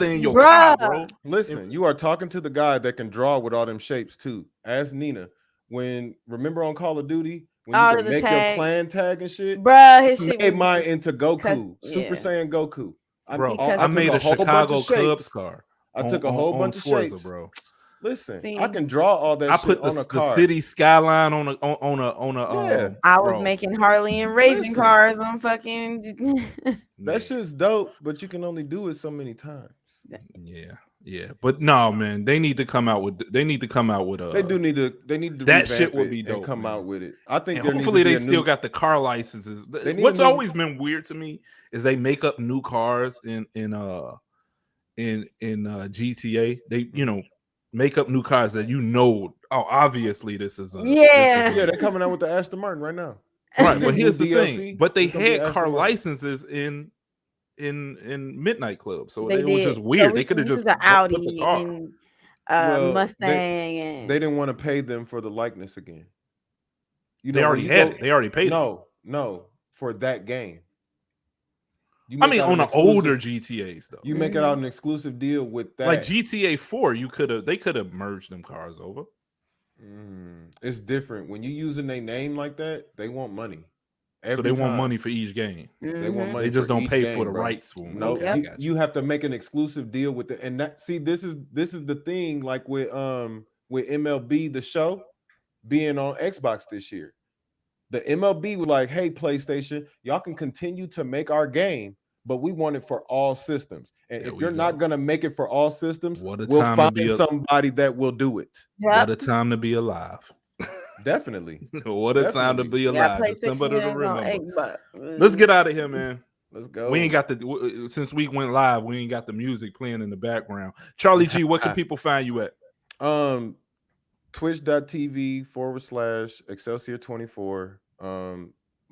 [SPEAKER 1] in your car, bro.
[SPEAKER 3] Listen, you are talking to the guy that can draw with all them shapes too. Ask Nina. Remember on Call of Duty when you could make your clan tag and shit,
[SPEAKER 2] bruh, his shit
[SPEAKER 3] made mine into Goku, Super Saiyan Goku.
[SPEAKER 1] I made a Chicago Cubs car.
[SPEAKER 3] I took a whole bunch of shapes,
[SPEAKER 1] bro.
[SPEAKER 3] Listen, I can draw all that. Shit on a car.
[SPEAKER 1] The city skyline on a.
[SPEAKER 2] I was making Harley and Raven cars on fucking.
[SPEAKER 3] That shit's dope, but you can only do it so many times.
[SPEAKER 1] Yeah, but no, man, they need to come out with. They need to
[SPEAKER 3] They need to.
[SPEAKER 1] That shit would be dope.
[SPEAKER 3] And come out with it. I think.
[SPEAKER 1] Hopefully, they still got the car licenses. What's always been weird to me is they make up new cars in GTA. They make up new cars that obviously this is
[SPEAKER 3] they're coming out with the Aston Martin right now.
[SPEAKER 1] Right, but here's the thing. But they had car licenses in Midnight Club, so it was just weird. They could have just
[SPEAKER 2] the Audi and Mustang.
[SPEAKER 3] They didn't want to pay them for the likeness again.
[SPEAKER 1] They already had it. They already paid.
[SPEAKER 3] No, for that game.
[SPEAKER 1] On the older GTAs though,
[SPEAKER 3] you make it out an exclusive deal with that.
[SPEAKER 1] Like GTA 4, they could have merged them cars over.
[SPEAKER 3] It's different when you using their name like that. They want money.
[SPEAKER 1] So they want money for each game.
[SPEAKER 3] They want money.
[SPEAKER 1] They just don't pay for the rights for them.
[SPEAKER 3] No, you have to make an exclusive deal with it. And that this is the thing. Like with MLB the show being on Xbox this year, the MLB was like, "Hey, PlayStation, y'all can continue to make our game, but we want it for all systems. And if you're not gonna make it for all systems, we'll find somebody that will do it."
[SPEAKER 1] What a time to be alive.
[SPEAKER 3] Definitely.
[SPEAKER 1] What a time to be alive. Somebody to remember. Let's get out of here, man.
[SPEAKER 3] Let's go.
[SPEAKER 1] We ain't got since we went live, we ain't got the music playing in the background. Charlie G, what can people find you at?
[SPEAKER 3] Twitch.tv/Excelsior24.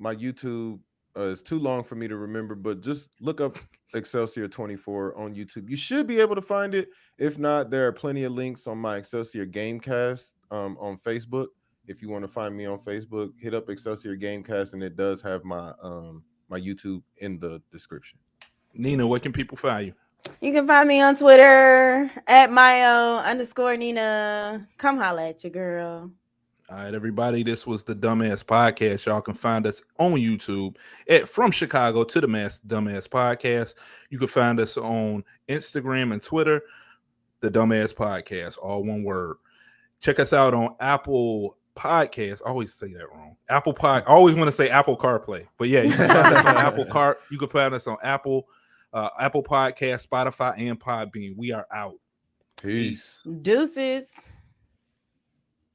[SPEAKER 3] My YouTube is too long for me to remember, but just look up Excelsior24 on YouTube. You should be able to find it. If not, there are plenty of links on my Excelsior Gamecast on Facebook. If you want to find me on Facebook, hit up Excelsior Gamecast, and it does have my my YouTube in the description.
[SPEAKER 1] Nina, where can people find you?
[SPEAKER 2] You can find me on Twitter at Mayo_Nina. Come holla at your girl.
[SPEAKER 1] All right, everybody. This was the Dummast Podcast. Y'all can find us on YouTube at From Chicago to the Dummast Podcast. You can find us on Instagram and Twitter, the Dummast Podcast, all one word. Check us out on Apple Podcast. I always say that wrong. I always want to say Apple CarPlay, but yeah, you can find us on You can find us on Apple Podcast, Spotify, and Podbean. We are out.
[SPEAKER 3] Peace.
[SPEAKER 2] Deuces.